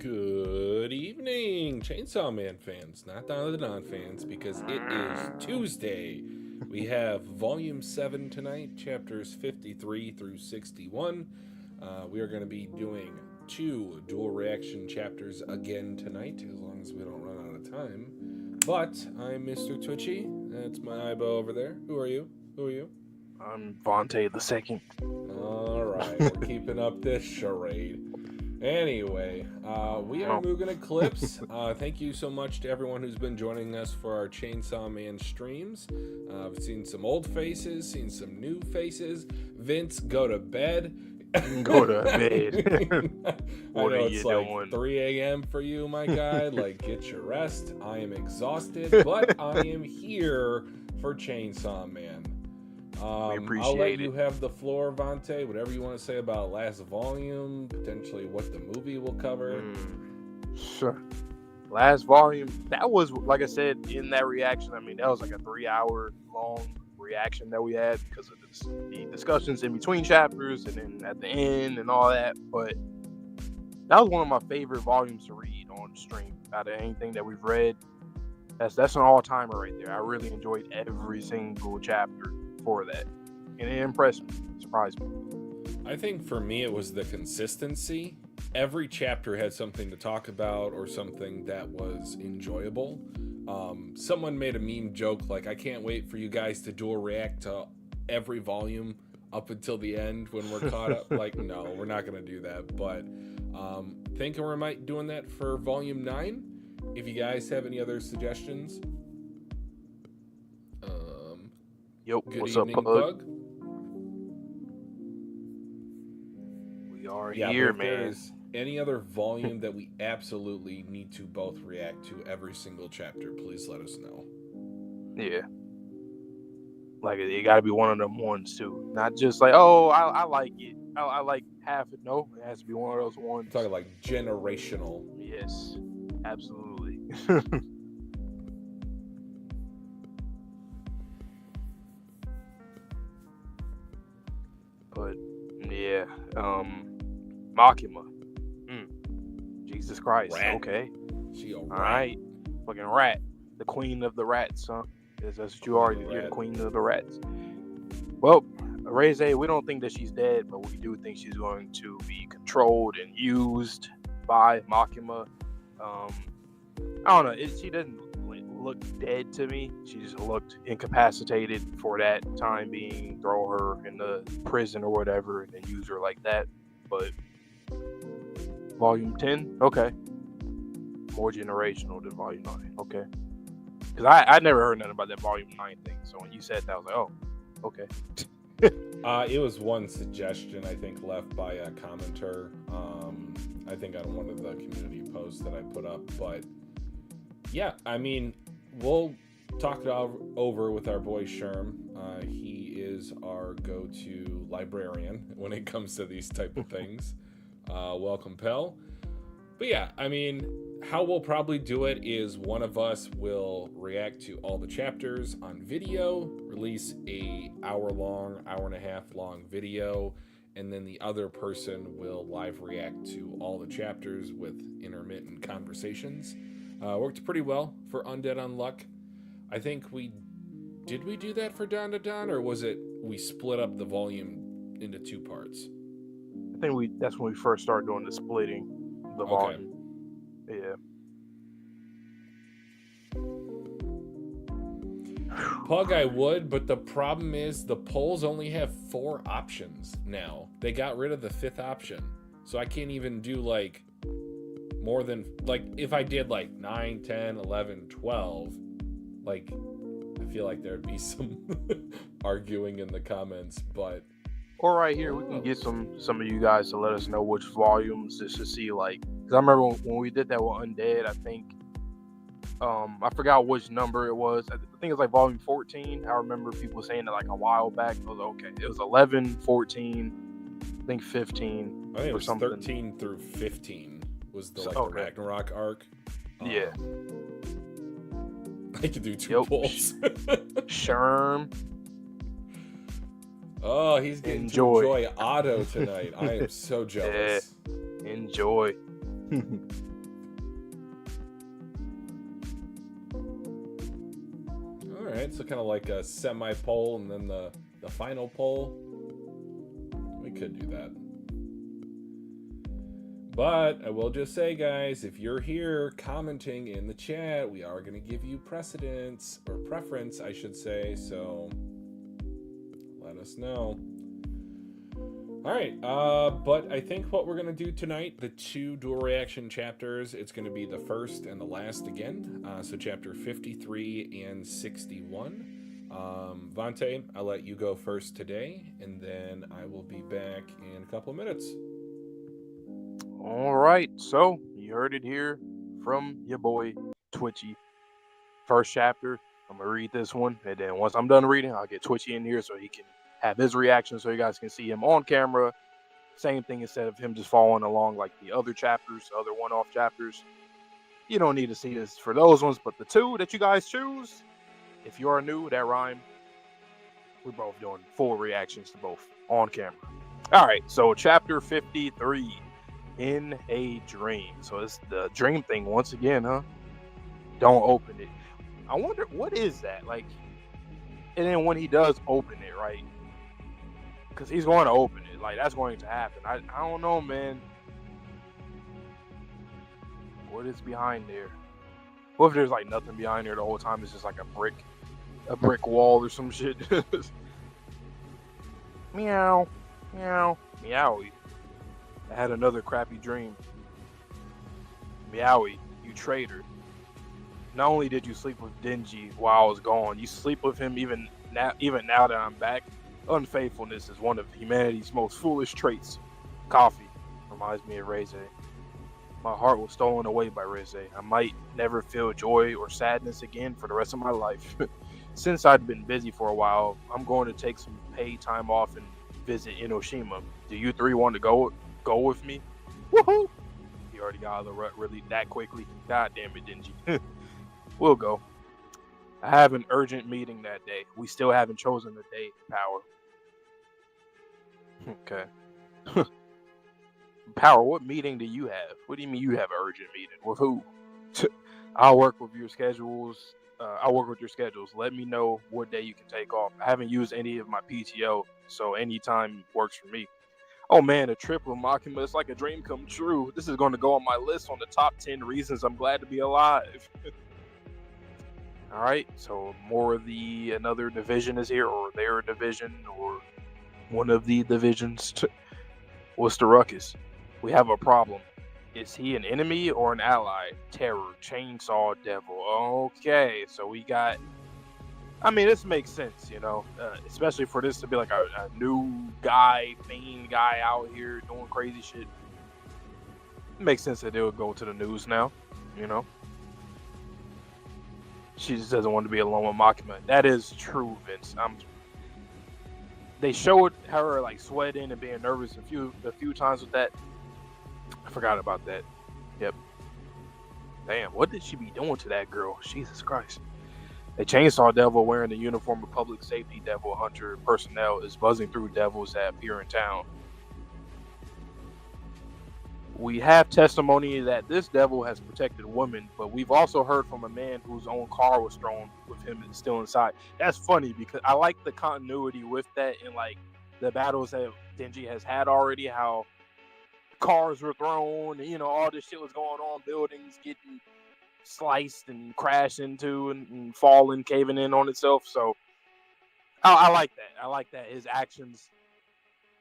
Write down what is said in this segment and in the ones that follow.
Good evening, Chainsaw Man fans, not Dandadan fans, because it is Tuesday. We have Volume 7 tonight, chapters 53 through 61. We are going to be doing 2 dual reaction chapters again tonight, as long as we don't run out of time. But I'm Mr. Twitchy. That's my eyebow over there. Who are you? I'm Vontae the Second. Alright, we're keeping up this charade. Anyway, we are Mugen Eclipse. Thank you so much to everyone who's been joining us for our Chainsaw Man streams. I've seen some old faces, seen some new faces. Vince, go to bed. Go to bed. What I know it's like doing? 3 a.m. for you, my guy. Like, get your rest. I am exhausted, but I am here for Chainsaw Man. We appreciate I'll let you have the floor, Vontae. Whatever you want to say about last volume, potentially what the movie will cover. Sure. Last volume, that was, like I said, in that reaction, I mean, that was like a 3-hour long reaction that we had because of the discussions in between chapters and then at the end and all that. But that was one of my favorite volumes to read on stream out of anything that we've read. That's an all-timer right there. I really enjoyed every single chapter for that, and it impressed me, surprised me. I think for me it was the consistency. Every chapter had something to talk about or something that was enjoyable. Someone made a meme joke like, I can't wait for you guys to dual react to every volume up until the end when we're caught up. Like, no, we're not gonna do that, but thinking we might doing that for volume 9. If you guys have any other suggestions. Yo, good what's evening, up, Pug? Pug? We are here, if man. There's any other volume that we absolutely need to both react to every single chapter, please let us know. Yeah. Like, it got to be one of them ones, too. Not just like, oh, I like it. I like half it. No, it has to be one of those ones. I'm talking like generational. Yes, absolutely. But yeah, Makima. Jesus Christ. Rat. Okay. She a rat. All right. Fucking rat. The queen of the rats, huh? That's what you are. You're the queen of the rats. Well, Reze, we don't think that she's dead, but we do think she's going to be controlled and used by Makima. I don't know. She doesn't look dead to me. She just looked incapacitated for that time being. Throw her in the prison or whatever and then use her like that. But volume 10, okay, more generational than volume 9, okay, because I never heard nothing about that volume 9 thing. So when you said that, I was like, oh, okay. It was one suggestion I think left by a commenter, I think on one of the community posts that I put up. But yeah, I mean, we'll talk it over with our boy Sherm. He is our go-to librarian when it comes to these type of things. Welcome, Pell. But yeah, I mean, how we'll probably do it is one of us will react to all the chapters on video, release a hour and a half long video, and then the other person will live react to all the chapters with intermittent conversations. Worked pretty well for Undead Unluck. I think we do that for Dandadan, or was it we split up the volume into 2 parts? I think that's when we first started doing the splitting the volume. Yeah. Pug, I would, but the problem is the polls only have 4 options now. They got rid of the 5th option. So I can't even do like more than, like, if I did like 9, 10, 11, 12, like, I feel like there'd be some arguing in the comments, but Or right here, we can get some of you guys to let us know which volumes, just to see, like, because I remember when we did that with Undead, I think, I forgot which number it was. I think it was like volume 14. I remember people saying it like a while back. I was like, okay, it was 11, 14, I think 15. I think it was something. 13 through 15 was the the Ragnarok arc. Yeah. I could do 2 polls. Sherm. Oh, he's getting to enjoy Otto tonight. I am so jealous. Yeah. Enjoy. right? So kind of like a semi-poll and then the final poll. We could do that. But I will just say, guys, if you're here commenting in the chat, we are going to give you precedence, or preference, I should say. So let us know. All right, but I think what we're going to do tonight, the 2 dual reaction chapters, it's going to be the first and the last again. So chapter 53 and 61. Vante, I'll let you go first today, and then I will be back in a couple of minutes. All right, so you heard it here from your boy Twitchy. First chapter, I'm gonna read this one, and then once I'm done reading, I'll get Twitchy in here so he can have his reaction, so you guys can see him on camera. Same thing, instead of him just following along like the other chapters, other one-off chapters. You don't need to see this for those ones, but the 2 that you guys choose, if you are new, that rhyme, we're both doing full reactions to both on camera. All right, so chapter 53. In a dream. So it's the dream thing once again, huh? Don't open it. I wonder, what is that? Like, and then when he does open it, right? Because he's going to open it. Like, that's going to happen. I don't know, man. What is behind there? What if there's like nothing behind there the whole time? It's just like a brick wall or some shit. Meow. Meow. Meowie. I had another crappy dream. Meowie, you traitor. Not only did you sleep with Denji while I was gone, you sleep with him even now that I'm back. Unfaithfulness is one of humanity's most foolish traits. Coffee reminds me of Reze. My heart was stolen away by Reze. I might never feel joy or sadness again for the rest of my life. Since I'd been busy for a while, I'm going to take some paid time off and visit Enoshima. Do you 3 want to go with me? Woohoo! He already got out of the rut really that quickly. God damn it, Denji. We'll go. I have an urgent meeting that day. We still haven't chosen the date, Power. Okay. Power, what meeting do you have? What do you mean you have an urgent meeting? With who? I'll work with your schedules. Let me know what day you can take off. I haven't used any of my PTO, so any time works for me. Oh man, a trip with Makima, it's like a dream come true. This is going to go on my list on the top 10 reasons I'm glad to be alive. All right, so more of another division is here, or their division, or one of the divisions. What's the ruckus? We have a problem. Is he an enemy or an ally? Terror, Chainsaw Devil. Okay, so we got... I mean, this makes sense, especially for this to be like a new guy, fiend guy out here doing crazy shit. It makes sense that they would go to the news now, She just doesn't want to be alone with Makima. That is true, Vince. They showed her like sweating and being nervous a few times with that. I forgot about that. Yep. Damn, what did she be doing to that girl? Jesus Christ. A chainsaw devil wearing the uniform of public safety devil hunter personnel is buzzing through devils that appear in town. We have testimony that this devil has protected women, but we've also heard from a man whose own car was thrown with him still inside. That's funny because I like the continuity with that in like the battles that Denji has had already, how cars were thrown, all this shit was going on, buildings getting sliced and crashed into and falling, caving in on itself. So I like that. I like that his actions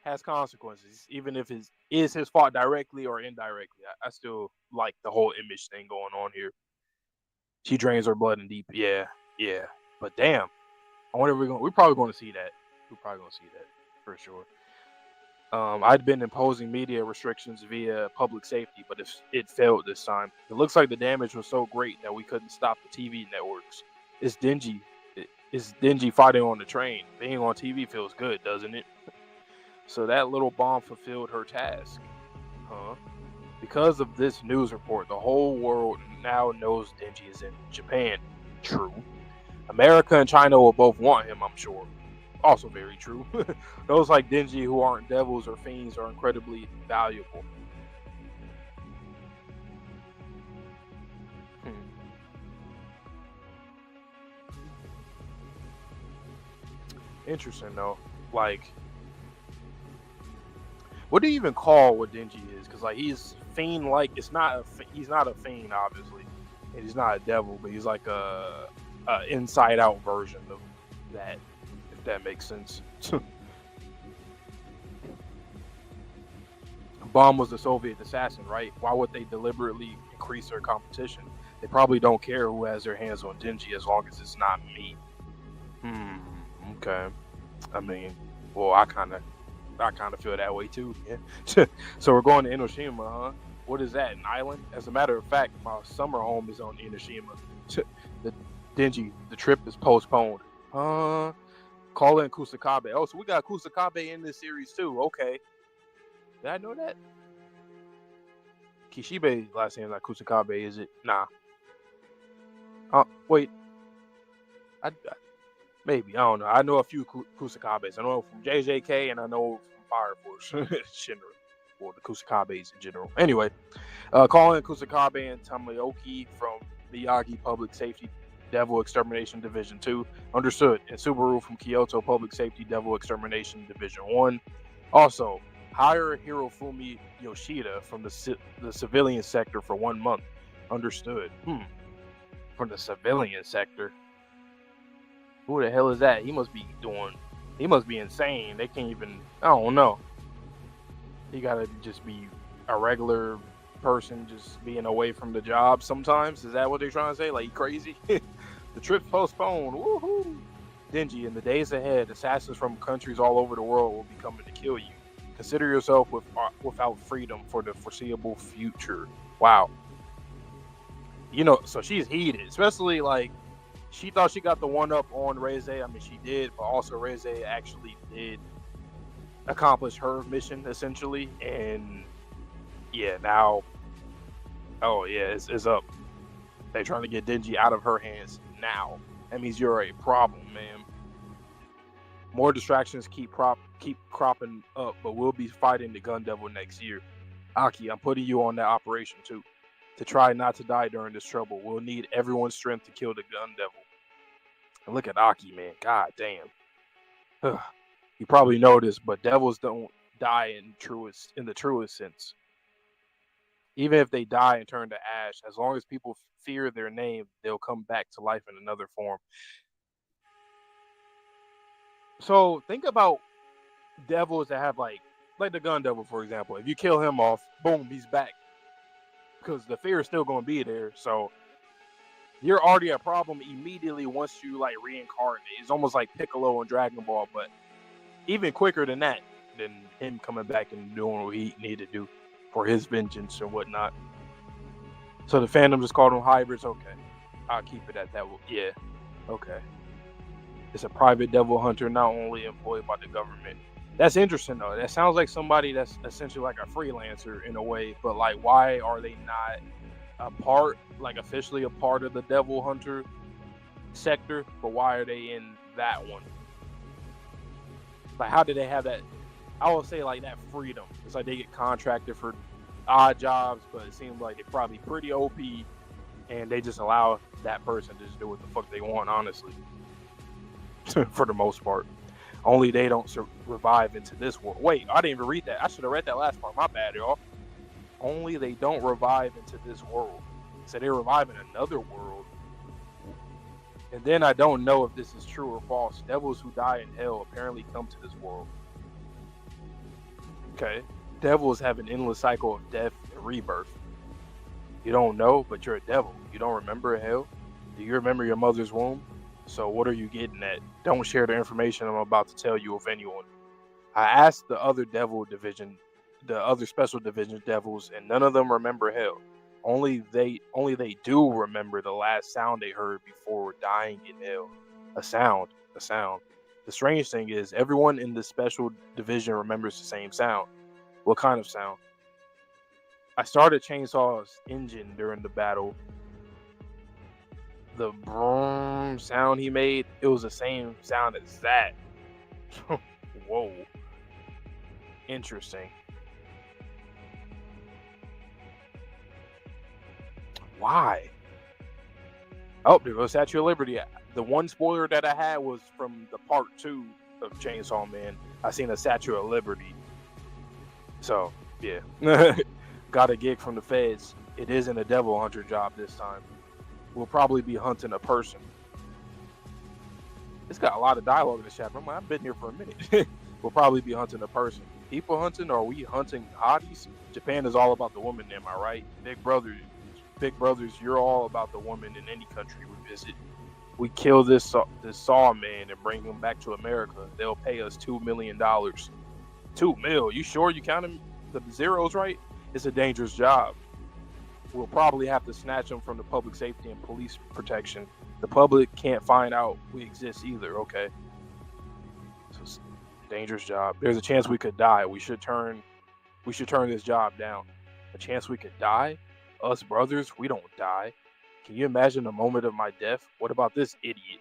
has consequences, even if it is his fault directly or indirectly. I still like the whole image thing going on here. She drains her blood in deep. Yeah. But damn, I wonder if we're probably going to see that. We're probably going to see that for sure. I'd been imposing media restrictions via public safety, but it failed this time. It looks like the damage was so great that we couldn't stop the TV networks. It's Denji fighting on the train. Being on TV feels good, doesn't it? So that little bomb fulfilled her task. Huh? Because of this news report, the whole world now knows Denji is in Japan. True. America and China will both want him, I'm sure. Also very true. Those like Denji who aren't devils or fiends are incredibly valuable. Interesting though. Like, what do you even call what Denji is? Because like he's fiend like. He's not a fiend obviously, and he's not a devil, but he's like a inside out version of that. If that makes sense. Bomb was the Soviet assassin, right? Why would they deliberately increase their competition? They probably don't care who has their hands on Denji as long as it's not me. Okay. I mean, well, I kind of feel that way too. Yeah. So we're going to Enoshima, huh? What is that? An island? As a matter of fact, my summer home is on Enoshima. The trip is postponed. Call in Kusakabe. Oh, so we got Kusakabe in this series too. Okay. Did I know that? Kishibe's last name is not Kusakabe, is it? Nah. Wait. Maybe. I don't know. I know a few Kusakabes. I know from JJK and I know from Fire Force. Shinra. Or the Kusakabes in general. Anyway, calling Kusakabe and Tamayoki from Miyagi Public Safety Devil Extermination Division 2. Understood. And Subaru from Kyoto Public Safety Devil Extermination Division 1. Also, hire Hirofumi Yoshida from the civilian sector for 1 month. Understood. From the civilian sector. Who the hell is that? He must be insane. They can't even, I don't know. He gotta just be a regular person just being away from the job sometimes. Is that what they're trying to say? Like, crazy? The trip's postponed. Woohoo! Denji, in the days ahead, assassins from countries all over the world will be coming to kill you. Consider yourself without freedom for the foreseeable future. Wow. So she's heated, especially like she thought she got the one up on Reze. I mean, she did, but also Reze actually did accomplish her mission essentially. And yeah, now, oh yeah, it's up. They're trying to get Denji out of her hands now. That means you're a problem, man. More distractions keep cropping up, but we'll be fighting the Gun Devil next year. Aki, I'm putting you on that operation too. To try not to die during this trouble, we'll need everyone's strength to kill the Gun Devil. And look at Aki, man. God damn. You probably know this, but devils don't die in the truest sense. Even if they die and turn to ash, as long as people fear their name, they'll come back to life in another form. So think about devils that have like the Gun Devil, for example. If you kill him off, boom, he's back. Because the fear is still going to be there. So you're already a problem immediately once you like reincarnate. It's almost like Piccolo in Dragon Ball, but even quicker than that, than him coming back and doing what he needed to do for his vengeance and whatnot. So the fandom just called them hybrids. Okay, I'll keep it at that. Yeah, okay. It's a private devil hunter, not only employed by the government. That's interesting though. That sounds like somebody that's essentially like a freelancer in a way. But like, why are they not officially a part of the devil hunter sector? But why are they in that one? Like, how did they have that? I would say like that freedom. It's like they get contracted for odd jobs, but it seems like they're probably pretty OP, and they just allow that person to just do what the fuck they want, honestly. For the most part. Only they don't revive into this world. Wait, I didn't even read that. I should have read that last part. My bad, y'all. Only they don't revive into this world. So they revive in another world. And then I don't know if this is true or false. Devils who die in hell apparently come to this world. Okay. Devils have an endless cycle of death and rebirth. You don't know, but you're a devil. You don't remember hell? Do you remember your mother's womb? So what are you getting at? Don't share the information I'm about to tell you with anyone. I asked the other special division devils, and none of them remember hell. Only they do remember the last sound they heard before dying in hell. A sound. The strange thing is, everyone in the special division remembers the same sound. What kind of sound? I started Chainsaw's engine during the battle. The broom sound he made, it was the same sound as that. Whoa. Interesting. Why? Oh, there goes Statue of Liberty. The one spoiler that I had was from the part 2 of Chainsaw Man. I seen a Statue of Liberty. So yeah, got a gig from the feds. It isn't a devil hunter job this time. We'll probably be hunting a person. It's got a lot of dialogue in this chapter. I'm like, I've been here for a minute. We'll probably be hunting a person. People hunting, or are we hunting hotties? Japan is all about the woman, am I right? Big brothers, you're all about the woman in any country we visit. We kill this Saw man and bring him back to America. They'll pay us $2 million. $2 million? You sure you counted the zeros right? It's a dangerous job. We'll probably have to snatch them from the public safety and police protection. The public can't find out we exist either, okay? So it's a dangerous job. There's a chance we could die. We should turn this job down. A chance we could die? Us brothers, we don't die. Can you imagine the moment of my death? What about this idiot?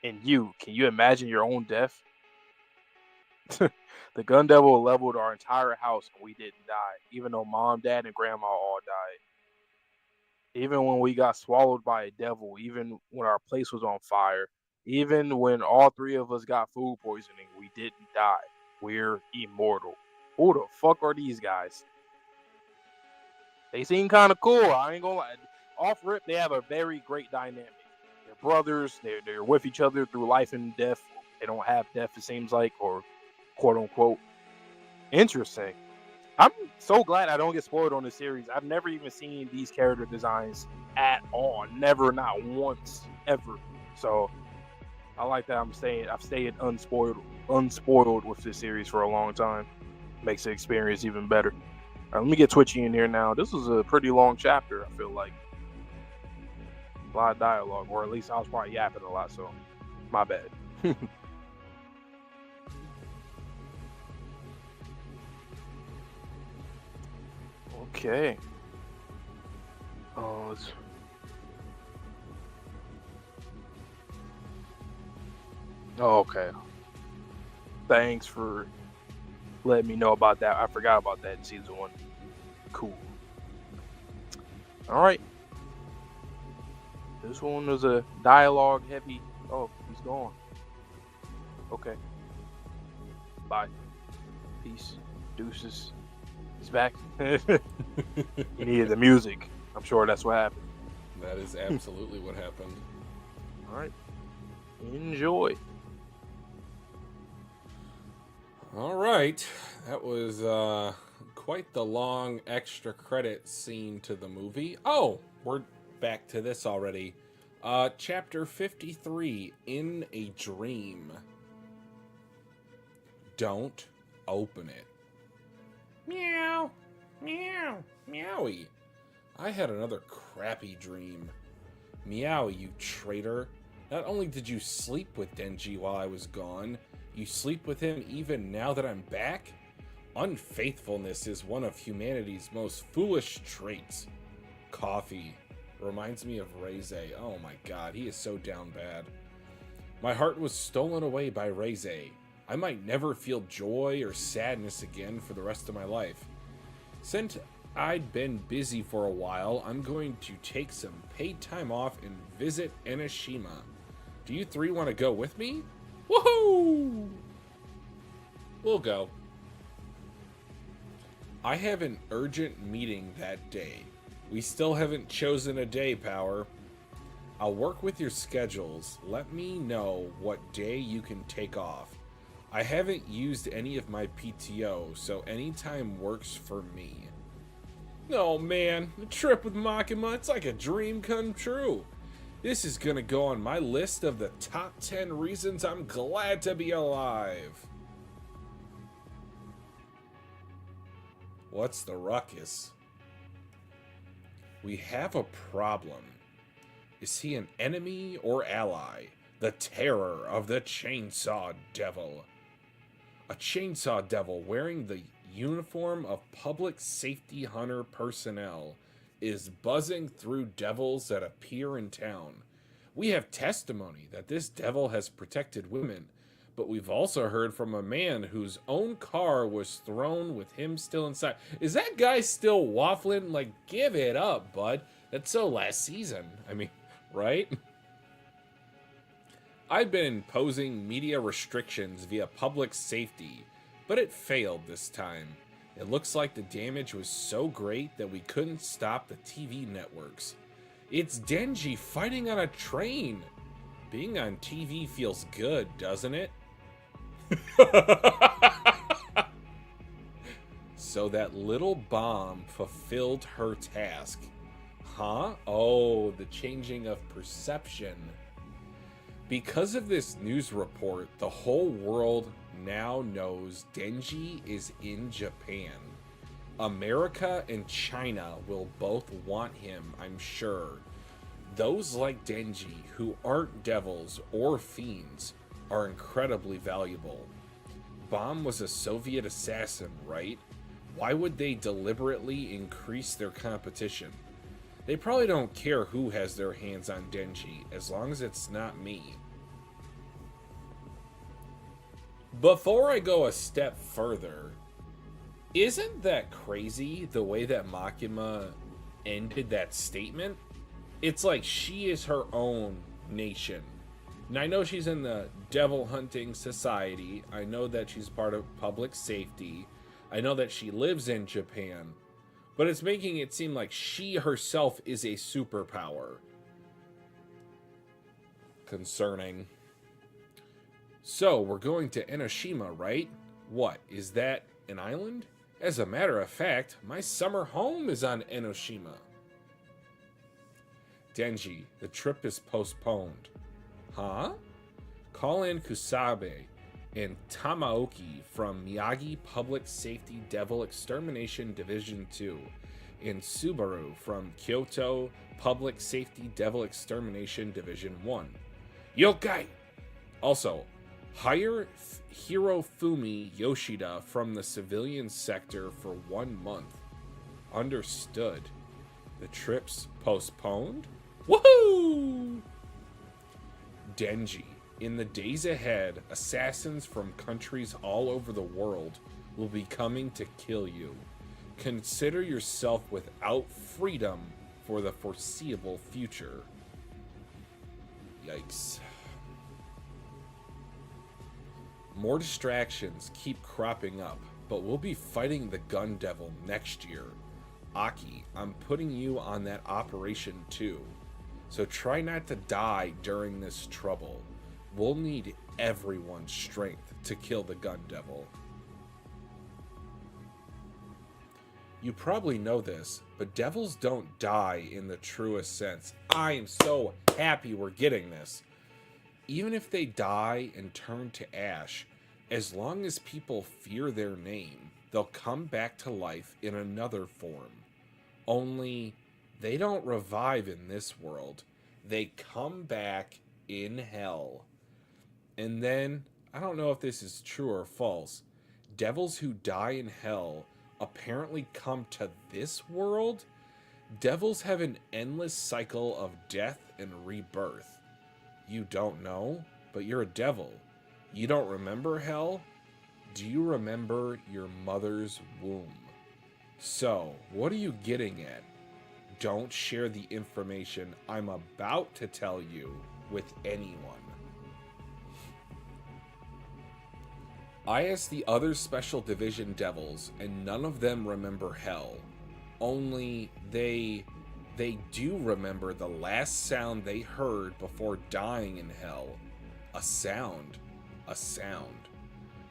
And you, can you imagine your own death? The gun devil leveled our entire house and we didn't die, even though mom, dad, and grandma all died. Even when we got swallowed by a devil, even when our place was on fire, even when all three of us got food poisoning, we didn't die. We're immortal. Who the fuck are these guys? They seem kind of cool. I ain't gonna lie. Off rip, they have a very great dynamic. They're brothers. They're with each other through life and death. They don't have death, it seems like, or quote unquote. Interesting. I'm so glad I don't get spoiled on this series. I've never even seen these character designs at all. Never, not once, ever. So I like that I've stayed unspoiled with this series for a long time. Makes the experience even better. All right, let me get twitchy in here now. This was a pretty long chapter, I feel like. A lot of dialogue, or at least I was probably yapping a lot, so my bad. Okay. Oh, okay. Thanks for letting me know about that. I forgot about that in season 1. Cool. All right. This one was a dialogue heavy. Oh, he's gone. Okay. Bye. Peace. Deuces. He's back. He needed the music. I'm sure that's what happened. That is absolutely what happened. All right. Enjoy. All right. That was quite the long extra credit scene to the movie. Oh, we're back to this already. Chapter 53, In a Dream. Don't open it. Meow, meow, meowie. I had another crappy dream. Meowie, you traitor. Not only did you sleep with Denji while I was gone, you sleep with him even now that I'm back? Unfaithfulness is one of humanity's most foolish traits. Coffee. Reminds me of Reze. Oh my god, he is so down bad. My heart was stolen away by Reze. I might never feel joy or sadness again for the rest of my life. Since I'd been busy for a while, I'm going to take some paid time off and visit Enoshima. Do you three want to go with me? Woohoo! We'll go. I have an urgent meeting that day. We still haven't chosen a day, Power. I'll work with your schedules. Let me know what day you can take off. I haven't used any of my PTO, so any time works for me. Oh man, the trip with Makima, it's like a dream come true. This is gonna go on my list of the top 10 reasons I'm glad to be alive. What's the ruckus? We have a problem. Is he an enemy or ally? The terror of the Chainsaw Devil. A Chainsaw Devil wearing the uniform of public safety hunter personnel is buzzing through devils that appear in town. We have testimony that this devil has protected women, but we've also heard from a man whose own car was thrown with him still inside. Is that guy still waffling? Like, give it up, bud. That's so last season. I mean, right? I've been imposing media restrictions via public safety, but it failed this time. It looks like the damage was so great that we couldn't stop the TV networks. It's Denji fighting on a train. Being on TV feels good, doesn't it? So that little bomb fulfilled her task. Huh? Oh, the changing of perception. Because of this news report, the whole world now knows Denji is in Japan. America and China will both want him, I'm sure. Those like Denji, who aren't devils or fiends, are incredibly valuable. Bomb was a Soviet assassin, right? Why would they deliberately increase their competition? They probably don't care who has their hands on Denji, as long as it's not me. Before I go a step further, isn't that crazy the way that Makima ended that statement? It's like she is her own nation. And I know she's in the devil hunting society. I know that she's part of public safety. I know that she lives in Japan. But it's making it seem like she herself is a superpower. Concerning. So, we're going to Enoshima, right? What, is that an island? As a matter of fact, my summer home is on Enoshima. Denji, the trip is postponed. Huh? Call in Kusabe and Tamaoki from Miyagi Public Safety Devil Extermination Division 2 and Subaru from Kyoto Public Safety Devil Extermination Division 1. Yokai! Also, hire Hirofumi Yoshida from the civilian sector for 1 month. Understood. The trip's postponed? Woohoo! Denji, in the days ahead, assassins from countries all over the world will be coming to kill you. Consider yourself without freedom for the foreseeable future. Yikes. More distractions keep cropping up, but we'll be fighting the Gun Devil next year. Aki, I'm putting you on that operation too. So try not to die during this trouble. We'll need everyone's strength to kill the Gun Devil. You probably know this, but devils don't die in the truest sense. I am so happy we're getting this. Even if they die and turn to ash, as long as people fear their name, they'll come back to life in another form. Only, they don't revive in this world. They come back in hell. And then, I don't know if this is true or false, devils who die in hell apparently come to this world? Devils have an endless cycle of death and rebirth. You don't know, but you're a devil. You don't remember hell? Do you remember your mother's womb? So, what are you getting at? Don't share the information I'm about to tell you with anyone. I asked the other Special Division devils, and none of them remember hell. Only they do remember the last sound they heard before dying in hell. A sound. A sound.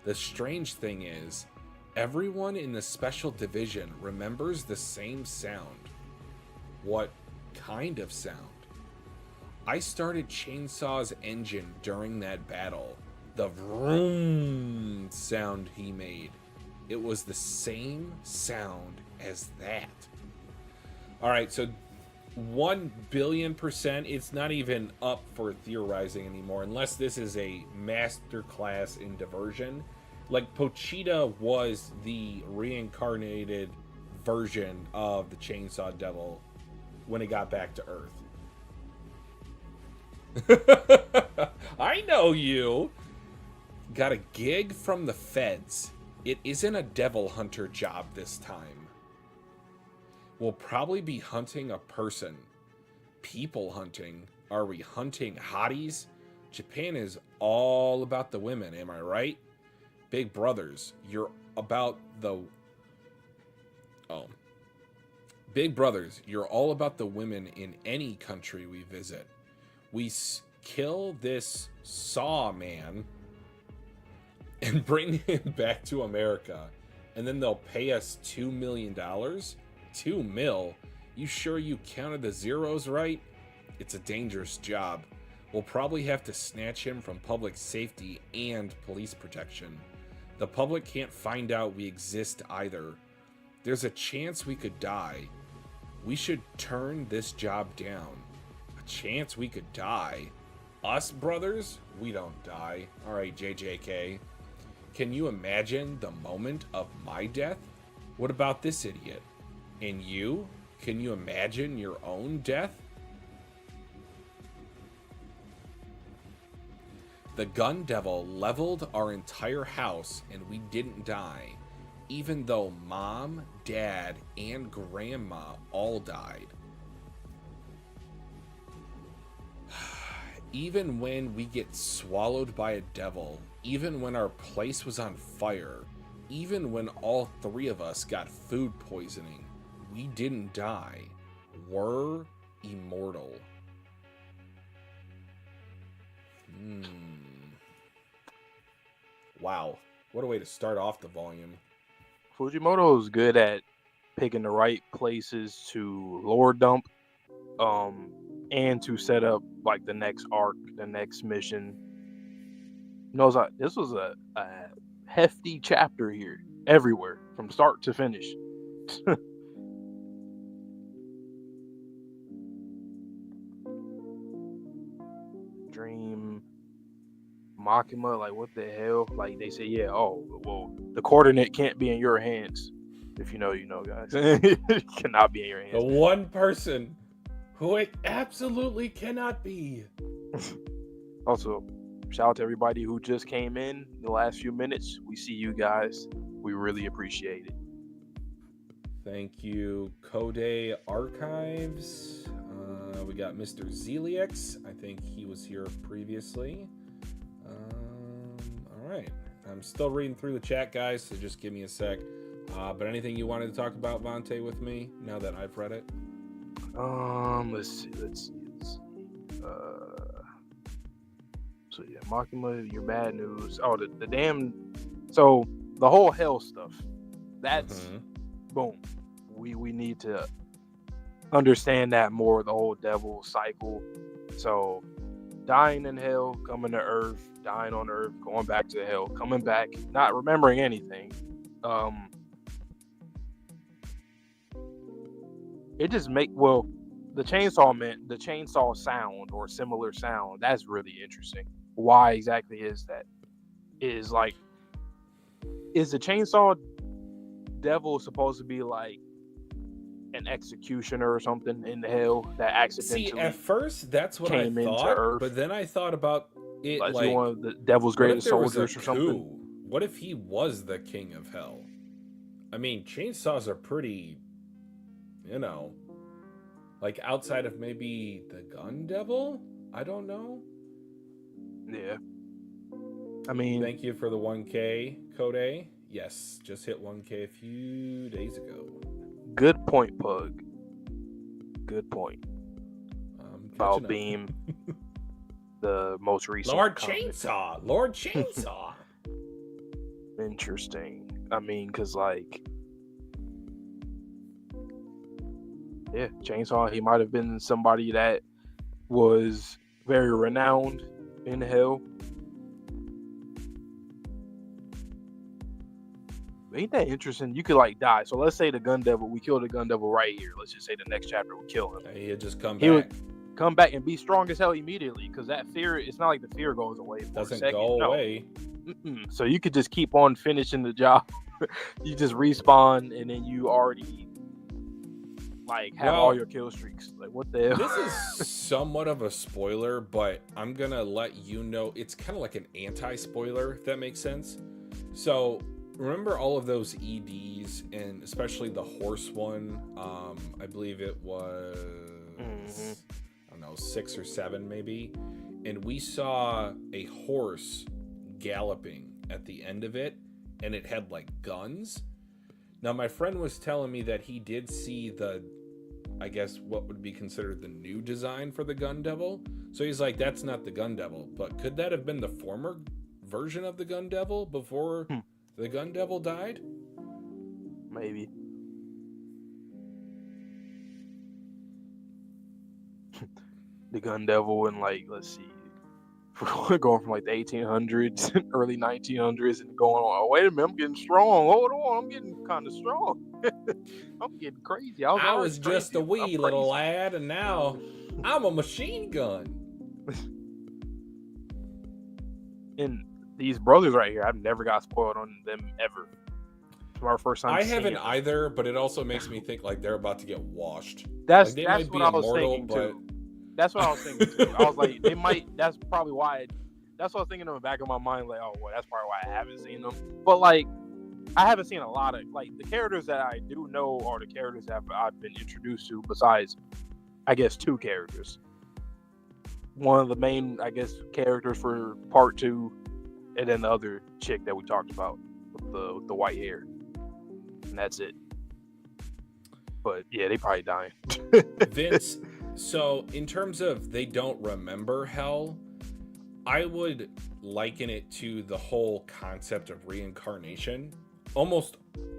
The strange thing is, everyone in the Special Division remembers the same sound. What kind of sound? I started Chainsaw's engine during that battle. The vroom sound he made. It was the same sound as that. Alright, so 1,000,000,000%, it's not even up for theorizing anymore, unless this is a masterclass in diversion. Like, Pochita was the reincarnated version of the Chainsaw Devil when it got back to Earth. I know you! Got a gig from the feds. It isn't a devil hunter job this time. We'll probably be hunting a person. People hunting. Are we hunting hotties? Japan is all about the women, am I right? Big brothers, you're about the... Oh. Big brothers, you're all about the women in any country we visit. We kill this Saw Man and bring him back to America. And then they'll pay us $2 million? $2 mil? You sure you counted the zeros right? It's a dangerous job. We'll probably have to snatch him from public safety and police protection. The public can't find out we exist either. There's a chance we could die. We should turn this job down. A chance we could die? Us brothers? We don't die. Alright, JJK. Can you imagine the moment of my death? What about this idiot? And you? Can you imagine your own death? The gun devil leveled our entire house and we didn't die, even though mom, dad, and grandma all died. Even when we get swallowed by a devil, even when our place was on fire, even when all three of us got food poisoning, we didn't die. We're immortal. Wow. What a way to start off the volume. Fujimoto is good at picking the right places to lore dump, and to set up like the next arc, the next mission. Knows this was a hefty chapter here, everywhere from start to finish. Dream Makima, like what the hell? Like they say, yeah, oh well, the coordinate can't be in your hands. If you know, you know, guys. It cannot be in your hands. The one person who it absolutely cannot be. Also, shout out to everybody who just came in the last few minutes. We see you guys. We really appreciate it. Thank you, Code Archives. We got Mr. Zelix. I think he was here previously. All right. I'm still reading through the chat, guys, so just give me a sec. But anything you wanted to talk about, Vontae, with me, now that I've read it? Let's see. So yeah, Makima, your bad news. Oh, the damn. So the whole hell stuff. That's boom. We need to understand that more. The whole devil cycle. So dying in hell, coming to Earth, dying on Earth, going back to hell, coming back, not remembering anything. It just the Chainsaw Man, the chainsaw sound or similar sound, that's really interesting. Why exactly is that? Is the chainsaw devil supposed to be like an executioner or something in hell that accidentally? See, at first that's what I thought, but then I thought about it like one of the devil's greatest soldiers or something. What if he was the king of hell? I mean, chainsaws are pretty, like outside of maybe the gun devil? I don't know. Yeah. I mean... Thank you for the 1K, Code. Yes, just hit 1K a few days ago. Good point, Pug. Good point. About Beam, the most recent... Lord Chainsaw! Interesting. I mean, because like... Yeah, Chainsaw, he might have been somebody that was very renowned in hell. Ain't that interesting? You could like die. So let's say the gun devil, we kill the gun devil right here. Let's just say the next chapter we kill him. He'd just come back. He would come back and be strong as hell immediately because that fear, it's not like the fear goes away. It doesn't go away. So you could just keep on finishing the job. You just respawn and then you already like have all your kill streaks. Like what the hell? This is somewhat of a spoiler, but I'm gonna let you know it's kind of like an anti-spoiler, if that makes sense. So remember all of those EDs, and especially the horse one. I believe it was I don't know, 6 or 7 maybe. and we saw a horse galloping at the end of it, and it had like guns. Now, my friend was telling me that he did see the, I guess, what would be considered the new design for the Gun Devil. So he's like, that's not the Gun Devil. But could that have been the former version of the Gun Devil before the Gun Devil died? Maybe. The Gun Devil in, like, let's see, going from like the 1800s, early 1900s, and going on. Oh, wait a minute, I'm getting strong. Hold on, I'm getting kind of strong. I'm getting crazy. I was just a wee little lad, and now I'm a machine gun. And these brothers right here, I've never got spoiled on them ever. It's my first time. I haven't either, but it also makes me think like they're about to get washed. That's like, that's what I was thinking too. That's what I was thinking too. I was like, they might. That's probably why. That's what I was thinking in the back of my mind. Like, oh, well, that's probably why I haven't seen them. But like, I haven't seen a lot of like the characters that I do know are the characters that I've been introduced to. Besides, I guess 2 characters. One of the main, I guess, characters for part 2, and then the other chick that we talked about with the white hair, and that's it. But yeah, they probably dying. Vince. So, in terms of they don't remember hell, I would liken it to the whole concept of reincarnation. Almost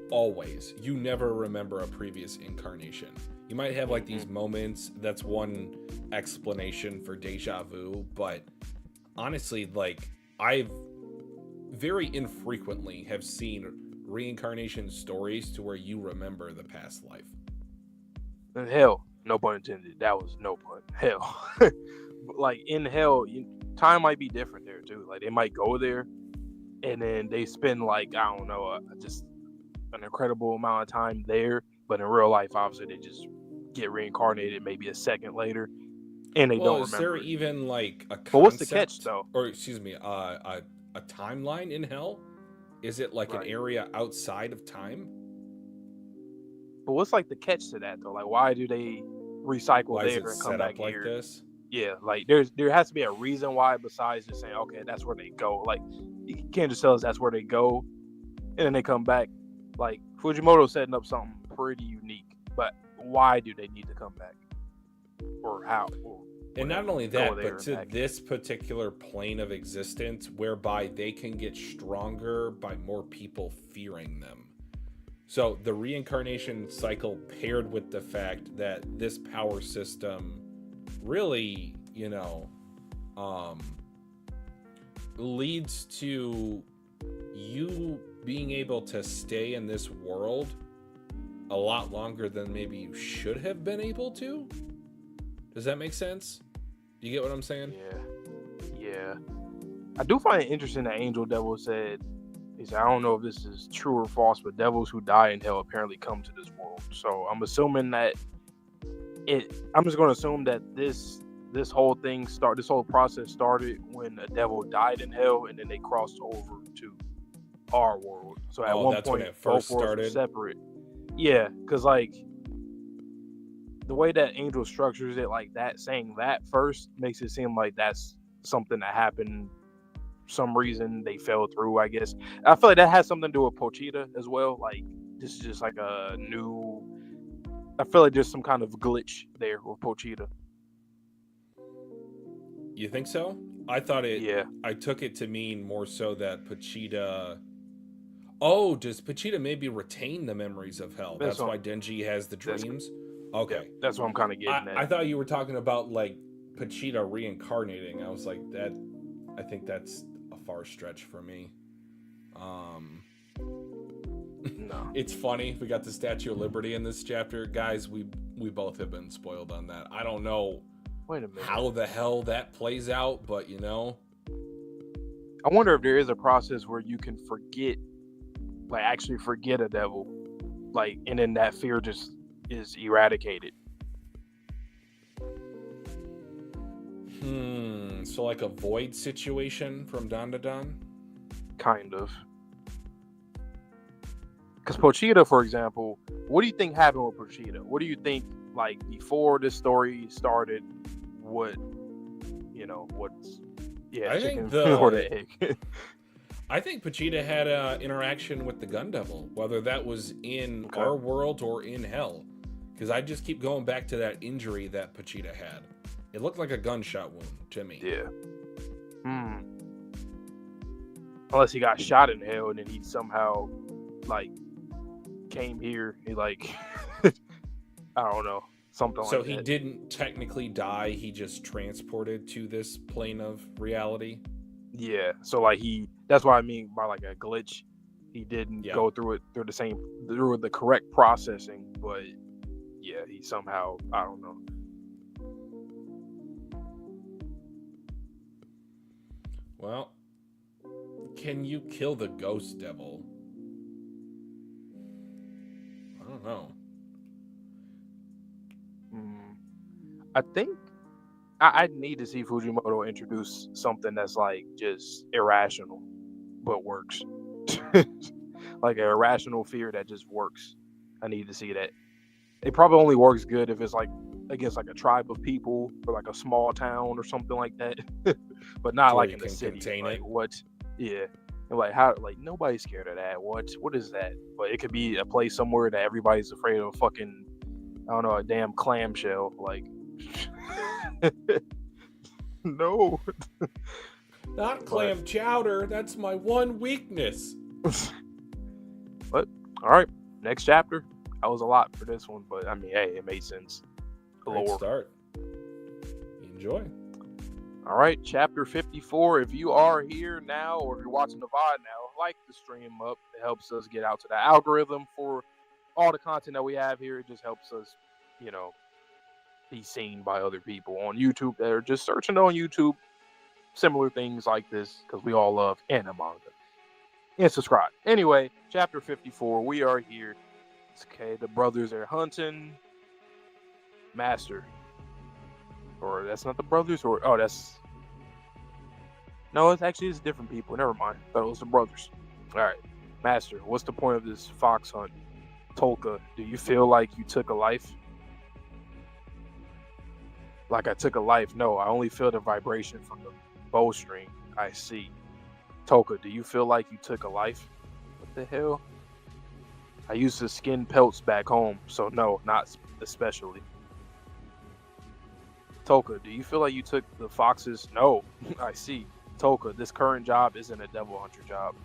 always, you never remember a previous incarnation. You might have like these moments. That's one explanation for deja vu. But honestly, like I've very infrequently have seen reincarnation stories to where you remember the past life. And hell. No pun intended. That was no pun. Hell. Like in hell, time might be different there too. Like they might go there and then they spend like, I don't know, just an incredible amount of time there. But in real life, obviously, they just get reincarnated maybe a second later and they don't remember. Is there even like a concept? But what's the catch though? Or excuse me, a timeline in hell? Is it like an area outside of time? But what's like the catch to that though? Like, why do they recycle there and come back like here? This? Yeah, like there has to be a reason why besides just saying, okay, that's where they go. Like, you can't just tell us that's where they go, and then they come back. Like Fujimoto setting up something pretty unique, but why do they need to come back, or how? And not only that, but to this particular plane of existence, whereby they can get stronger by more people fearing them. So the reincarnation cycle paired with the fact that this power system really, leads to you being able to stay in this world a lot longer than maybe you should have been able to. Does that make sense? You get what I'm saying? Yeah. I do find it interesting that Angel Devil said, he said, I don't know if this is true or false, but devils who die in hell apparently come to this world. So I'm assuming that I'm just going to assume that this whole thing this whole process started when a devil died in hell, and then they crossed over to our world. So at one point, when it first started, separate. Yeah, because like the way that Angel structures it, like that, saying that first makes it seem like that's something that happened. Some reason they fell through, I guess. I feel like that has something to do with Pochita as well. Like this is just like a new. I feel like there's some kind of glitch there with Pochita. You think so? I thought it. Yeah. I took it to mean more so that Pochita. Oh, does Pochita maybe retain the memories of hell? That's why Denji has the dreams. Okay, yeah, that's what I'm kind of getting at. I thought you were talking about like Pochita reincarnating. I was like that. I think that's a far stretch for me. No. It's funny. We got the Statue of Liberty in this chapter. Guys, we both have been spoiled on that. I don't know how the hell that plays out, but I wonder if there is a process where you can forget, like actually forget a devil, like, and then that fear just is eradicated. So like a void situation from Dandadan? Kind of. Because Pochita, for example, what do you think happened with Pochita? What do you think, like, before this story started, what, what's I chicken think or the egg. I think Vegeta had an interaction with the Gun Devil, whether that was in our world or in Hell, because I just keep going back to that injury that Vegeta had. It looked like a gunshot wound to me. Yeah. Unless he got shot in Hell and then he somehow came here. He I don't know, something so like that. So he didn't technically die. He just transported to this plane of reality. Yeah, so that's what I mean by a glitch. He didn't go through the correct processing, but yeah, he somehow, I don't know. Well, can you kill the Ghost Devil? I don't know. I think I need to see Fujimoto introduce something that's just irrational, but works. Like an irrational fear that just works. I need to see that. It probably only works good if it's against a tribe of people or a small town or something like that, but not in the city. What? Yeah, and how? Nobody's scared of that. What is that? But it could be a place somewhere that everybody's afraid of. Fucking, I don't know, a damn clamshell. No. Not clam chowder. That's my one weakness. But all right, next chapter. That was a lot for this one, but I mean, hey, it made sense. Great start. Enjoy. All right, chapter 54. If you are here now, or if you're watching the VOD now, like the stream up. It helps us get out to the algorithm for all the content that we have here. It just helps us, be seen by other people on YouTube that are just searching on YouTube similar things like this, because we all love anime manga. And subscribe. Anyway, chapter 54. We are here. It's okay. The brothers are hunting. Master. Or that's not the brothers, or that's no, it's different people. Never mind. I thought it was the brothers. All right, Master. What's the point of this fox hunt? Tolka, do you feel like you took a life? Like I took a life? No, I only feel the vibration from the bowstring. I see. Tolka, do you feel like you took a life? What the hell? I used to skin pelts back home, so no, not especially. Tolka, do you feel like you took the foxes? No, I see. Tolka, this current job isn't a devil hunter job.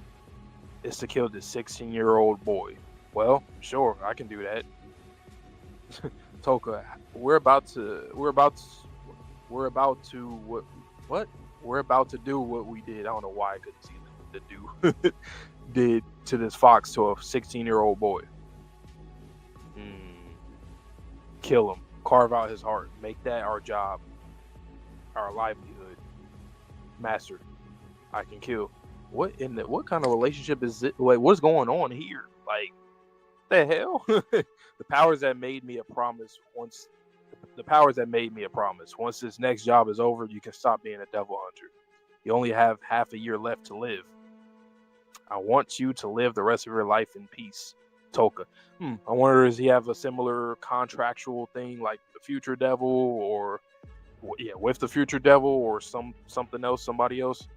It's to kill this 16-year-old boy. Well, sure, I can do that. Tolka, we're about to do what we did. I don't know why I couldn't see the do did to this fox to a 16-year-old boy. Kill him. Carve out his heart. Make that our job. Our livelihood. Master, I can kill. What kind of relationship is it? What's going on here? The hell? The powers that made me a promise once this next job is over, you can stop being a devil hunter. You only have half a year left to live. I want you to live the rest of your life in peace. Tolka. I wonder, does he have a similar contractual thing like the future devil, or with the future devil, or something else, somebody else?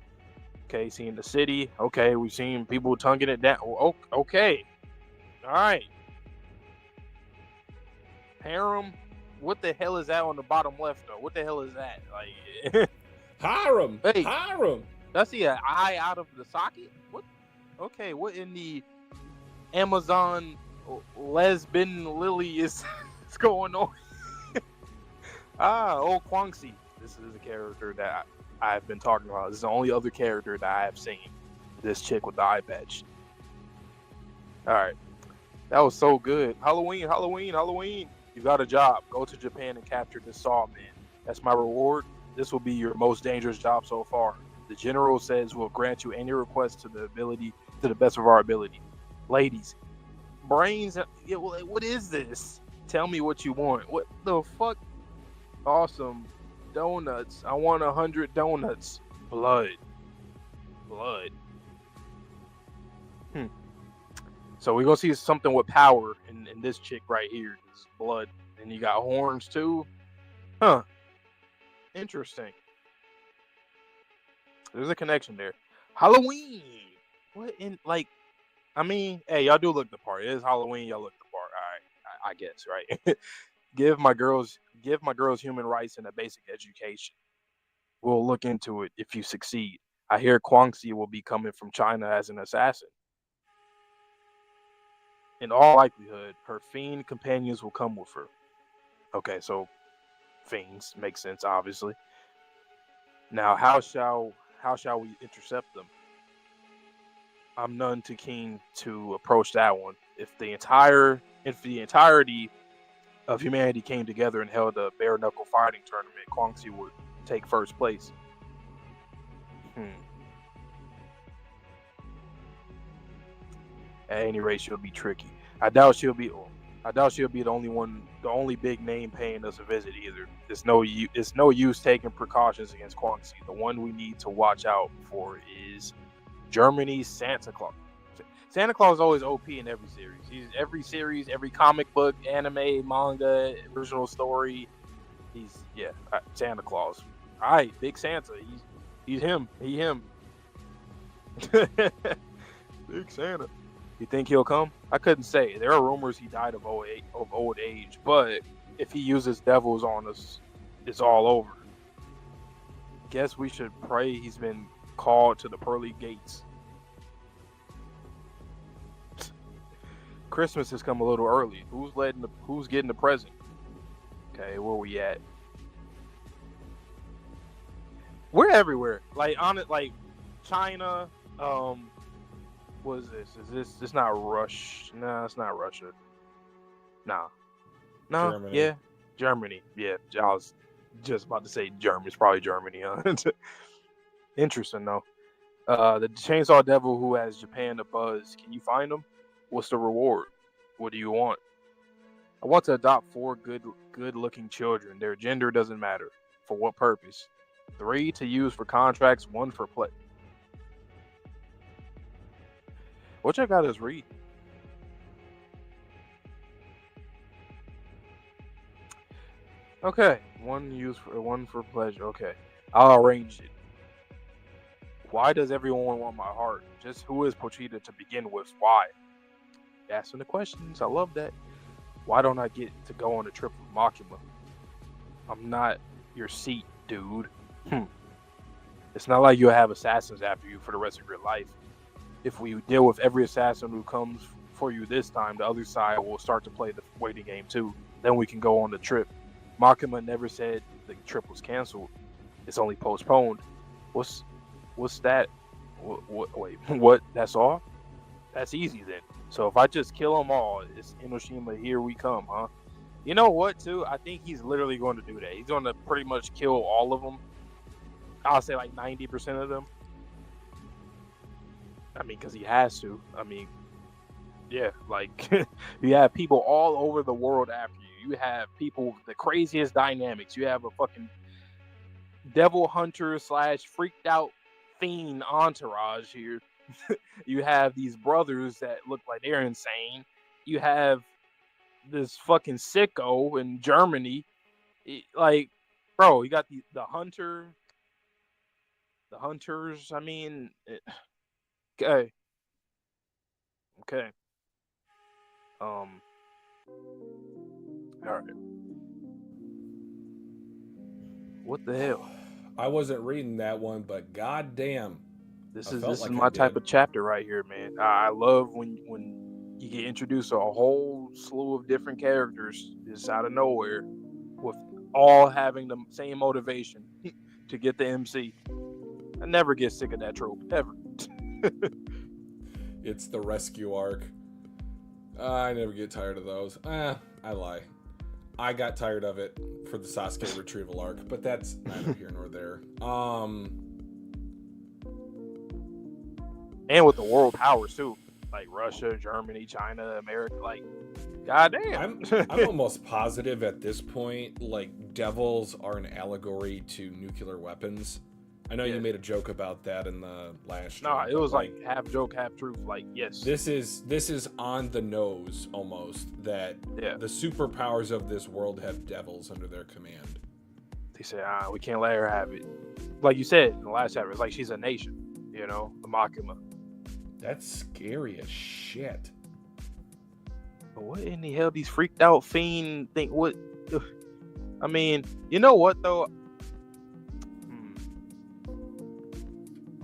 Okay, seeing the city. Okay, we've seen people tonguing it down. Okay. All right. Harem. What the hell is that on the bottom left, though? What the hell is that? Harem. Hey, harem. Does he an eye out of the socket? What? Okay, what in the Amazon lesbian lily is going on? Old Kwangsi. This is a character that I've been talking about. This is the only other character that I have seen. This chick with the eye patch. All right. That was so good. Halloween. You got a job. Go to Japan and capture the Saw Man. That's my reward. This will be your most dangerous job so far. The general says we'll grant you any request to the best of our ability. Ladies, brains. What is this? Tell me what you want. What the fuck? Awesome. Donuts. I want 100 donuts. Blood. So we're gonna see something with power in this chick right here. This blood. And you got horns too. Huh. Interesting. There's a connection there. Halloween. What in like? I mean, hey, y'all do look the part. It is Halloween. Y'all look the part. All right, I guess, right? give my girls human rights and a basic education. We'll look into it if you succeed. I hear Guangxi will be coming from China as an assassin. In all likelihood, her fiend companions will come with her. Okay, so fiends make sense, obviously. Now, how shall we intercept them? I'm none too keen to approach that one. If the entirety of humanity came together and held a bare knuckle fighting tournament, Guangxi would take first place. At any rate, she'll be tricky. I doubt she'll be. I doubt she'll be the only big name paying us a visit either. It's no use taking precautions against Guangxi. The one we need to watch out for is Germany's Santa Claus. Santa Claus is always OP in every series. Every comic book, anime, manga, original story. Santa Claus. All right, Big Santa. He's him. He him. Big Santa. You think he'll come? I couldn't say. There are rumors he died of old age, but if he uses devils on us, it's all over. Guess we should pray he's been called to the pearly gates. Christmas has come a little early. Who's getting the present? Okay, where we at? We're everywhere. Like on it, like China. What is this? It's not Russia? No, it's not Russia. No. Germany. Yeah, Germany. Yeah, I was just about to say Germany. It's probably Germany. Huh? Interesting though. The Chainsaw Devil who has Japan to buzz. Can you find him? What's the reward? What do you want? I want to adopt 4 good-looking children. Their gender doesn't matter. For what purpose? 3 to use for contracts, 1 for play. What y'all got us read? Okay, 1 for pleasure. Okay, I'll arrange it. Why does everyone want my heart? Just who is Pochita to begin with? Why? Asking the questions. I love that. Why don't I get to go on a trip with Makima? I'm not your seat, dude. It's not like you'll have assassins after you for the rest of your life. If we deal with every assassin who comes for you this time, the other side will start to play the waiting game too. Then we can go on the trip. Makima never said the trip was canceled. It's only postponed. What's that? Wait, what? That's all? That's easy then. So if I just kill them all, it's Enoshima, here we come, huh? You know what, too? I think he's literally going to do that. He's going to pretty much kill all of them. I'll say like 90% of them. I mean, because he has to. I mean, yeah, like you have people all over the world after you. You have people with the craziest dynamics. You have a fucking devil hunter / freaked out fiend entourage here. You have these brothers that look like they're insane. You have this fucking sicko in Germany. Like, bro, you got the hunter. The hunters, I mean, okay. All right. What the hell? I wasn't reading that one, but goddamn, This is my type of chapter right here, man. I love when you get introduced to a whole slew of different characters just out of nowhere, with all having the same motivation to get the MC. I never get sick of that trope, ever. It's the rescue arc. I never get tired of those. I lie. I got tired of it for the Sasuke retrieval arc, but that's neither here nor there. And with the world powers too, like Russia, Germany, China, America, like, goddamn. I'm almost positive at this point, like, devils are an allegory to nuclear weapons. I know you made a joke about that in the last stream. No, it was like half joke, half truth. Like, yes. This is on the nose almost that the superpowers of this world have devils under their command. They say, we can't let her have it. like you said in the last chapter, it's like she's a nation, you know, the Makima. That's scary as shit. But what in the hell these freaked out fiend think? What? I mean, you know what though?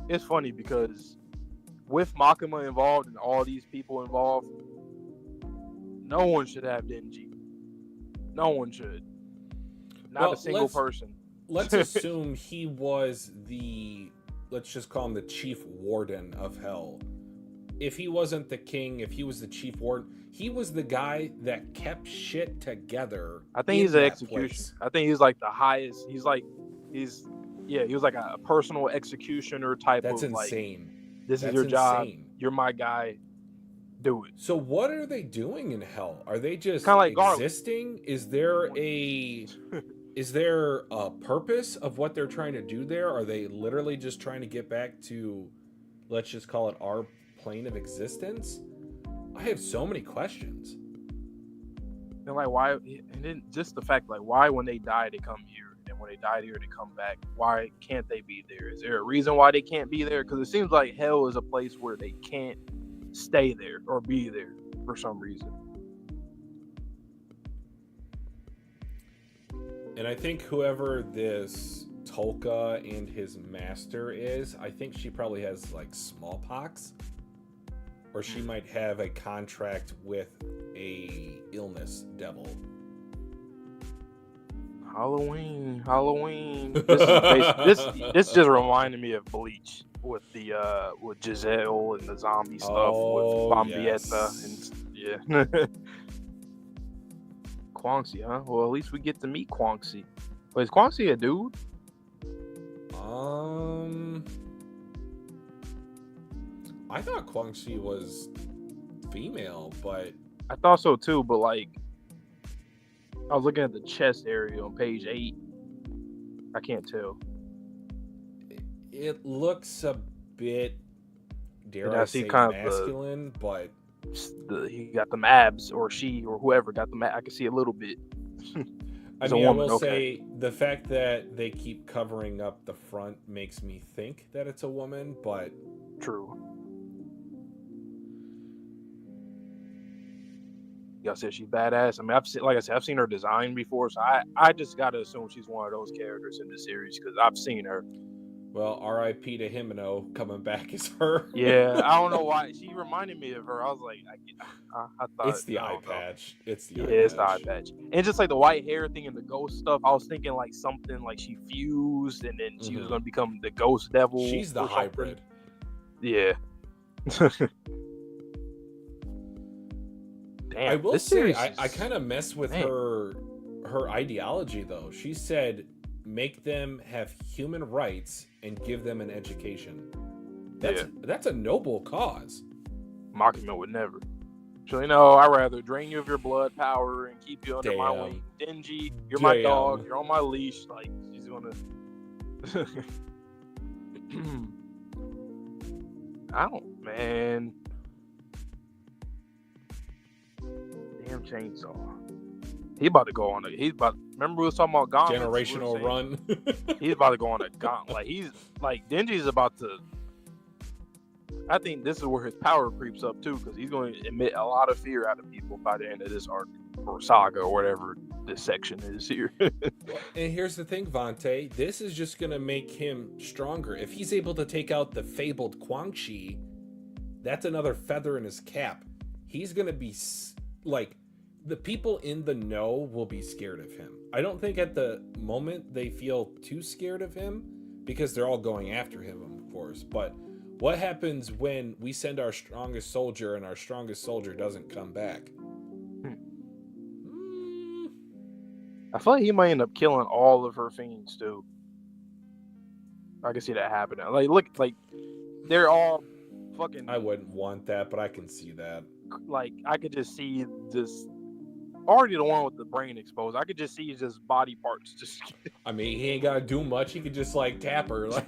It's funny because with Makima involved and all these people involved, no one should have Denji. No one should. Not a single person. Let's assume he was let's just call him the chief warden of hell. If he wasn't the king, if he was the chief warden, he was the guy that kept shit together. I think he's an executioner. I think he's like the highest. He was like a personal executioner type. That's of insane. Like, this is your job. You're my guy. Do it. So what are they doing in hell? Are they just kind of like existing? Is there a purpose of what they're trying to do there? Are they literally just trying to get back to, let's just call it our plane of existence? I have so many questions. And like why? And then just the fact like why when they die they come here, and when they died here they come back. Why can't they be there? Is there a reason why they can't be there? Because it seems like hell is a place where they can't stay there or be there for some reason. And I think whoever this Tolka and his master is, I think she probably has like smallpox, or she might have a contract with a illness devil. Halloween. This just reminded me of Bleach with the with Giselle and the zombie stuff with Bombietta and Quanxi, huh? Well, at least we get to meet Quanxi. Wait, is Quanxi a dude? I thought Quanxi was female, but I thought so too. But like, I was looking at the chest area on page 8. I can't tell. It looks a bit, dare I say, kind masculine, but he got them abs, or she, or whoever got them. I can see a little bit. I mean, I will say the fact that they keep covering up the front makes me think that it's a woman, but true. Y'all said she's badass. I mean, I've seen her design before, so I just gotta assume she's one of those characters in the series because I've seen her. Well, R.I.P. to Himeno coming back as her. Yeah, I don't know why she reminded me of her. I was like, I thought it's the eye patch. It's the eye patch, and just like the white hair thing and the ghost stuff. I was thinking like something like she fused, and then she was gonna become the ghost devil. She's the hybrid. Yeah. Damn, I will say I kind of mess with her ideology though. She said make them have human rights and give them an education. That's a noble cause. Makima would never. So I'd rather drain you of your blood power and keep you under my wing. Denji, you're my dog. You're on my leash. Like she's gonna. Man. Damn chainsaw. He about to go on remember we was talking about gauntlets? Generational run. He's about to go on a gauntlet. He's like Denji's about to. I think this is where his power creeps up too, because he's going to emit a lot of fear out of people by the end of this arc or saga or whatever this section is here. And here's the thing, Vante. This is just going to make him stronger. If he's able to take out the fabled Quanxi, that's another feather in his cap. He's going to be like. The people in the know will be scared of him. I don't think at the moment they feel too scared of him because they're all going after him, of course. But what happens when we send our strongest soldier and our strongest soldier doesn't come back? I feel like he might end up killing all of her fiends too. I can see that happening. Like, look, like they're all fucking. I wouldn't want that, but I can see that. Like, I could just see this. Already the one with the brain exposed. I could just see his body parts. Just. I mean, he ain't gotta do much. He could just like tap her. Like.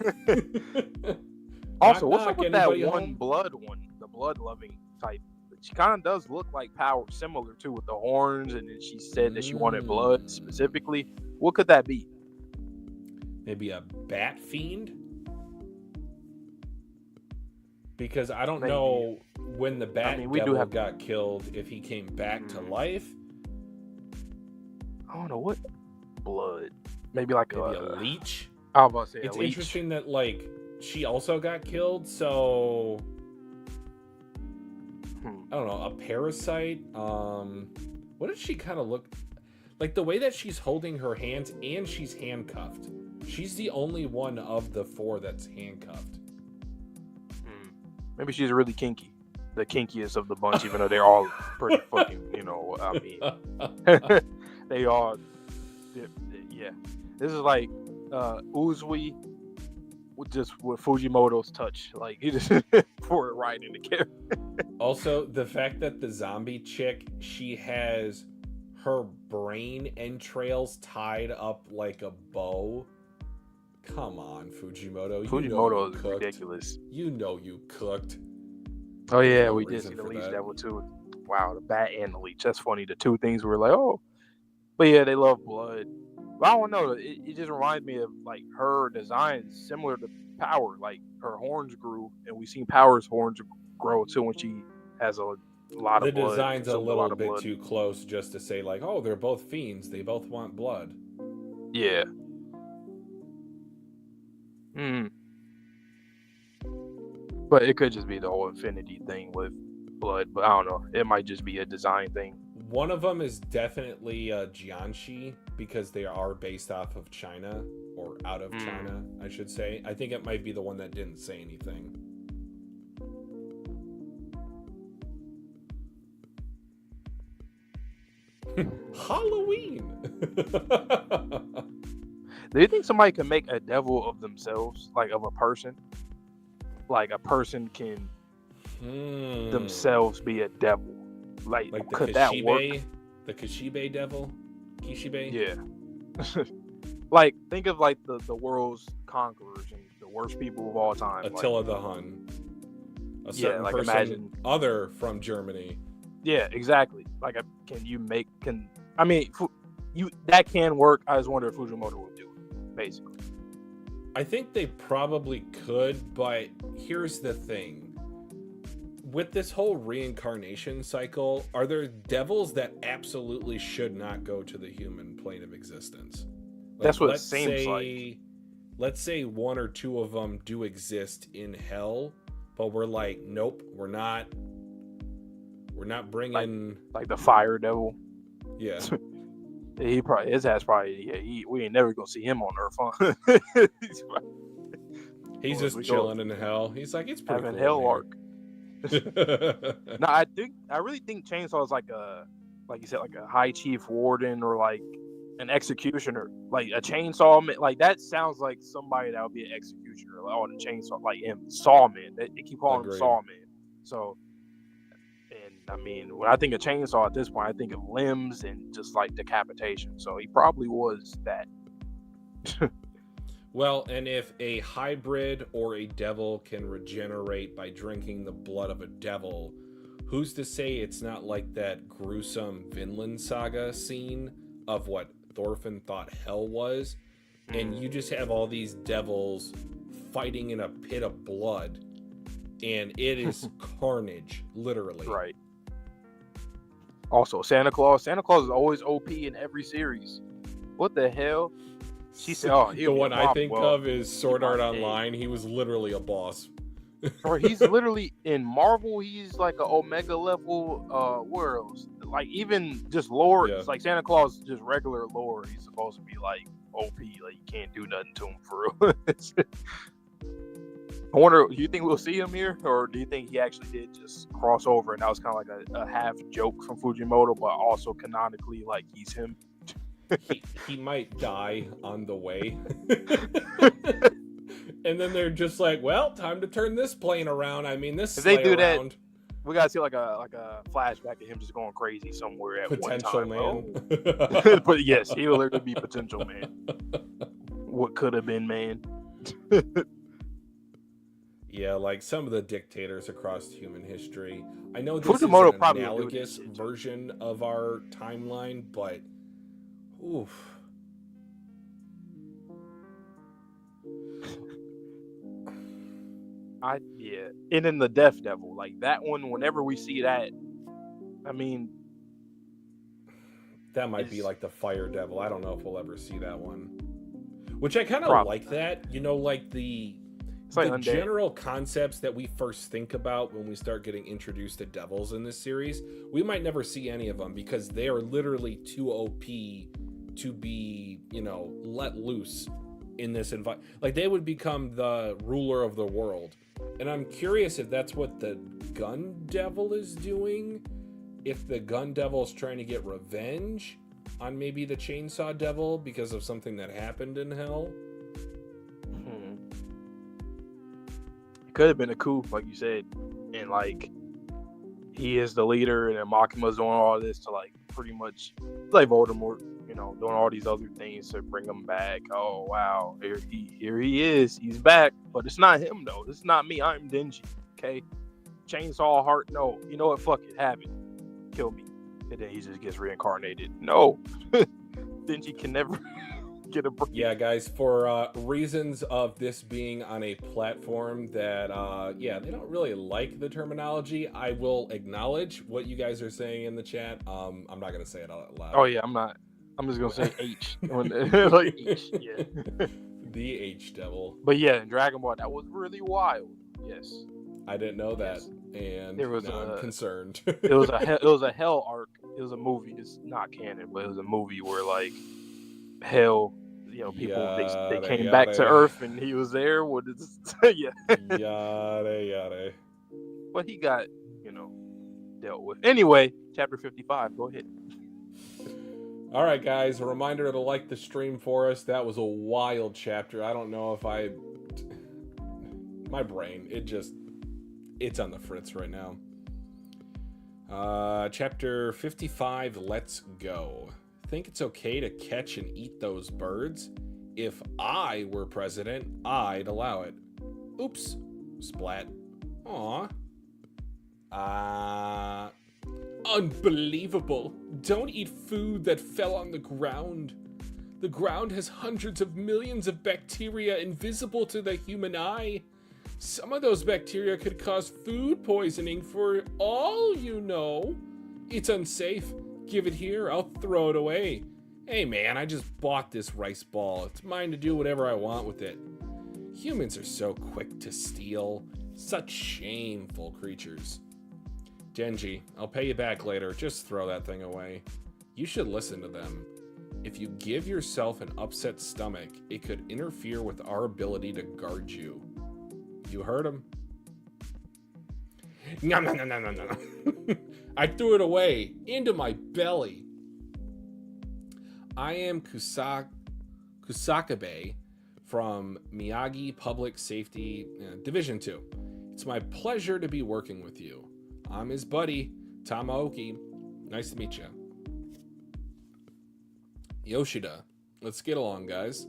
Also, what's up with that one blood one, the blood loving type? She kind of does look like Power, similar to with the horns, and then she said that she wanted blood specifically. What could that be? maybe a bat fiend. Because I don't Maybe. know when the bat devil got killed, if he came back to life. I don't know what blood. Maybe like maybe a leech. I was about to say it's a leech. Interesting that like she also got killed, so I don't know, a parasite. What did she kind of look like? The way that she's holding her hands and she's handcuffed. She's the only one of the 4 that's handcuffed. Maybe she's really kinky. The kinkiest of the bunch, even though they're all pretty fucking, you know, I mean, they all, yeah. This is like Uzui just with Fujimoto's touch. Like, he just pour it right in the camera. Also, the fact that the zombie chick, she has her brain entrails tied up like a bow. Come on, Fujimoto. Fujimoto is ridiculous. You know you cooked. Oh yeah, we did see the leech devil too. Wow, the bat and the leech. That's funny. The 2 things we were like, oh. But yeah, they love blood. But I don't know. It just reminds me of like her design similar to Power. Like her horns grew, and we've seen Power's horns grow too when she has a lot of blood. The design's a little bit too close just to say like, oh, they're both fiends. They both want blood. Yeah. But it could just be the whole infinity thing with blood. But I don't know. It might just be a design thing. One of them is definitely Jianxi, because they are based off of China, or out of China, I should say. I think it might be the one that didn't say anything. Halloween! Do you think somebody can make a devil of themselves, like of a person? Like a person can themselves be a devil. Like the could that work? The Kishibe devil? Kishibe? Yeah. Like, think of like the world's conquerors and the worst people of all time. Attila like, the Hun. A certain like person imagine other from Germany. Yeah, exactly. Like, that can work. I just wonder if Fujimoto would do it, basically. I think they probably could, but here's the thing. With this whole reincarnation cycle, are there devils that absolutely should not go to the human plane of existence? Like, that's what it seems like. Let's say 1 or 2 of them do exist in hell, but we're like, nope, we're not bringing like the fire devil. Yeah. His ass probably, we ain't never gonna see him on Earth, huh? He's just chilling in hell. He's like, it's pretty having cool hell arc. No, I really think Chainsaw is like you said, like a high chief warden or like an executioner, like a chainsaw man. Like that sounds like somebody that would be an executioner, like on a chainsaw, like him, Sawman. They keep calling him Sawman. So, and I mean, when I think of chainsaw at this point, I think of limbs and just like decapitation. So he probably was that. Well, and if a hybrid or a devil can regenerate by drinking the blood of a devil, who's to say it's not like that gruesome Vinland Saga scene of what Thorfinn thought hell was? And you just have all these devils fighting in a pit of blood, and it is carnage, literally. Right. Also, Santa Claus. Santa Claus is always OP in every series. What the hell? She said, the one I think of is Sword Art Online. He was literally a boss. Or he's literally in Marvel. He's like an Omega level. Where else? Like even just lore. Yeah. It's like Santa Claus, just regular lore. He's supposed to be like OP. Like you can't do nothing to him for real. I wonder. Do you think we'll see him here, or do you think he actually did just cross over and that was kind of like a half joke from Fujimoto, but also canonically like he's him? he might die on the way. And then they're just like, well, time to turn this plane around. I mean, this. If they do that, we gotta see like a flashback of him just going crazy somewhere at potential one time. Man. Oh. But yes, he will literally be potential man. What could have been man. Yeah, like some of the dictators across human history. I know this Fujimoto is an analogous version of our timeline, but oof. Yeah. And then the Death Devil, like that one, whenever we see that, I mean, That might be is like the Fire Devil. I don't know if we'll ever see that one. Which I kind of probably like not. that. You know, like It's like the undead. general concepts that we first think about when we start getting introduced to devils in this series, we might never see any of them because they are literally too OP to be, you know, let loose in this environment. Like they would become the ruler of the world. And I'm curious if that's what the Gun Devil is doing. If the Gun Devil is trying to get revenge on maybe the Chainsaw Devil because of something that happened in hell. It could have been a coup, like you said, and like he is the leader, and then Makima's doing all this to like pretty much like Voldemort, you know, doing all these other things to bring him back. Oh wow, here he is, he's back, but it's not him though. It's not me. I'm Denji. Okay, Chainsaw Heart. No, you know what? Fuck it, have it. Kill me, and then he just gets reincarnated. No, Denji can never get a break. Yeah, guys, for reasons of this being on a platform that, they don't really like the terminology, I will acknowledge what you guys are saying in the chat. I'm not going to say it out loud. Oh, yeah, I'm not. I'm just going to say H. Like H, yeah. The H Devil. But yeah, in Dragon Ball, that was really wild. Yes. I didn't know that, and there was I'm concerned. It was a Hell arc. It was a movie. It's not canon, but it was a movie where, like, Hell, you know, people they came back to Earth and he was there. What is yeah. Yada. But he got, you know, dealt with. Anyway, chapter 55. Go ahead. All right, guys. A reminder to like the stream for us. That was a wild chapter. I don't know if my brain, it's on the fritz right now. Chapter 55. Let's go. Think it's okay to catch and eat those birds? If I were president, I'd allow it. Oops. Splat. Aw. Unbelievable. Don't eat food that fell on the ground. The ground has hundreds of millions of bacteria invisible to the human eye. Some of those bacteria could cause food poisoning for all you know. It's unsafe. Give it here, I'll throw it away. Hey man, I just bought this rice ball. It's mine to do whatever I want with it. Humans are so quick to steal. Such shameful creatures. Denji, I'll pay you back later. Just throw that thing away. You should listen to them. If you give yourself an upset stomach, it could interfere with our ability to guard you. You heard him? No. I threw it away into my belly. I am Kusakabe from Miyagi Public Safety Division 2. It's my pleasure to be working with you. I'm his buddy, Tamaoki. Nice to meet you. Yoshida. Let's get along, guys.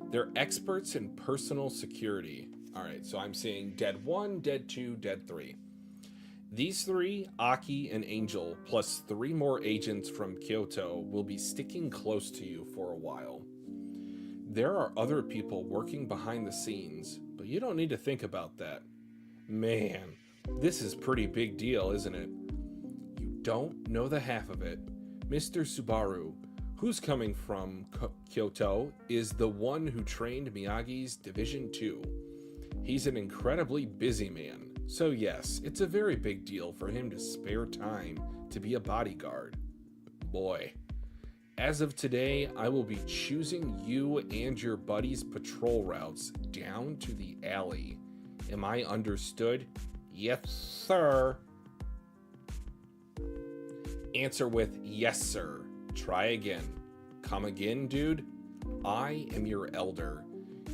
They're experts in personal security. All right, so I'm seeing Dead 1, Dead 2, Dead 3. These three, Aki and Angel, plus 3 more agents from Kyoto, will be sticking close to you for a while. There are other people working behind the scenes, but you don't need to think about that. Man, this is pretty big deal, isn't it? You don't know the half of it. Mr. Subaru, who's coming from Kyoto, is the one who trained Miyagi's Division 2. He's an incredibly busy man, so yes, it's a very big deal for him to spare time to be a bodyguard. Boy, as of today, I will be choosing you and your buddy's patrol routes down to the alley. Am I understood? Yes, sir. Answer with yes, sir. Try again. Come again, dude? I am your elder.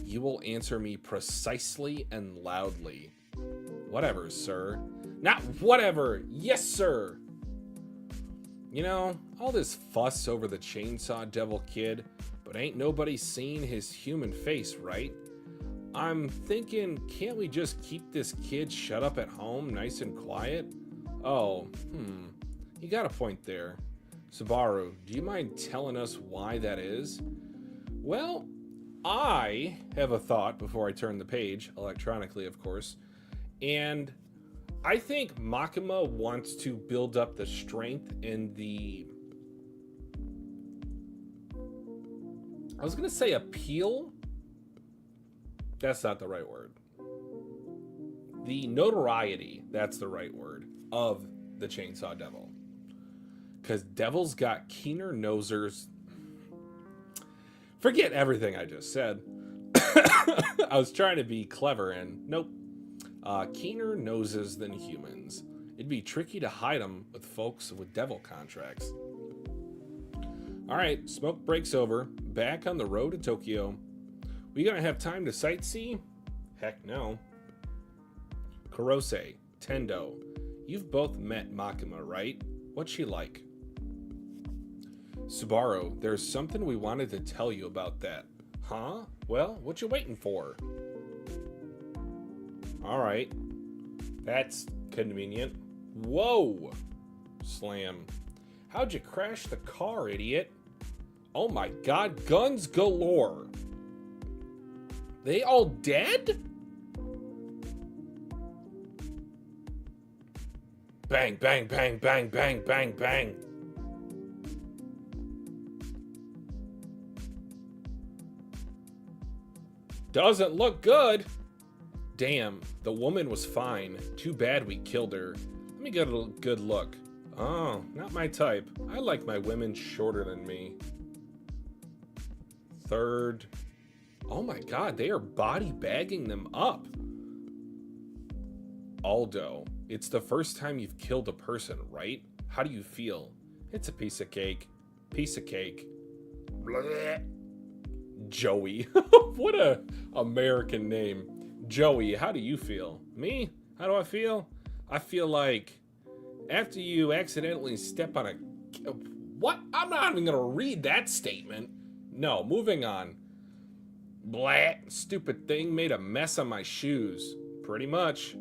You will answer me precisely and loudly. Whatever, sir. Not whatever. Yes, sir. You know, all this fuss over the Chainsaw Devil kid, but ain't nobody seen his human face, right? I'm thinking, can't we just keep this kid shut up at home, nice and quiet? Oh, you got a point there. Subaru, do you mind telling us why that is? Well, I have a thought before I turn the page, electronically, of course. And I think Makima wants to build up the strength and the, I was going to say appeal. That's not the right word. The notoriety, that's the right word, of the Chainsaw Devil. Because Devil's got keener nosers. Forget everything I just said. I was trying to be clever and nope. Keener noses than humans. It'd be tricky to hide them with folks with devil contracts. Alright, smoke breaks over. Back on the road to Tokyo. We gonna have time to sightsee? Heck no. Kurose, Tendo, you've both met Makima, right? What's she like? Subaru, there's something we wanted to tell you about that. Huh? Well, what you waiting for? Alright. That's convenient. Whoa! Slam. How'd you crash the car, idiot? Oh my god, guns galore. They all dead? Bang, bang, bang, bang, bang, bang, bang. Doesn't look good. Damn, the woman was fine. Too bad we killed her. Let me get a good look. Oh, not my type. I like my women shorter than me. Third. Oh my god, they are body bagging them up. Aldo, it's the first time you've killed a person, right? How do you feel? It's a piece of cake. Piece of cake. Blech. Joey. What a American name. Joey, how do you feel? Me? How do I feel? I feel like after you accidentally step on a... What? I'm not even going to read that statement. No, moving on. Blah, stupid thing made a mess of my shoes. Pretty much.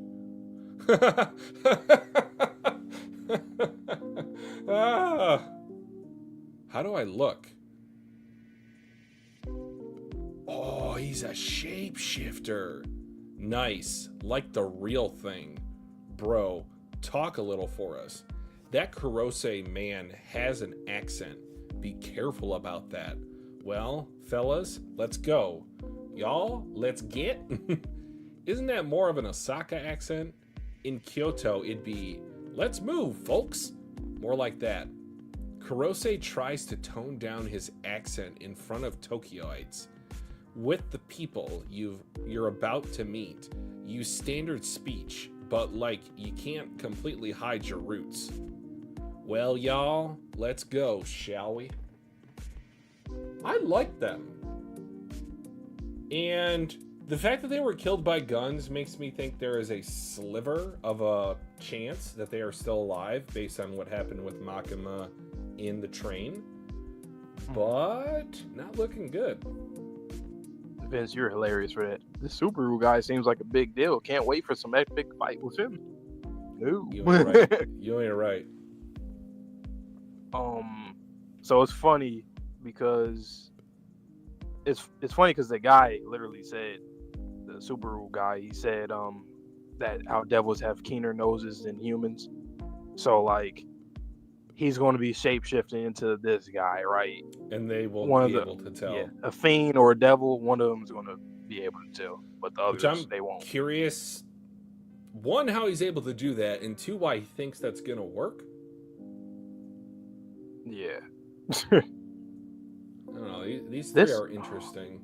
Ah. How do I look? Oh, he's a shapeshifter. Nice. Like the real thing. Bro, talk a little for us. That Kurose man has an accent. Be careful about that. Well, fellas, let's go. Y'all, let's get... Isn't that more of an Osaka accent? In Kyoto, it'd be, let's move, folks. More like that. Kurose tries to tone down his accent in front of Tokyoites. With the people you're about to meet, use standard speech, but like you can't completely hide your roots. Well, y'all, let's go, shall we? I like them. And the fact that they were killed by guns makes me think there is a sliver of a chance that they are still alive based on what happened with Makima in the train. But not looking good. Vince, you're hilarious for that. This Subaru guy seems like a big deal. Can't wait for some epic fight with him. No. You ain't right. You ain't right. So it's funny because it's funny because the guy literally said, the Subaru guy, he said that how devils have keener noses than humans. So like he's going to be shapeshifting into this guy, right? And they will be able to tell. Yeah, a fiend or a devil, one of them is going to be able to tell, but the others, they won't. Curious, one, how he's able to do that, and two, why he thinks that's going to work. Yeah. I don't know. These three are interesting.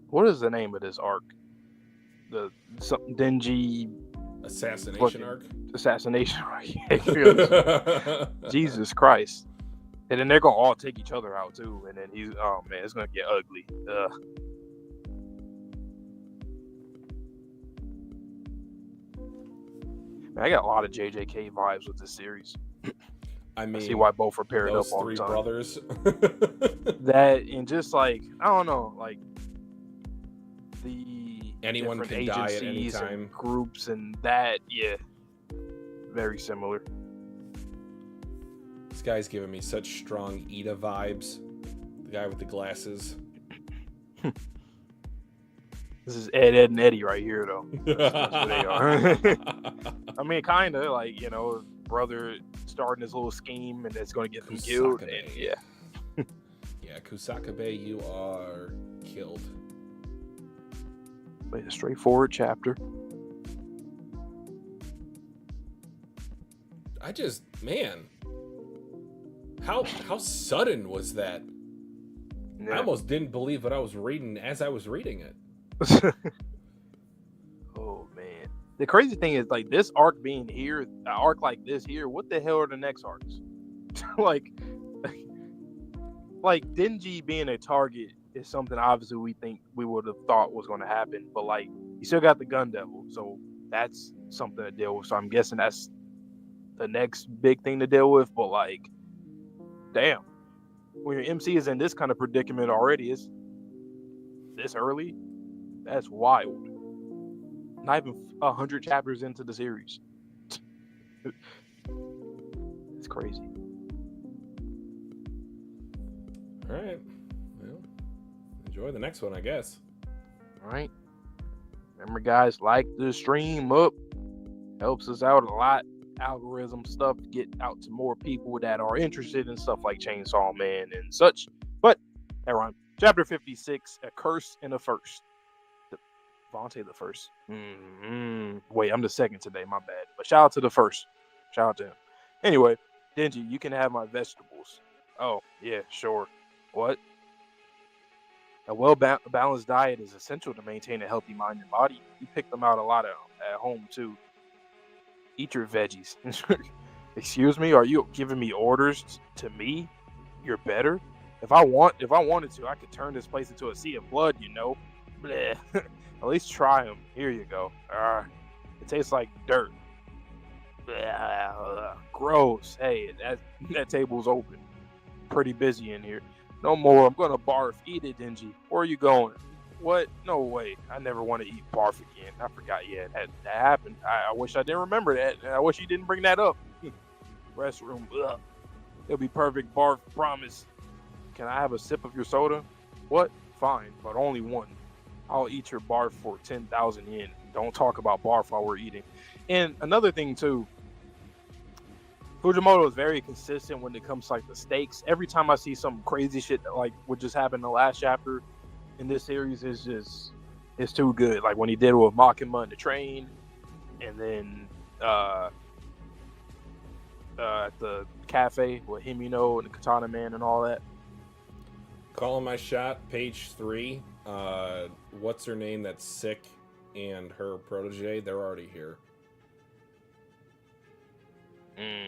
What is the name of this arc? The something dingy assassination arc. Assassination arc. Jesus Christ! And then they're gonna all take each other out too. And then oh man, it's gonna get ugly. Man, I got a lot of JJK vibes with this series. I mean, I see why both are paired up all the time. Brothers. That and just like I don't know, like the anyone can die at any time. And groups and that, yeah, very similar. This guy's giving me such strong Ida vibes. The guy with the glasses. This is Ed, Ed, and Eddie right here, though. That's who they are. I mean, kind of like, you know, brother starting this little scheme and it's going to get them killed. And, yeah. Yeah, Kusakabe, you are killed. But a straightforward chapter. Man, how sudden was that? Yeah. I almost didn't believe what I was reading as I was reading it. Oh man, the crazy thing is, like, this arc being here, an arc like this here, what the hell are the next arcs? like Denji being a target is something obviously we think we would have thought was going to happen, but like, you still got the Gun Devil, so that's something to deal with. So I'm guessing that's the next big thing to deal with. But like, damn, when your MC is in this kind of predicament already, is this early? That's wild. Not even 100 chapters into the series. It's crazy. All right. Well, enjoy the next one, I guess. All right. Remember, guys, like the stream up. Helps us out a lot. Algorithm stuff to get out to more people that are interested in stuff like Chainsaw Man and such. But, everyone, chapter 56, A Curse in the First. Vontae the first. Wait, I'm the second today, my bad. But shout out to the first. Shout out to him. Anyway, Denji, you can have my vegetables. Oh, yeah, sure. What? A well-balanced diet is essential to maintain a healthy mind and body. You pick them out a lot at home, too. Eat your veggies. Excuse me? Are you giving me orders to me? You're better? If I wanted to, I could turn this place into a sea of blood, you know? Bleh. At least try them. Here you go. It tastes like dirt. Bleh. Gross. Hey, that table's open. Pretty busy in here. No more. I'm gonna barf. Eat it, Denji. Where are you going? What? No way. I never want to eat barf again. I forgot. Yeah, that happened. I wish I didn't remember that. I wish you didn't bring that up. Restroom. Ugh. It'll be perfect barf. Promise. Can I have a sip of your soda? What? Fine, but only one. I'll eat your barf for 10,000 yen. Don't talk about barf while we're eating. And another thing, too, Fujimoto is very consistent when it comes to, like, the stakes. Every time I see some crazy shit that, like, would just happen in the last chapter in this series, it's too good. Like, when he did it with Makima in the train, and then at the cafe with Himino and the Katana Man and all that. Calling my shot, page 3. What's her name that's sick and her protege, they're already here.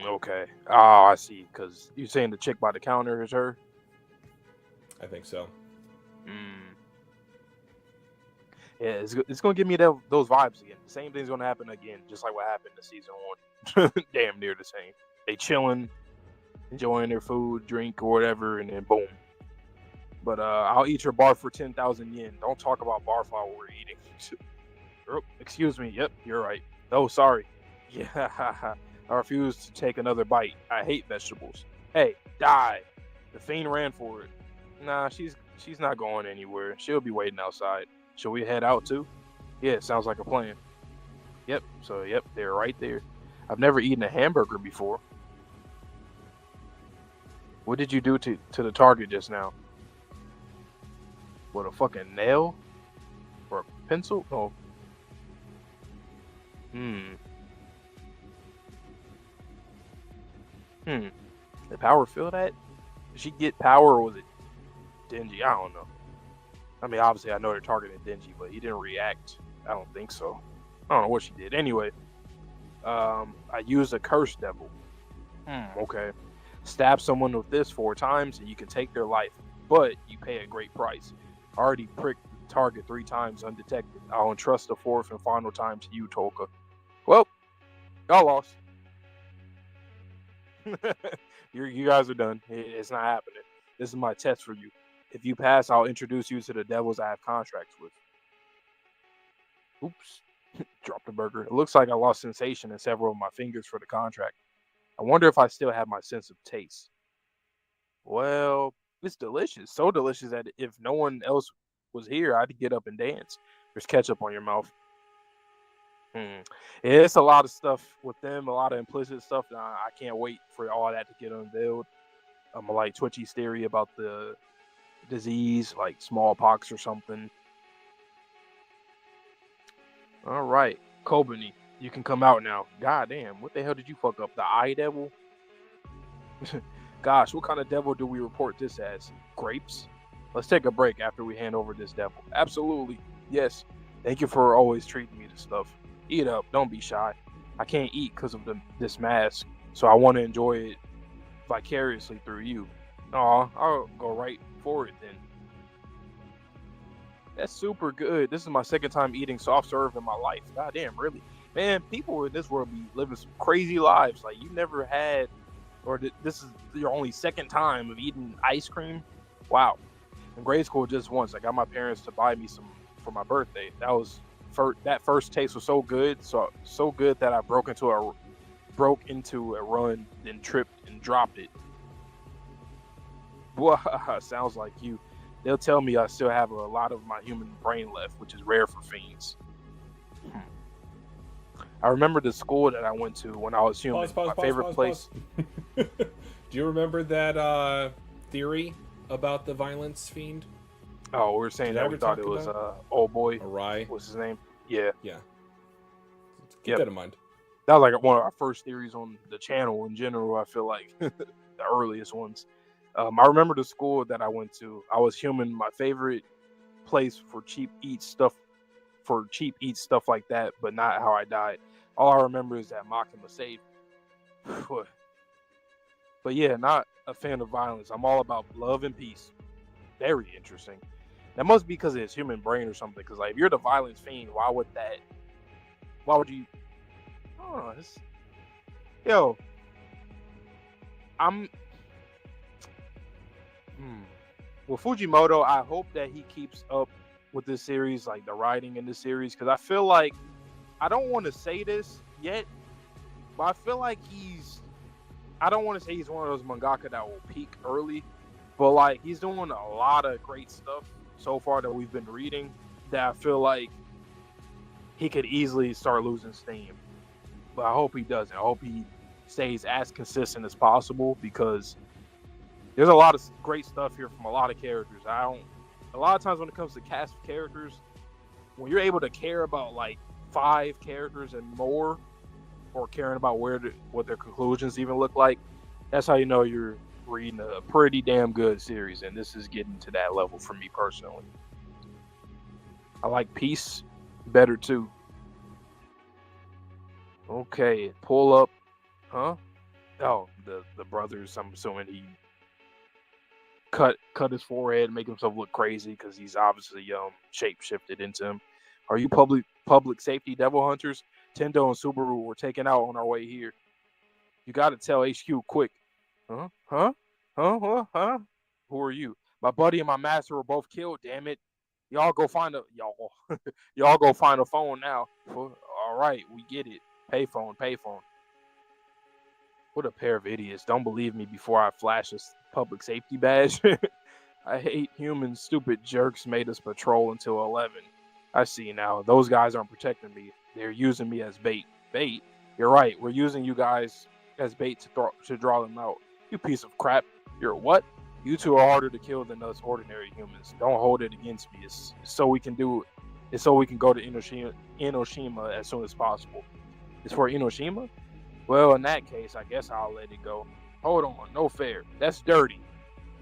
Okay. Oh, I see. Because you're saying the chick by the counter is her? I think so. Yeah, it's going to give me those vibes again. The same thing's going to happen again, just like what happened in season 1. Damn near the same. They chilling, enjoying their food, drink, or whatever, and then boom. But I'll eat your barf for 10,000 yen. Don't talk about barf while we're eating. Excuse me. Yep, you're right. Oh, sorry. Yeah, I refuse to take another bite. I hate vegetables. Hey, die. The fiend ran for it. Nah, she's not going anywhere. She'll be waiting outside. Shall we head out too? Yeah, sounds like a plan. Yep, they're right there. I've never eaten a hamburger before. What did you do to the target just now? What, a fucking nail? Or a pencil? Oh. Did Power feel that? Did she get Power, or was it Denji? I don't know. I mean, obviously I know they're targeting Denji, but he didn't react. I don't think so. I don't know what she did. Anyway, I used a Curse Devil. Okay. Stab someone with this 4 times and you can take their life, but you pay a great price. I already pricked the target 3 times undetected. I'll entrust the 4th and final time to you, Tolka. Well, y'all lost. You guys are done. It's not happening. This is my test for you. If you pass, I'll introduce you to the devils I have contracts with. Oops. Dropped the burger. It looks like I lost sensation in several of my fingers for the contract. I wonder if I still have my sense of taste. Well, it's delicious. So delicious that if no one else was here, I'd get up and dance. There's ketchup on your mouth. Yeah, it's a lot of stuff with them, a lot of implicit stuff. I can't wait for all that to get unveiled. I'm like Twitchy's theory about the disease, like smallpox or something. All right, Kobani, you can come out now. God damn, what the hell did you fuck up? The eye devil? Gosh, what kind of devil do we report this as? Grapes? Let's take a break after we hand over this devil. Absolutely. Yes. Thank you for always treating me to stuff. Eat up. Don't be shy. I can't eat because of this mask, so I want to enjoy it vicariously through you. Aw, I'll go right for it then. That's super good. This is my second time eating soft serve in my life. God damn, really? Man, people in this world be living some crazy lives. Like, you never had, or this is your only second time of eating ice cream? Wow. In grade school, just once, I got my parents to buy me some for my birthday. That first taste was so good, so good that I broke into a run, then tripped and dropped it. Sounds like you. They'll tell me I still have a lot of my human brain left, which is rare for fiends. I remember the school that I went to when I was human. My favorite place. Do you remember that theory about the violence fiend? Oh, we were saying that we thought it was old boy. Arai. What's his name? Yeah. Keep that in mind. That was like one of our first theories on the channel in general. I feel like the earliest ones. I remember the school that I went to. I was human. My favorite place for cheap eat stuff like that, but not how I died. All I remember is that Makima saved. But yeah, not a fan of violence. I'm all about love and peace. Very interesting. That must be because of his human brain or something. Because like, if you're the violence fiend, why would you? Oh, yo, I'm. With Fujimoto, I hope that he keeps up with this series, like the writing in this series, because I feel like, I don't want to say this yet, but I feel like I don't want to say he's one of those mangaka that will peak early, but like, he's doing a lot of great stuff so far that we've been reading that I feel like he could easily start losing steam. But I hope he doesn't. I hope he stays as consistent as possible, because there's a lot of great stuff here from a lot of characters. A lot of times when it comes to cast of characters, when you're able to care about like 5 characters and more, or caring about what their conclusions even look like, that's how you know you're reading a pretty damn good series. And this is getting to that level for me personally. I like peace better too. Okay, pull up. Huh? Oh, the brothers, I'm assuming he cut his forehead, make himself look crazy because he's obviously shape shifted into him. Are you public safety devil hunters? Tendo and Subaru were taken out on our way here. You got to tell HQ quick. Huh? Who are you? My buddy and my master were both killed. Damn it! Y'all go find a phone now. All right, we get it. Payphone. What a pair of idiots. Don't believe me before I flash this public safety badge. I hate humans. Stupid jerks made us patrol until 11. I see now. Those guys aren't protecting me. They're using me as bait. Bait? You're right. We're using you guys as bait to draw them out. You piece of crap. You're what? You two are harder to kill than us ordinary humans. Don't hold it against me. It's so we can go to Enoshima as soon as possible. It's for Enoshima? Well, in that case, I guess I'll let it go. Hold on, no fair. That's dirty.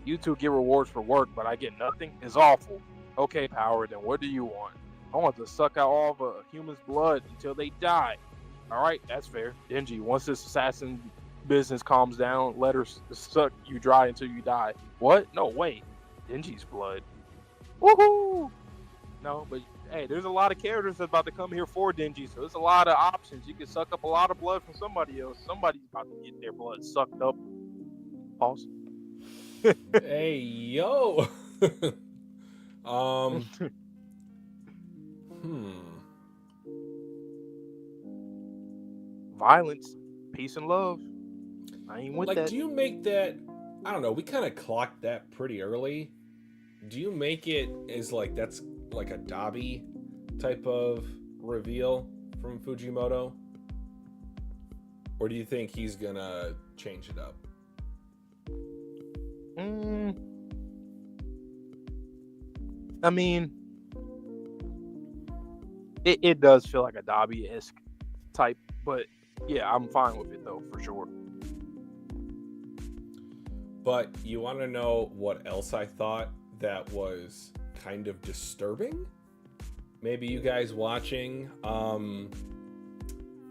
You two get rewards for work, but I get nothing? It's awful. Okay, Power, then what do you want? I want to suck out all of a human's blood until they die. All right, that's fair. Denji, once this assassin business calms down, let her suck you dry until you die. What? No, wait. Denji's blood. Woohoo! No, but hey, there's a lot of characters that's about to come here for Denji, so there's a lot of options. You can suck up a lot of blood from somebody else. Somebody's about to get their blood sucked up. Pause. Hey, yo. Violence, peace, and love. I ain't with that. Do you make that? I don't know. We kind of clocked that pretty early. Do you make it as like that's like a Dobby type of reveal from Fujimoto? Or do you think he's gonna change it up? I mean, it does feel like a Dobby-esque type, but yeah, I'm fine with it though, for sure. But you want to know what else I thought that was kind of disturbing? Maybe you guys watching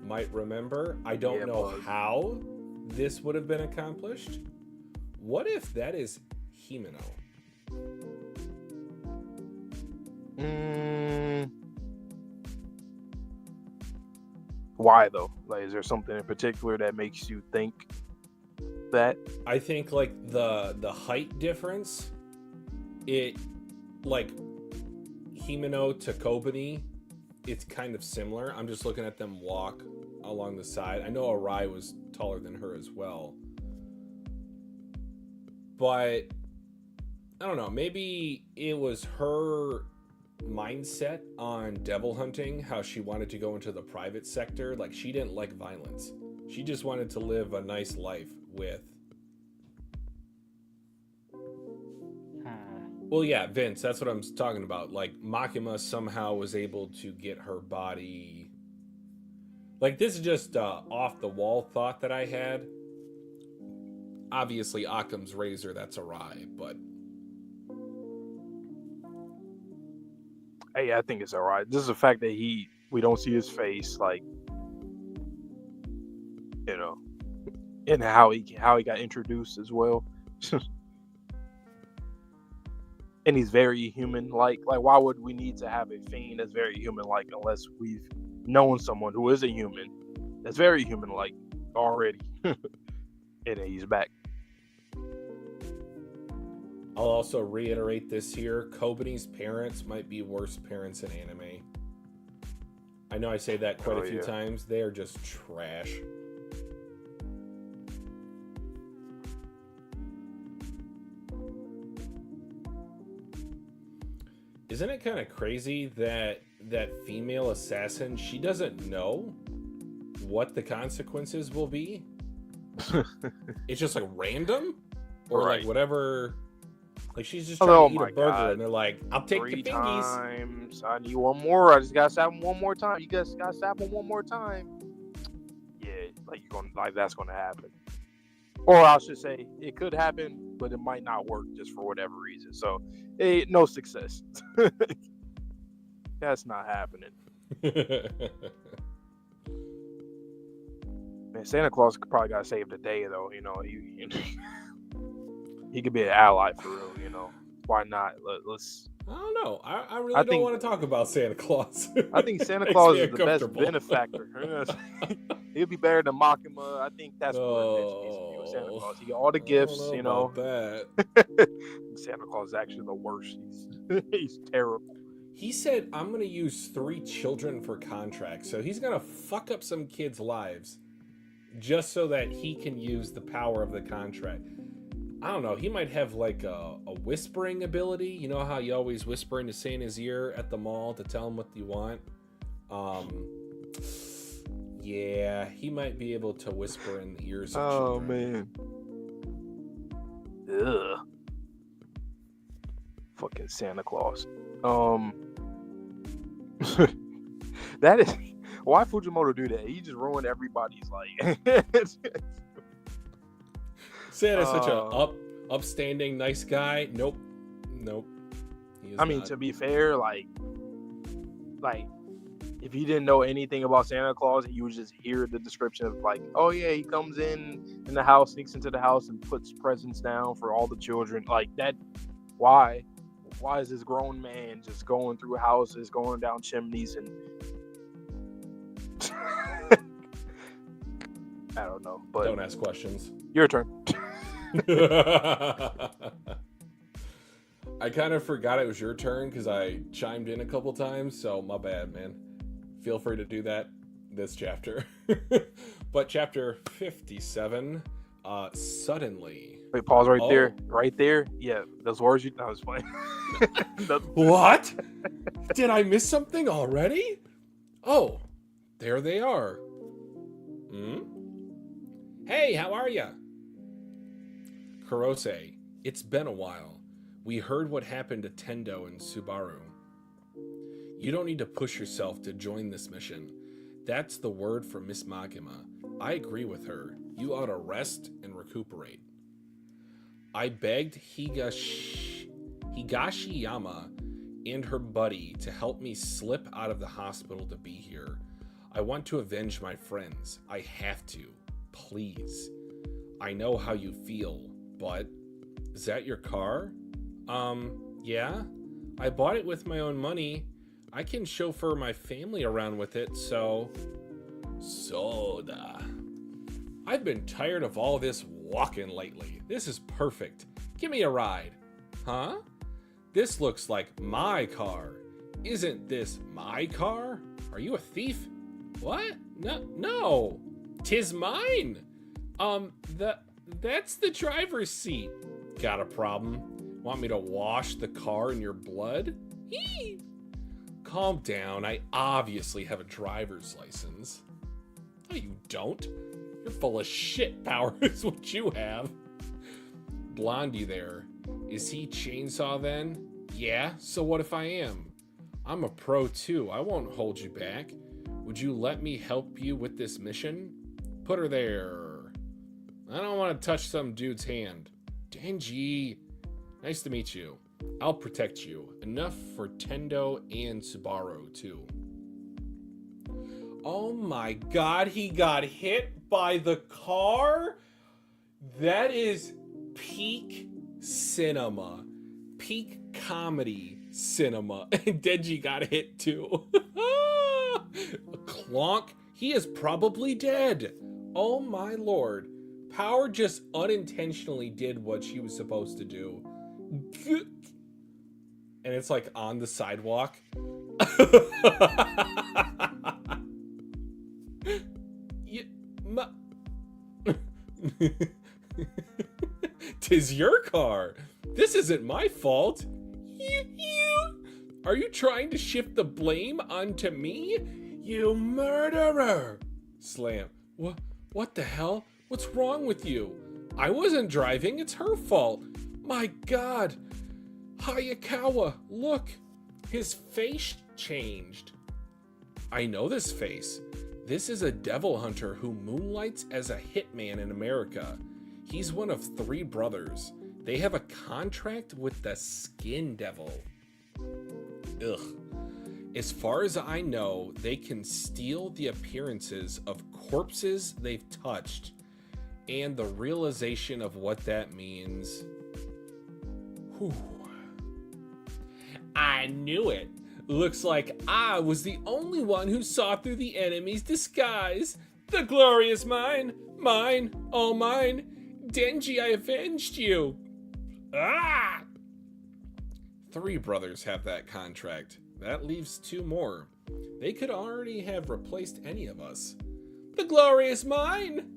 might remember. I don't know how this would have been accomplished. What if that is Himeno? Why though? Like, is there something in particular that makes you think that? I think like the height difference, it like Himeno to Kobani, it's kind of similar. I'm just looking at them walk along the side. I know Arai was taller than her as well, but I don't know. Maybe it was her mindset on devil hunting, how she wanted to go into the private sector. Like, she didn't like violence. She just wanted to live a nice life with... Well, yeah, Vince, that's what I'm talking about. Like, Makima somehow was able to get her body... Like, this is just off-the-wall thought that I had. Obviously, Occam's razor, that's Arai, but... Hey, I think it's alright. Just the fact that we don't see his face, like, you know, and how he got introduced as well. And he's very human-like. Like, why would we need to have a fiend that's very human-like unless we've known someone who is a human that's very human-like already? And then he's back. I'll also reiterate this here. Kobani's parents might be worse parents in anime. I know I say that quite a few times. They are just trash. Isn't it kind of crazy that that female assassin, she doesn't know what the consequences will be? It's just like random? Or like whatever... Like, she's just trying to eat a burger, and they're like, I'll take the fingies. Times. I need one more. I just gotta stab him one more time. You guys gotta stab him one more time. Yeah, like, that's gonna happen. Or I should say, it could happen, but it might not work just for whatever reason. So, no success. That's not happening. Man, Santa Claus probably gotta save the day, though. You know, he could be an ally for real, you know. Why not? Let's. I don't know. I really don't want to talk about Santa Claus. I think Santa Claus is the best benefactor. He'll be better than Makima. I think that's what it needs to be with Santa Claus. He got all the gifts, you know. That. Santa Claus is actually the worst. He's terrible. He said, I'm going to use 3 children for contracts. So he's going to fuck up some kids' lives just so that he can use the power of the contract. I don't know. He might have like a whispering ability. You know how you always whisper into Santa's ear at the mall to tell him what you want? Yeah, he might be able to whisper in the ears of children. Man. Ugh. Fucking Santa Claus. That is... Why Fujimoto do that? He just ruined everybody's life. Santa's such a upstanding, nice guy. Nope. I mean, to be fair, like, if you didn't know anything about Santa Claus, you would just hear the description of like, oh yeah, he comes in the house, sneaks into the house, and puts presents down for all the children. Like that. Why is this grown man just going through houses, going down chimneys, and I don't know. But don't ask questions. Your turn. I kind of forgot it was your turn because I chimed in a couple times, so my bad, man. Feel free to do that this chapter. But chapter 57, suddenly. Wait, pause right there. Oh. Right there. Yeah, those words you. That was funny. What? Did I miss something already? Oh, there they are. Hmm? Hey, how are ya? Kurose, it's been a while. We heard what happened to Tendo and Subaru. You don't need to push yourself to join this mission. That's the word for Miss Makima. I agree with her. You ought to rest and recuperate. I begged Higashiyama and her buddy to help me slip out of the hospital to be here. I want to avenge my friends. I have to. Please. I know how you feel, but... Is that your car? Yeah? I bought it with my own money. I can chauffeur my family around with it, so... Soda. I've been tired of all this walking lately. This is perfect. Give me a ride. Huh? This looks like my car. Isn't this my car? Are you a thief? What? No. 'Tis mine. That's the driver's seat. Got a problem? Want me to wash the car in your blood? Eee! Calm down. I obviously have a driver's license. No, you don't. You're full of shit, Power is what you have. Blondie there. Is he Chainsaw then? Yeah, so what if I am? I'm a pro too. I won't hold you back. Would you let me help you with this mission? Put her there. I don't want to touch some dude's hand. Denji. Nice to meet you. I'll protect you. Enough for Tendo and Subaru too. Oh my god, he got hit by the car? That is peak cinema. Peak comedy cinema. And Denji got hit too. Clonk. He is probably dead. Oh my lord. Power just unintentionally did what she was supposed to do. And it's like on the sidewalk. Tis your car. This isn't my fault. Are you trying to shift the blame onto me? You murderer. Slam. What the hell? What's wrong with you? I wasn't driving. It's her fault. My god. Hayakawa, look. His face changed. I know this face. This is a devil hunter who moonlights as a hitman in America. He's one of 3 brothers. They have a contract with the Skin Devil. Ugh. As far as I know, they can steal the appearances of corpses they've touched, and the realization of what that means. Whew. I knew it. Looks like I was the only one who saw through the enemy's disguise. The glory is mine. Mine. All mine. Denji, I avenged you. Ah! 3 brothers have that contract. That leaves 2 more. They could already have replaced any of us. The glory is mine.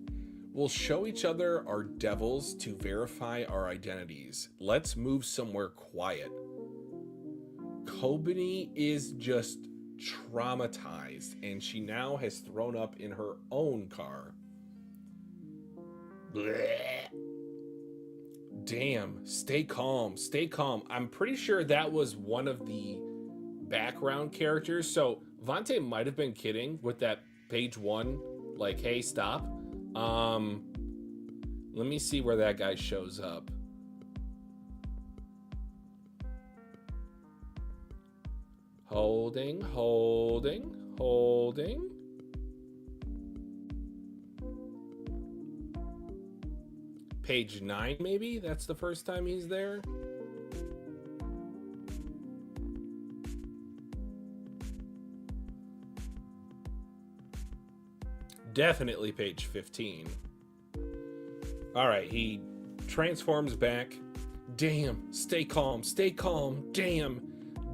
We'll show each other our devils to verify our identities. Let's move somewhere quiet. Kobani is just traumatized, and she now has thrown up in her own car. Blech. Damn, stay calm, stay calm. I'm pretty sure that was one of the background characters, so Vante might have been kidding with that page 1, like, hey, stop. Let me see where that guy shows up. Holding. Page 9, maybe? That's the first time he's there? Definitely page 15. Alright, he transforms back. Damn, stay calm, damn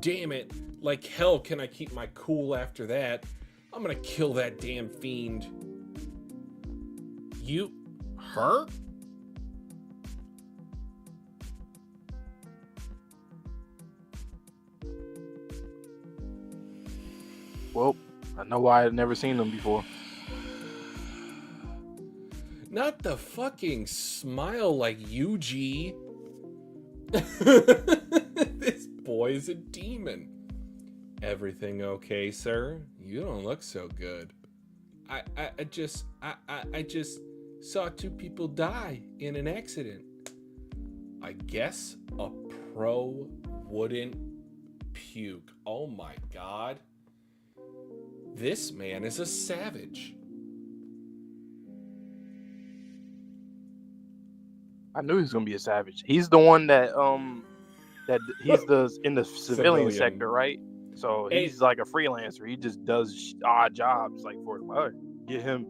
it. Like hell can I keep my cool after that. I'm gonna kill that damn fiend. Her? Well, I know why I'd never seen them before. Not the fucking smile like Yuji. This boy is a demon. Everything okay, sir? You don't look so good. I just saw 2 people die in an accident. I guess a pro wouldn't puke. Oh my god. This man is a savage. I knew he was gonna be a savage. He's the one that he's in the civilian sector, right? So he's like a freelancer. He just does odd jobs like for the mother. Get him.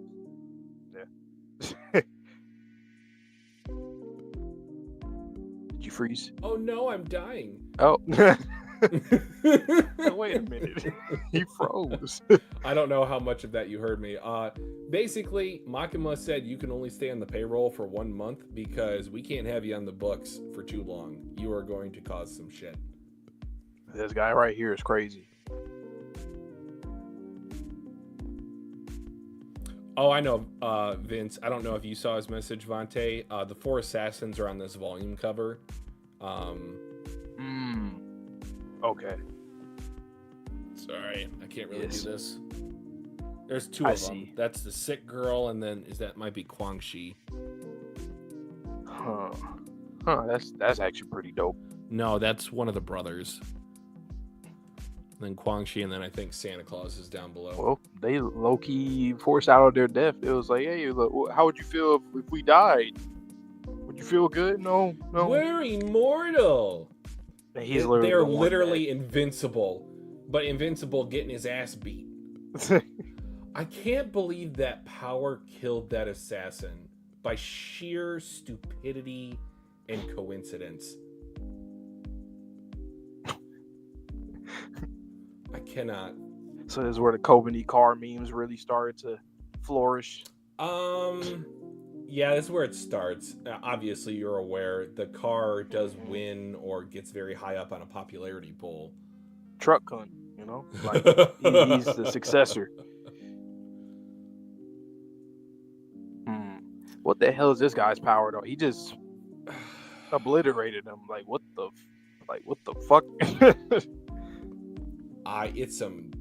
Yeah. Did you freeze? Oh no, I'm dying. Oh. Wait a minute. He froze. I don't know how much of that you heard me. Basically, Makima said you can only stay on the payroll for 1 month because we can't have you on the books for too long. You are going to cause some shit. This guy right here is crazy. Oh, I know, Vince. I don't know if you saw his message, Vante. The 4 assassins are on this volume cover. Okay. Sorry, I can't really do this. There's 2 of them. That's the sick girl, and then might be Kwang Shi. Huh. That's actually pretty dope. No, that's one of the brothers. Then Kwang Shi, and then I think Santa Claus is down below. Well, they low-key forced out of their death. It was like, hey, how would you feel if we died? Would you feel good? No. We're immortal. They're literally invincible, but invincible getting his ass beat. I can't believe that power killed that assassin by sheer stupidity and coincidence. I cannot. So this is where the Kobani car memes really started to flourish. Yeah, this is where it starts. Obviously, you're aware the car does win or gets very high up on a popularity poll. Truck cunt, like he's the successor. What the hell is this guy's power though? He just obliterated him. Like what the fuck? It's some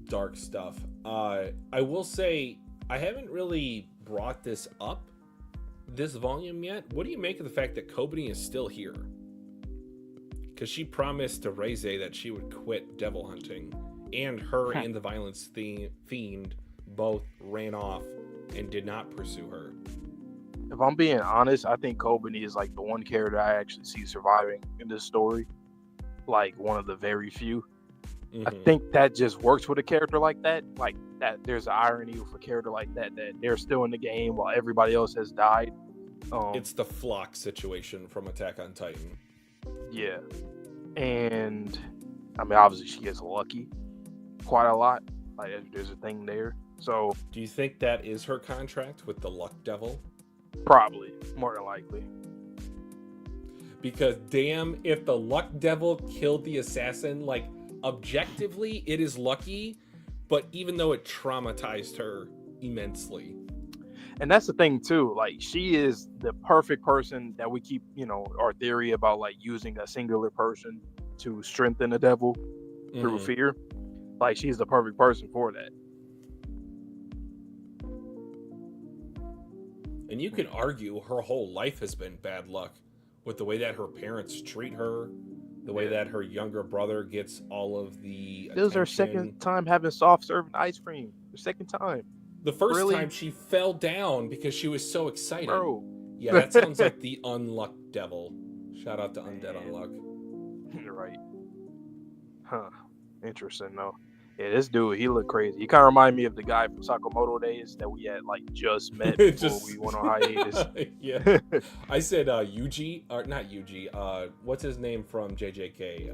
dark stuff. I will say I haven't really brought this up this volume yet. What do you make of the fact that Kobani is still here? Because she promised to Reze that she would quit devil hunting, and her and the violence fiend both ran off and did not pursue her. If I'm being honest, I think Kobani is like the one character I actually see surviving in this story, like one of the very few. I think that just works with a character like that. Like that, there's an irony with a character like that they're still in the game while everybody else has died. It's the Flock situation from Attack on Titan. Yeah, and I mean, obviously she gets lucky quite a lot. Like there's a thing there. So, do you think that is her contract with the Luck Devil? Probably, more than likely. Because damn, if the Luck Devil killed the assassin, like objectively, it is lucky, but even though it traumatized her immensely. And that's the thing too, like she is the perfect person that we keep, our theory about like using a singular person to strengthen the devil through fear. Like she's the perfect person for that. And you can argue her whole life has been bad luck with the way that her parents treat her, the way that her younger brother gets all of the attention. This is her second time having soft serve ice cream. Her second time. The first time she fell down because she was so excited. Bro. Yeah, that sounds like the Unluck Devil. Shout out to Undead Unluck. You're right. Huh. Interesting though. Yeah, this dude, he looked crazy. He kind of reminded me of the guy from Sakamoto days that we had like just met before we went on hiatus. Yeah. I said Yuji, or not Yuji, what's his name from JJK?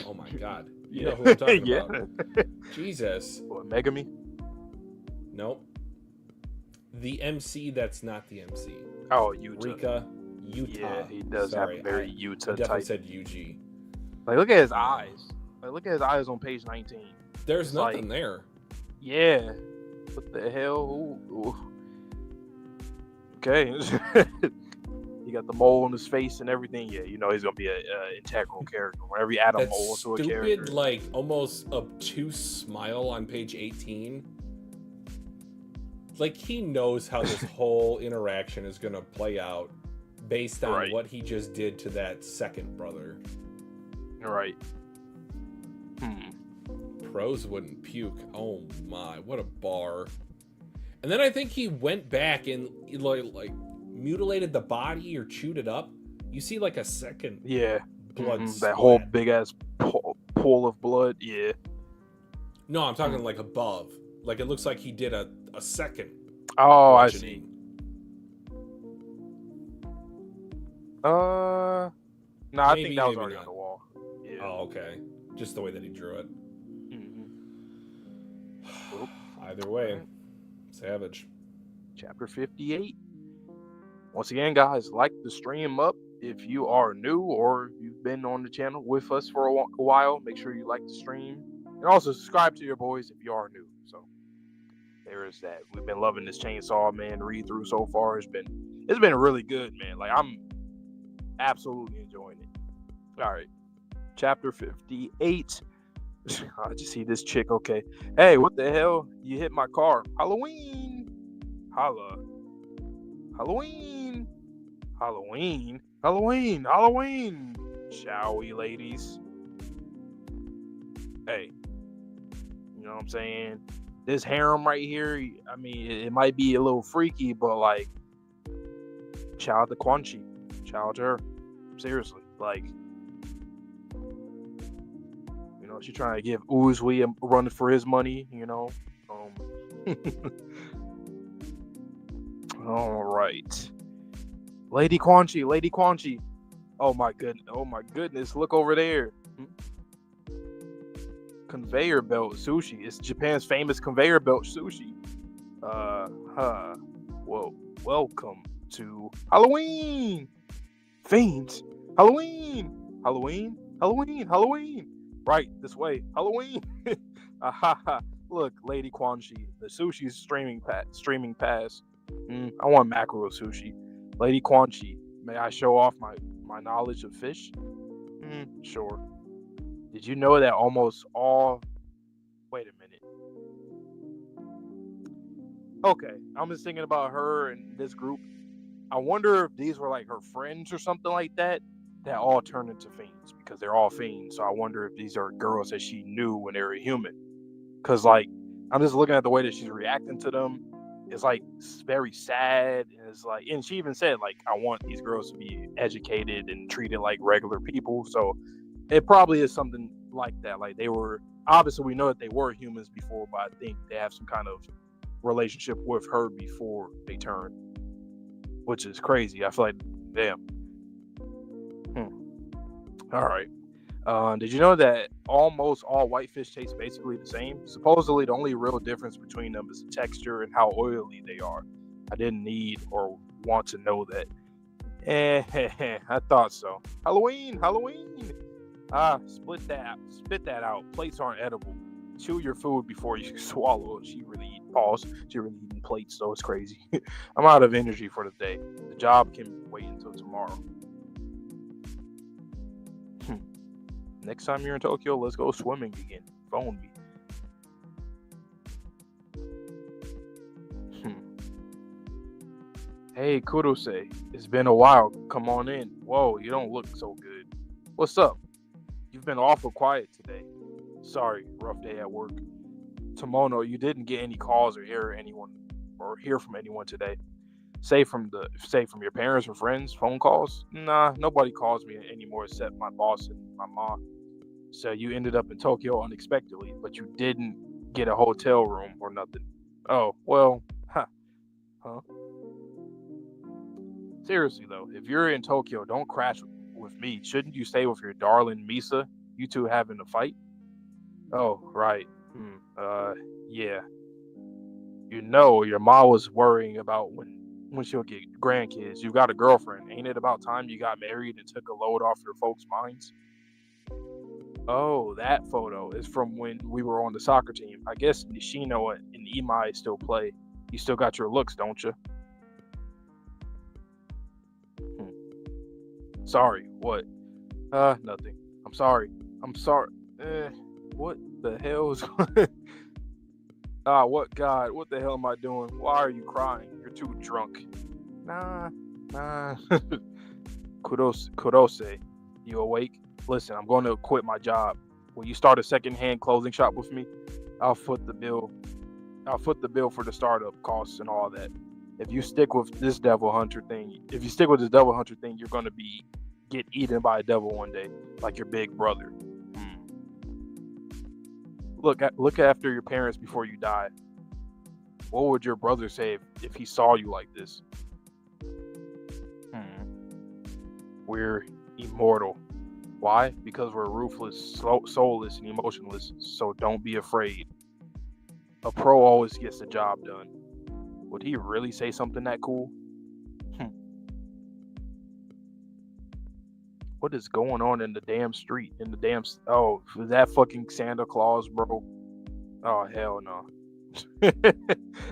Oh my god. You know who I'm talking about. Jesus. What, Megami? Nope. The MC that's not the MC. Oh, Utah. Utah. Yeah, he does have a very Utah I definitely type. said Yuji. Like, look at his eyes. Like, look at his eyes on page 19. There's It's nothing like, there. Yeah. What the hell? Ooh. Okay. He got the mole on his face and everything. Yeah, you know he's gonna be an integral character. Whenever you add a That mole to a stupid, character, like, almost obtuse smile on page 18. Like, he knows how this whole interaction is gonna play out based on what he just did to that second brother. Right. Pros wouldn't puke. Oh my, what a bar. And then I think he went back and like mutilated the body or chewed it up. You see like a second blood splat. That whole big ass pool of blood. Yeah. No, I'm talking like above. Like it looks like he did a second. Oh, I see. No, I think that was already on the wall. Yeah. Oh, okay. Just the way that he drew it. Either way, savage. Chapter 58. Once again, guys, like the stream up if you are new or you've been on the channel with us for a while. Make sure you like the stream and also subscribe to your boys if you are new. So there is that. We've been loving this Chainsaw Man read through so far. It's been really good, man. Like I'm absolutely enjoying it. All right, chapter 58. I just see this chick. Okay, hey, what the hell? You hit my car. Halloween. Holla. Halloween. Halloween. Halloween. Halloween. Shall we, ladies? Hey, you know what I'm saying? This harem right here, I mean, it might be a little freaky, but like, shout out to Quan Chi. Shout out to her. Seriously, like, you know, she's trying to give Uzui a run for his money, you know. All right, Lady Quan Chi, Lady Quan Chi. Oh my goodness, look over there. Conveyor belt sushi. It's Japan's famous conveyor belt sushi. Whoa. Welcome to Halloween. Fiends. Halloween. Halloween. Halloween. Halloween. Right, this way. Halloween. Look, Lady Quan Chi. The sushi's streaming pass. I want mackerel sushi. Lady Quan Chi. May I show off my knowledge of fish? Sure. Did you know that almost all... Wait a minute. Okay, I'm just thinking about her and this group. I wonder if these were like her friends or something like that all turned into fiends because they're all fiends. So I wonder if these are girls that she knew when they were human. Because like, I'm just looking at the way that she's reacting to them. It's like very sad. And it's like, and she even said like, I want these girls to be educated and treated like regular people. So it probably is something like that. Like they were, obviously we know that they were humans before, but I think they have some kind of relationship with her before they turn, which is crazy. I feel like, damn. All right. Did you know that almost all whitefish taste basically the same? Supposedly the only real difference between them is the texture and how oily they are. I didn't need or want to know that. I thought so. Halloween. Spit that out. Plates aren't edible. Chew your food before you swallow it. She really eating plates, so it's crazy. I'm out of energy for the day. The job can wait until tomorrow. Next time you're in Tokyo, let's go swimming again. Phone me. Hey, Kurose. It's been a while. Come on in. Whoa, you don't look so good. What's up? You've been awful quiet today. Sorry, rough day at work. Tomono, you didn't get any calls or hear from anyone today. Say from your parents or friends, phone calls? Nah, nobody calls me anymore except my boss and my mom. So you ended up in Tokyo unexpectedly, but you didn't get a hotel room or nothing. Oh, well, huh. Seriously though, if you're in Tokyo, don't crash with me. Shouldn't you stay with your darling Misa? You two having a fight? Oh, right. Yeah. You know, your mom was worrying about when she'll get grandkids. You've got a girlfriend. Ain't it about time you got married and took a load off your folks' minds? Oh, that photo is from when we were on the soccer team. I guess Nishino and Imai still play. You still got your looks, don't you? Sorry, what? Nothing. I'm sorry. I'm sorry. What the hell is what God? What the hell am I doing? Why are you crying? You're too drunk. Nah. Kurose, you awake? Listen, I'm going to quit my job. Will you start a second-hand clothing shop with me? I'll foot the bill. I'll foot the bill for the startup costs and all that. If you stick with this devil hunter thing, you're going to get eaten by a devil one day, like your big brother. Look after your parents before you die. What would your brother say if he saw you like this? We're immortal. Why? Because we're ruthless, soulless, and emotionless. So don't be afraid. A pro always gets the job done. Would he really say something that cool? What is going on in the damn street? Oh, is that fucking Santa Claus, bro? Oh, hell no.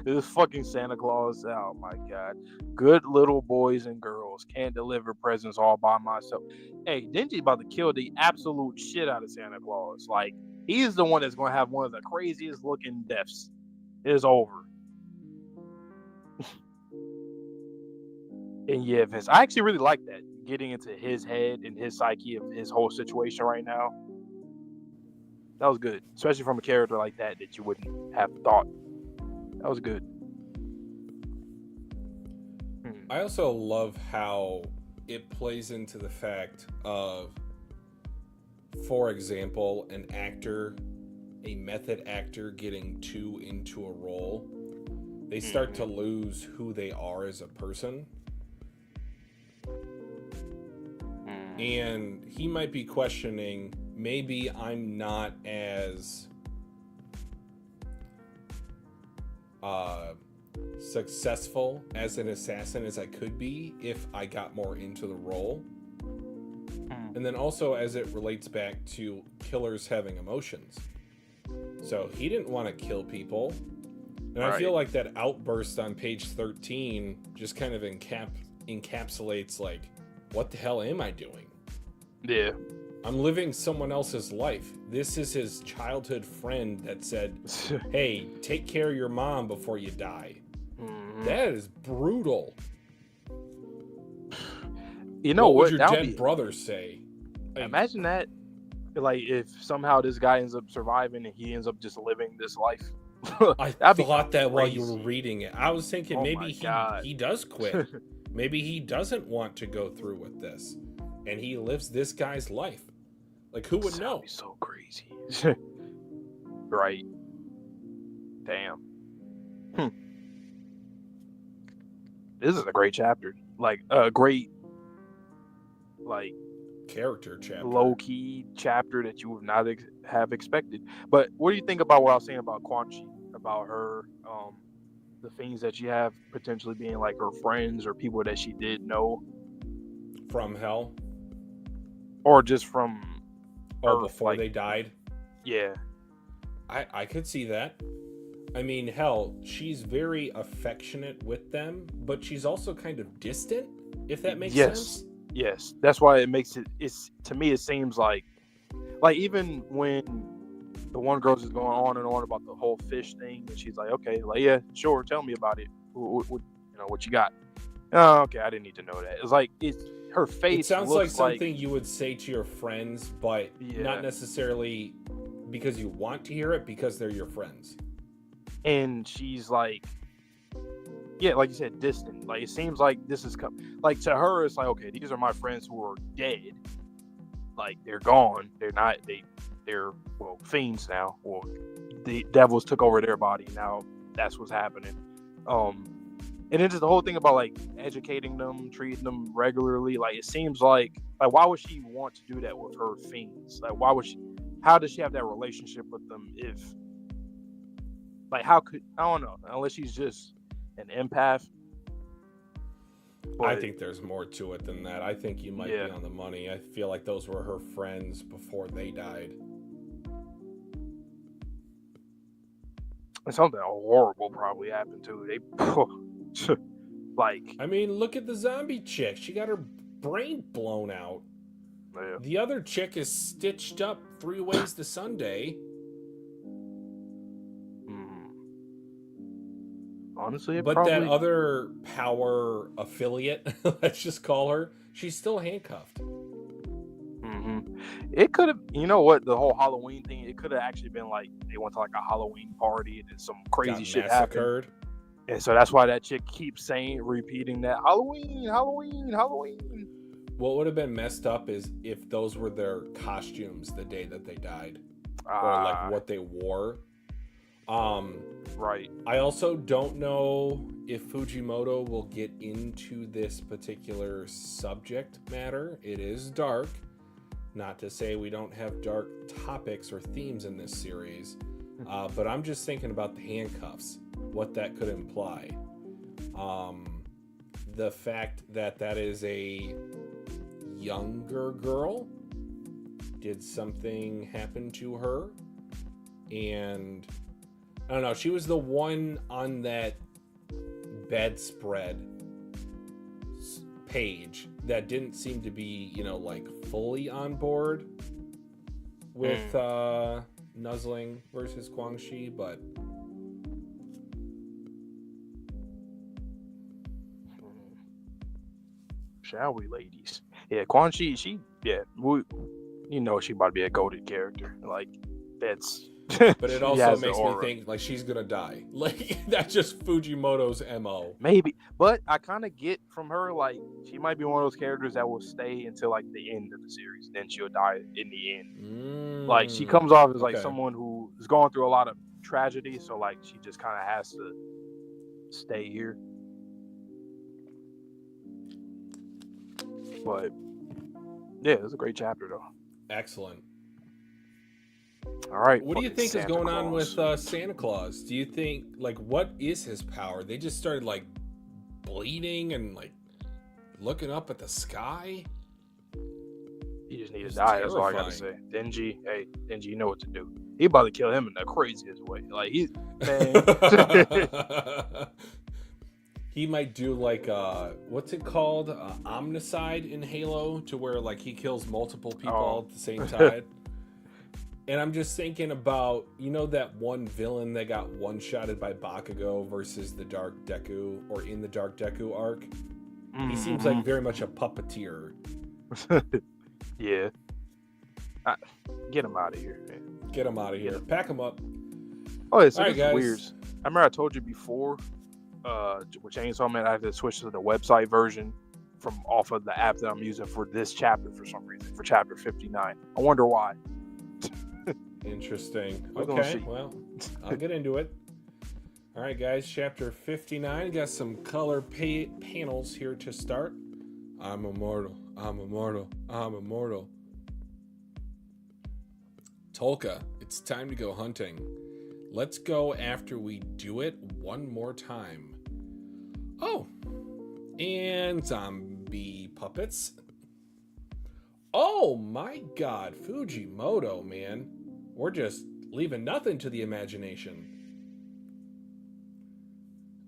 This fucking Santa Claus. Oh my God. Good little boys and girls can't deliver presents all by myself. Hey, Denji's about to kill the absolute shit out of Santa Claus. Like, he's the one that's going to have one of the craziest looking deaths. It's over. And yeah, Vince, I actually really like that. Getting into his head and his psyche of his whole situation right now. That was good. Especially from a character like that you wouldn't have thought. That was good. I also love how it plays into the fact of, for example, a method actor getting too into a role. They start to lose who they are as a person. And he might be questioning, maybe I'm not as successful as an assassin as I could be if I got more into the role. And then also as it relates back to killers having emotions. So he didn't want to kill people. And right. I feel like that outburst on page 13 just kind of encapsulates, like, what the hell am I doing? Yeah. I'm living someone else's life. This is his childhood friend that said, hey, take care of your mom before you die. That is brutal. You know what? Would your dead brother say? Like, imagine that. Like, if somehow this guy ends up surviving and he ends up just living this life. I thought that while you were reading it. I was thinking maybe he does quit. Maybe he doesn't want to go through with this. And he lives this guy's life. Like, who would know? So crazy. Right. Damn. This is a great chapter. Like, a great, like, character chapter. Low-key chapter that you would not have expected. But what do you think about what I was saying about Quan Chi? About her, the things that she have potentially being like her friends or people that she did know from hell, or just from before like, they died. Yeah, I could see that. I mean, hell, she's very affectionate with them, but she's also kind of distant, if that makes sense. Yes, that's why it makes it's to me it seems like even when the one girl is going on and on about the whole fish thing, and she's like, okay, like, yeah, sure, tell me about it. What you got? Oh, okay, I didn't need to know that. It's like, it's her face. It sounds like something you would say to your friends, but not necessarily because you want to hear it, because they're your friends. And she's like, yeah, like you said, distant. Like, it seems like this is like, to her, it's like, okay, these are my friends who are dead. Like, they're gone. They're fiends now. Well, the devils took over their body. Now that's what's happening. And then just the whole thing about like educating them, treating them regularly. Like, it seems like why would she want to do that with her fiends? Like, how does she have that relationship with them if, like, I don't know, unless she's just an empath. But, I think there's more to it than that. I think you might be on the money. I feel like those were her friends before they died. and something horrible probably happened too. They like. I mean, look at the zombie chick. She got her brain blown out. Yeah. The other chick is stitched up 3 ways to Sunday. Honestly, but probably... that other power affiliate, let's just call her, she's still handcuffed. It could have, you know what, the whole Halloween thing, it could have actually been like they went to like a Halloween party and then some crazy shit happened. And so that's why that chick keeps repeating that Halloween, Halloween, Halloween. What would have been messed up is if those were their costumes the day that they died, or like what they wore. Right. I also don't know if Fujimoto will get into this particular subject matter. It is dark. Not to say we don't have dark topics or themes in this series, but I'm just thinking about the handcuffs, what that could imply. The fact that that is a younger girl, did something happen to her? And I don't know, she was the one on that bedspread page that didn't seem to be, you know, like fully on board with nuzzling versus Guangxi, but shall we, ladies? Yeah, Guangxi, she you know she about to be a goated character. Like, that's... But it also makes me think like she's gonna die. Like, that's just Fujimoto's MO. Maybe, but I kind of get from her, like, she might be one of those characters that will stay until like the end of the series, then she'll die in the end. Like, she comes off as like someone who is going through a lot of tragedy, so like she just kind of has to stay here. But yeah, it was a great chapter though. Excellent. All right. What do you think is going on with Santa Claus? Do you think, like, what is his power? They just started like bleeding and like looking up at the sky. He just needs to die. That's all I gotta say. Denji, you know what to do. He about to kill him in the craziest way. Like, he might do like what's it called? Omnicide in Halo, to where like he kills multiple people all at the same time. And I'm just thinking about, you know, that one villain that got one-shotted by Bakugo versus the Dark Deku, or in the Dark Deku arc? He seems like very much a puppeteer. Yeah. Get him out of here, man. Get him out of here. Pack him up. Oh, yeah, so all right, guys. Weird. I remember I told you before, with Chainsaw Man, I had to switch to the website version from off of the app that I'm using for this chapter for some reason, for chapter 59. I wonder why. Interesting. Okay, well, I'll get into it. All right, guys, chapter 59. Got some color panels here to start. I'm immortal. I'm immortal. I'm immortal. Tolka, it's time to go hunting. Let's go after we do it one more time. Oh, and zombie puppets. Oh my God, Fujimoto, man. We're just leaving nothing to the imagination.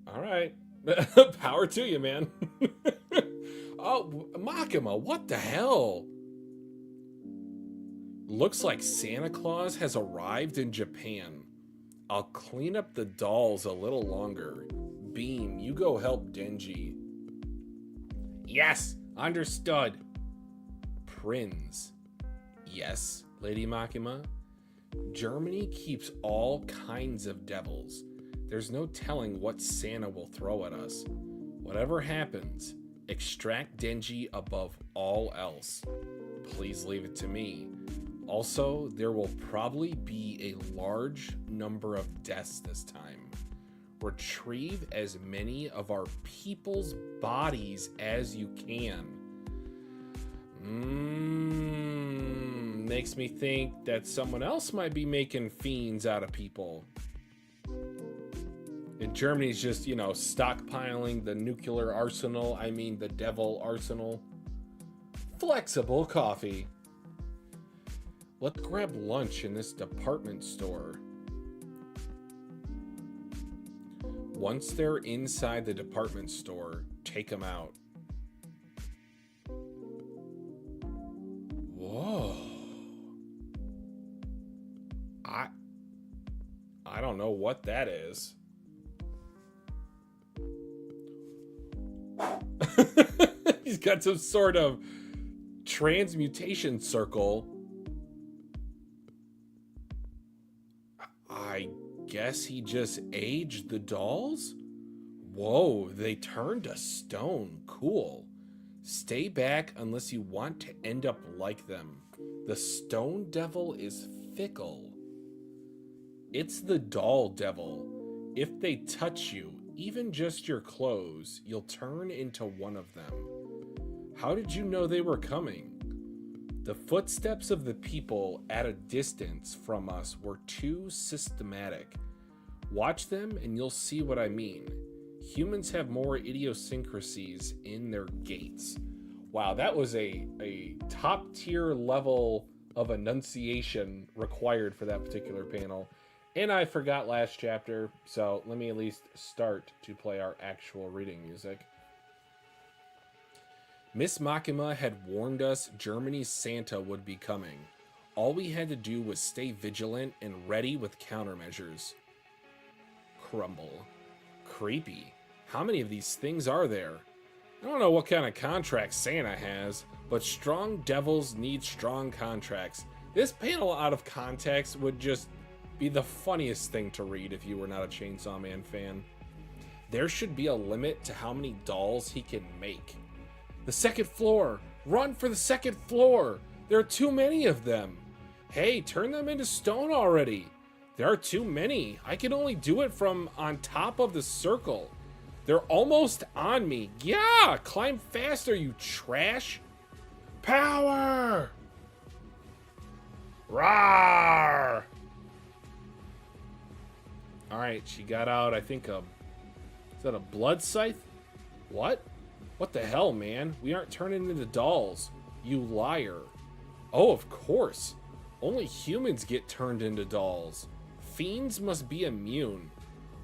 All right. Power to you, man. Oh, Makima, what the hell? Looks like Santa Claus has arrived in Japan. I'll clean up the dolls a little longer. Beam, you go help Denji. Yes, understood. Prinz. Yes, Lady Makima. Germany keeps all kinds of devils. There's no telling what Santa will throw at us. Whatever happens, extract Denji above all else. Please leave it to me. Also, there will probably be a large number of deaths this time. Retrieve as many of our people's bodies as you can. Makes me think that someone else might be making fiends out of people. And Germany's just, you know, stockpiling the nuclear arsenal. I mean, the devil arsenal. Flexible coffee. Let's grab lunch in this department store. Once they're inside the department store, take them out. Whoa. I don't know what that is. He's got some sort of transmutation circle. I guess he just aged the dolls? Whoa, they turned to stone. Cool. Stay back unless you want to end up like them. The stone devil is fickle. It's the doll devil. If they touch you, even just your clothes, you'll turn into one of them. How did you know they were coming? The footsteps of the people at a distance from us were too systematic. Watch them and you'll see what I mean. Humans have more idiosyncrasies in their gaits. Wow, that was a top tier level of enunciation required for that particular panel. And I forgot last chapter, so let me at least start to play our actual reading music. Miss Makima had warned us Germany's Santa would be coming. All we had to do was stay vigilant and ready with countermeasures. Crumble. Creepy. How many of these things are there? I don't know what kind of contract Santa has, but strong devils need strong contracts. This panel out of context would just be the funniest thing to read if you were not a Chainsaw Man fan. There should be a limit to how many dolls he can make. The second floor! Run for the second floor! There are too many of them! Hey, turn them into stone already! There are too many. I can only do it from on top of the circle. They're almost on me. Yeah! Climb faster, you trash! Power! Rawr! Alright, she got out, I think, is that a blood scythe? What? What the hell, man? We aren't turning into dolls. You liar. Oh, of course. Only humans get turned into dolls. Fiends must be immune.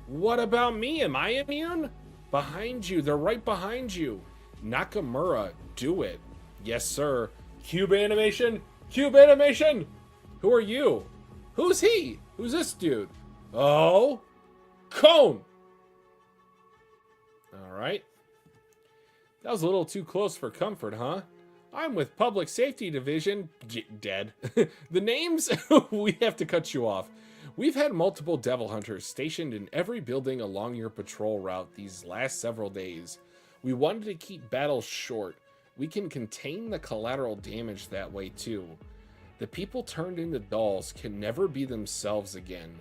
What about me? Am I immune? Behind you. They're right behind you. Nakamura, do it. Yes, sir. Cube animation. Cube animation. Who are you? Who's he? Who's this dude? Oh. Cone. All right. That was a little too close for comfort, huh? I'm with Public Safety Division. Dead. The names? We have to cut you off. We've had multiple devil hunters stationed in every building along your patrol route these last several days. We wanted to keep battles short. We can contain the collateral damage that way too. The people turned into dolls can never be themselves again.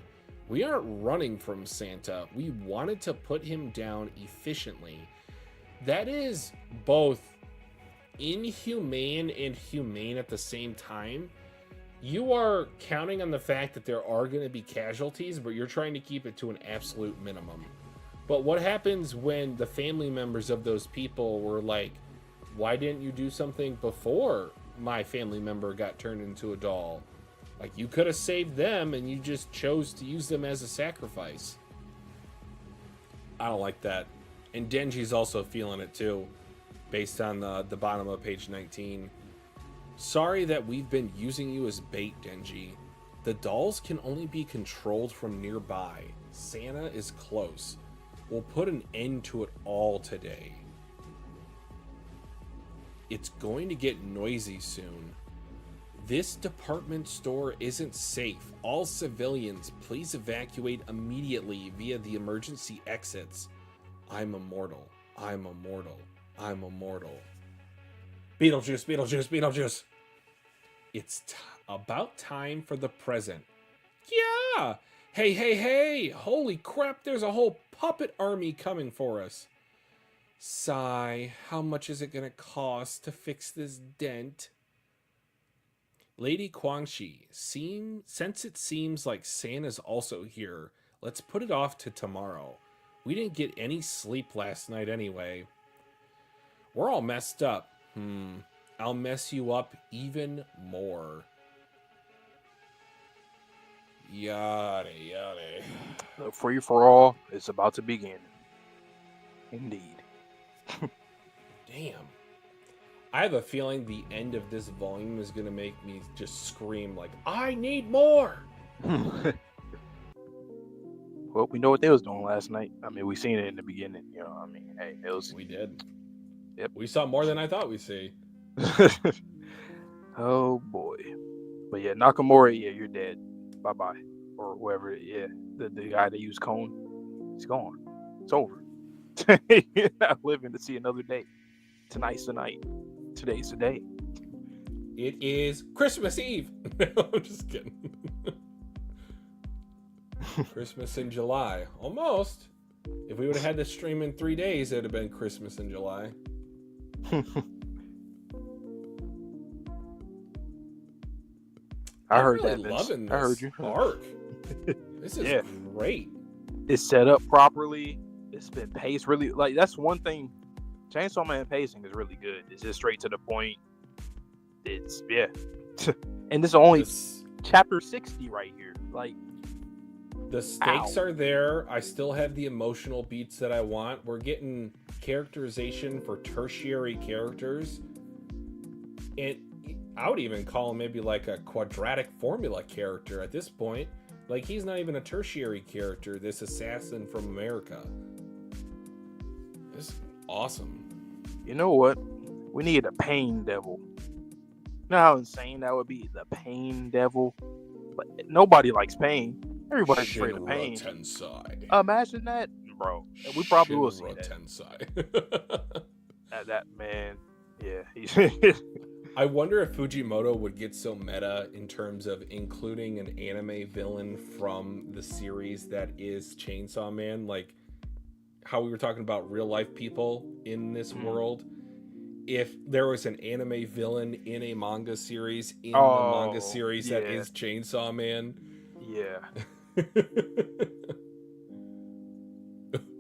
We aren't running from Santa. We wanted to put him down efficiently. That is both inhumane and humane at the same time. You are counting on the fact that there are going to be casualties, but you're trying to keep it to an absolute minimum. But what happens when the family members of those people were like, why didn't you do something before my family member got turned into a doll? Like, you could have saved them and you just chose to use them as a sacrifice. I don't like that. And Denji's also feeling it too, based on the bottom of page 19. Sorry that we've been using you as bait, Denji. The dolls can only be controlled from nearby. Santa is close. We'll put an end to it all today. It's going to get noisy soon. This department store isn't safe. All civilians, please evacuate immediately via the emergency exits. I'm immortal. I'm immortal. I'm immortal. Beetlejuice, Beetlejuice, Beetlejuice. It's about time for the present. Yeah! Hey, hey, hey! Holy crap, there's a whole puppet army coming for us. Sigh, how much is it gonna cost to fix this dent? Lady Guangxi, since it seems like Santa's also here, let's put it off to tomorrow. We didn't get any sleep last night anyway. We're all messed up. I'll mess you up even more. Yada yada. The free for all is about to begin. Indeed. Damn. I have a feeling the end of this volume is going to make me just scream like, I need more! Well, we know what they was doing last night. I mean, we seen it in the beginning. You know, I mean, hey, it was... We did. Yep. We saw more than I thought we'd see. Oh, boy. But yeah, Nakamura, yeah, you're dead. Bye-bye. Or whoever, yeah, the guy that used Cone, he's gone. It's over. You're not living to see another day. Tonight's the night. Today's the day. It is Christmas Eve. I'm just kidding. Christmas in July. Almost. If we would have had this stream in 3 days, it would have been Christmas in July. I heard really that. Loving this I heard you. arc. This is great. It's set up properly. It's been paced really. Like, that's one thing. Chainsaw Man pacing is really good. It's just straight to the point. It's and this is only chapter 60 right here. Like, the stakes are there. I still have the emotional beats that I want. We're getting characterization for tertiary characters. And I would even call him maybe like a quadratic formula character at this point. Like, he's not even a tertiary character, this assassin from America. This is awesome. You know what? We need a pain devil. You know how insane that would be? The pain devil. But nobody likes pain. Everybody's afraid of pain. Tensai. Imagine that, bro. We probably will see that. Tensai. that man, yeah. I wonder if Fujimoto would get so meta in terms of including an anime villain from the series that is Chainsaw Man, like how we were talking about real life people in this world. If there was an anime villain in a manga series, the manga series that is Chainsaw Man. Yeah.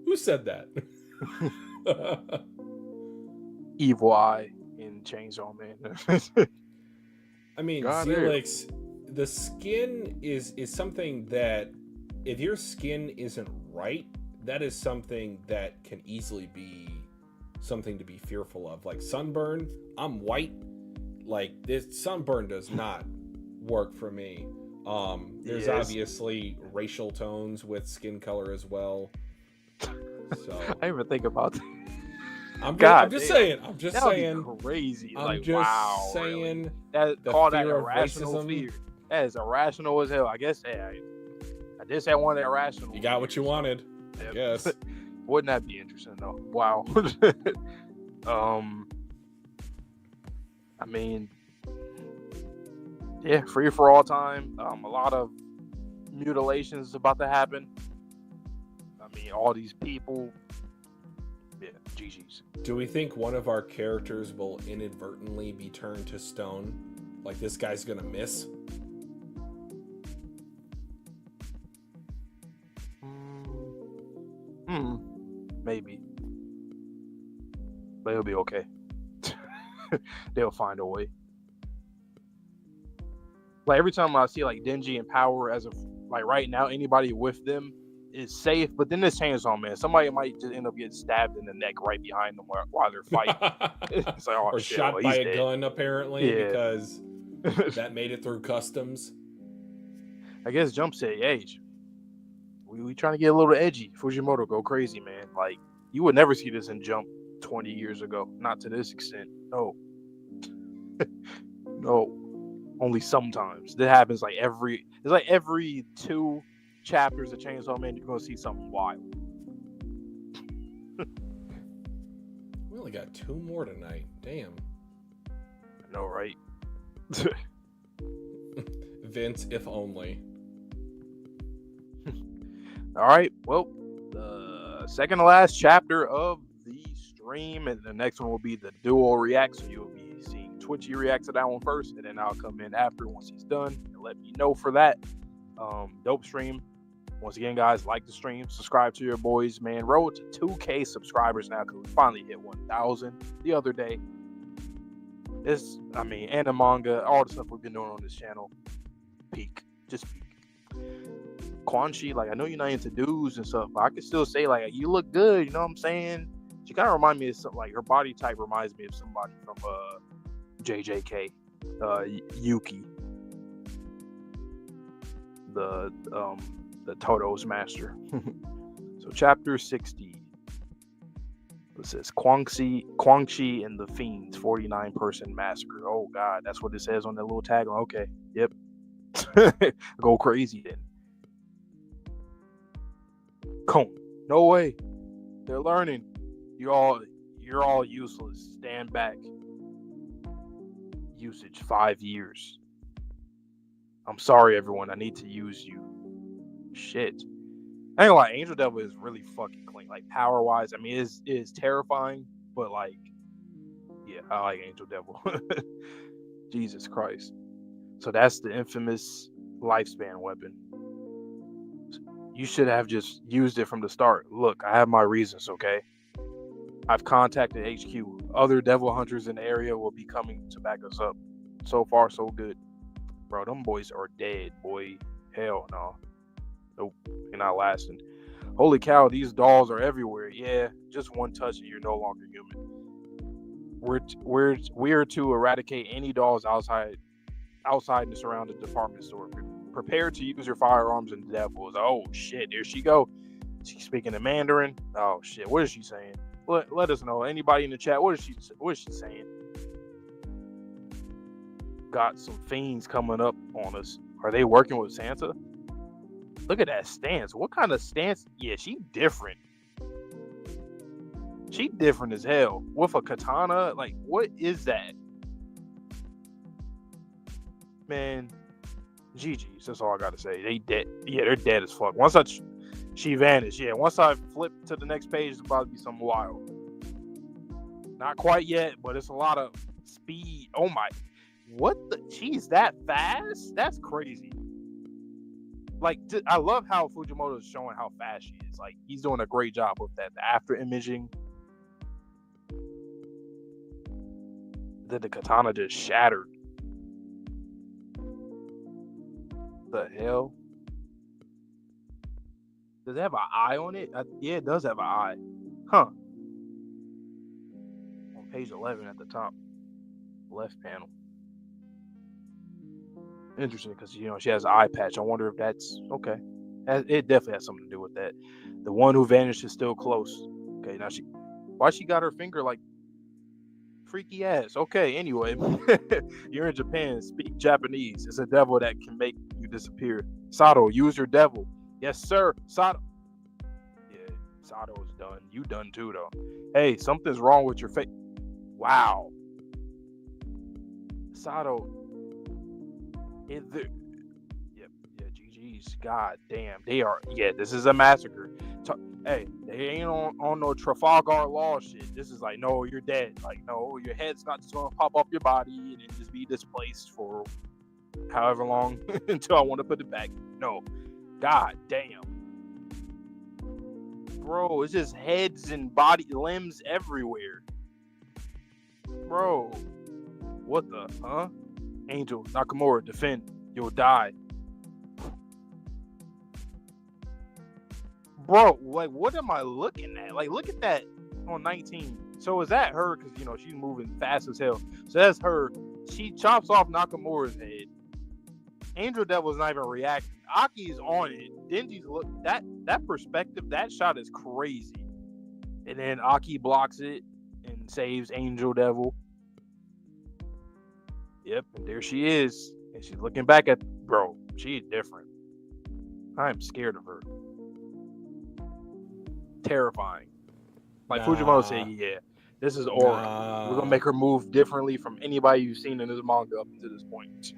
Who said that? Evil Eye in Chainsaw Man. I mean, Zelix, the skin is something that, if your skin isn't right, that is something that can easily be something to be fearful of. Like sunburn, I'm white. Like, this sunburn does not work for me. There's obviously racial tones with skin color as well. So I didn't even think about that. I'm just saying. Crazy. I'm like, just wow, saying. Really? Call that irrational racism. fear. That is irrational as hell. I guess. I just had one irrational. You got what you wanted. I guess. Wouldn't that be interesting though? Wow. I mean, yeah, free for all time. A lot of mutilations about to happen. I mean, all these people. Yeah, GG's. Do we think one of our characters will inadvertently be turned to stone? Like, this guy's gonna miss? Maybe. But it'll be okay. They'll find a way. Like, every time I see like Denji and Power, as of like right now, anybody with them is safe. But then this Chainsaw Man, somebody might just end up getting stabbed in the neck right behind them while they're fighting. It's like, oh, or shit, shot by a dead. gun, apparently, because that made it through customs. I guess Jump said, hey, we trying to get a little edgy. Fujimoto, go crazy, man. Like, you would never see this in Jump 20 years ago. Not to this extent. No. No. Only sometimes. That happens like every 2 chapters of Chainsaw Man, you're going to see something wild. We only got 2 more tonight. Damn. I know, right? Vince, if only. All right. Well, the second to last chapter of the stream, and the next one will be the dual react. So you'll be seeing Twitchy react to that one first, and then I'll come in after once he's done and let me know for that. Dope stream. Once again, guys, like the stream, subscribe to your boys, man. Road to 2K subscribers now because we finally hit 1,000 the other day. And the manga, all the stuff we've been doing on this channel, peak. Quan Chi, like, I know you're not into dudes and stuff, but I can still say, like, you look good, you know what I'm saying? She kind of reminds me of something, like, her body type reminds me of somebody from JJK, Yuki, the Toto's master. So chapter 60. It says Kwang Chi and the Fiends 49-person massacre. Oh god, that's what it says on that little tagline. Okay, yep. Go crazy then. Come, no way. They're learning. You're all useless. Stand back. Usage 5 years. I'm sorry, everyone. I need to use you. Shit. I ain't gonna lie, Angel Devil is really fucking clean. Like, power-wise, I mean, it is terrifying, but, like, yeah, I like Angel Devil. Jesus Christ. So that's the infamous lifespan weapon. You should have just used it from the start. Look, I have my reasons, okay? I've contacted HQ. Other devil hunters in the area will be coming to back us up. So far, so good. Bro, them boys are dead, boy. Hell no. Nope, they're not lasting. Holy cow, these dolls are everywhere. Yeah, just one touch and you're no longer human. We're to eradicate any dolls outside in the surrounding department store. Prepare to use your firearms and devils. Oh shit, there she go. She's speaking in Mandarin. Oh shit, what is she saying? Let us know. Anybody in the chat, what is she saying? Got some fiends coming up on us. Are they working with Santa? Look at that stance. What kind of stance? Yeah, she different. She different as hell. With a katana? Like, what is that? Man, GG's. That's all I gotta say. They dead. Yeah, they're dead as fuck. She vanished. Yeah, once I flip to the next page, it's about to be some wild. Not quite yet, but it's a lot of speed. Oh my. What the? She's that fast? That's crazy. Like, I love how Fujimoto is showing how fast she is. Like, he's doing a great job with that. The after imaging. Then the katana just shattered. The hell? Does it have an eye on it? Yeah, it does have an eye. Huh. On page 11 at the top. Left panel. Interesting, because, you know, she has an eye patch. I wonder if that's... Okay. It definitely has something to do with that. The one who vanished is still close. Okay, now why she got her finger like freaky ass? Okay, anyway. You're in Japan. Speak Japanese. It's a devil that can make you disappear. Sato, use your devil. Yes, sir. Sato. Yeah, Sato is done. You done too, though. Hey, something's wrong with your face. Wow. Sato. Yeah, GG's. God damn. They are, yeah, this is a massacre. Hey, they ain't on no Trafalgar Law shit. This is like, no, you're dead. Like, no, your head's not just gonna pop off your body and then just be displaced for however long until I want to put it back. No. God damn. Bro, it's just heads and body limbs everywhere. Bro. What the, huh? Angel, Nakamura, defend. You'll die. Bro, like, what am I looking at? Like, look at that on 19. So is that her? Because, you know, she's moving fast as hell. So that's her. She chops off Nakamura's head. Angel Devil's not even reacting. Aki's on it. Denji's look. That perspective, that shot is crazy. And then Aki blocks it and saves Angel Devil. Yep, and there she is. And she's looking back at, bro, she's different. I'm scared of her. Terrifying. Like Fujimoto said, yeah, this is aura. We're gonna make her move differently from anybody you've seen in this manga up to this point.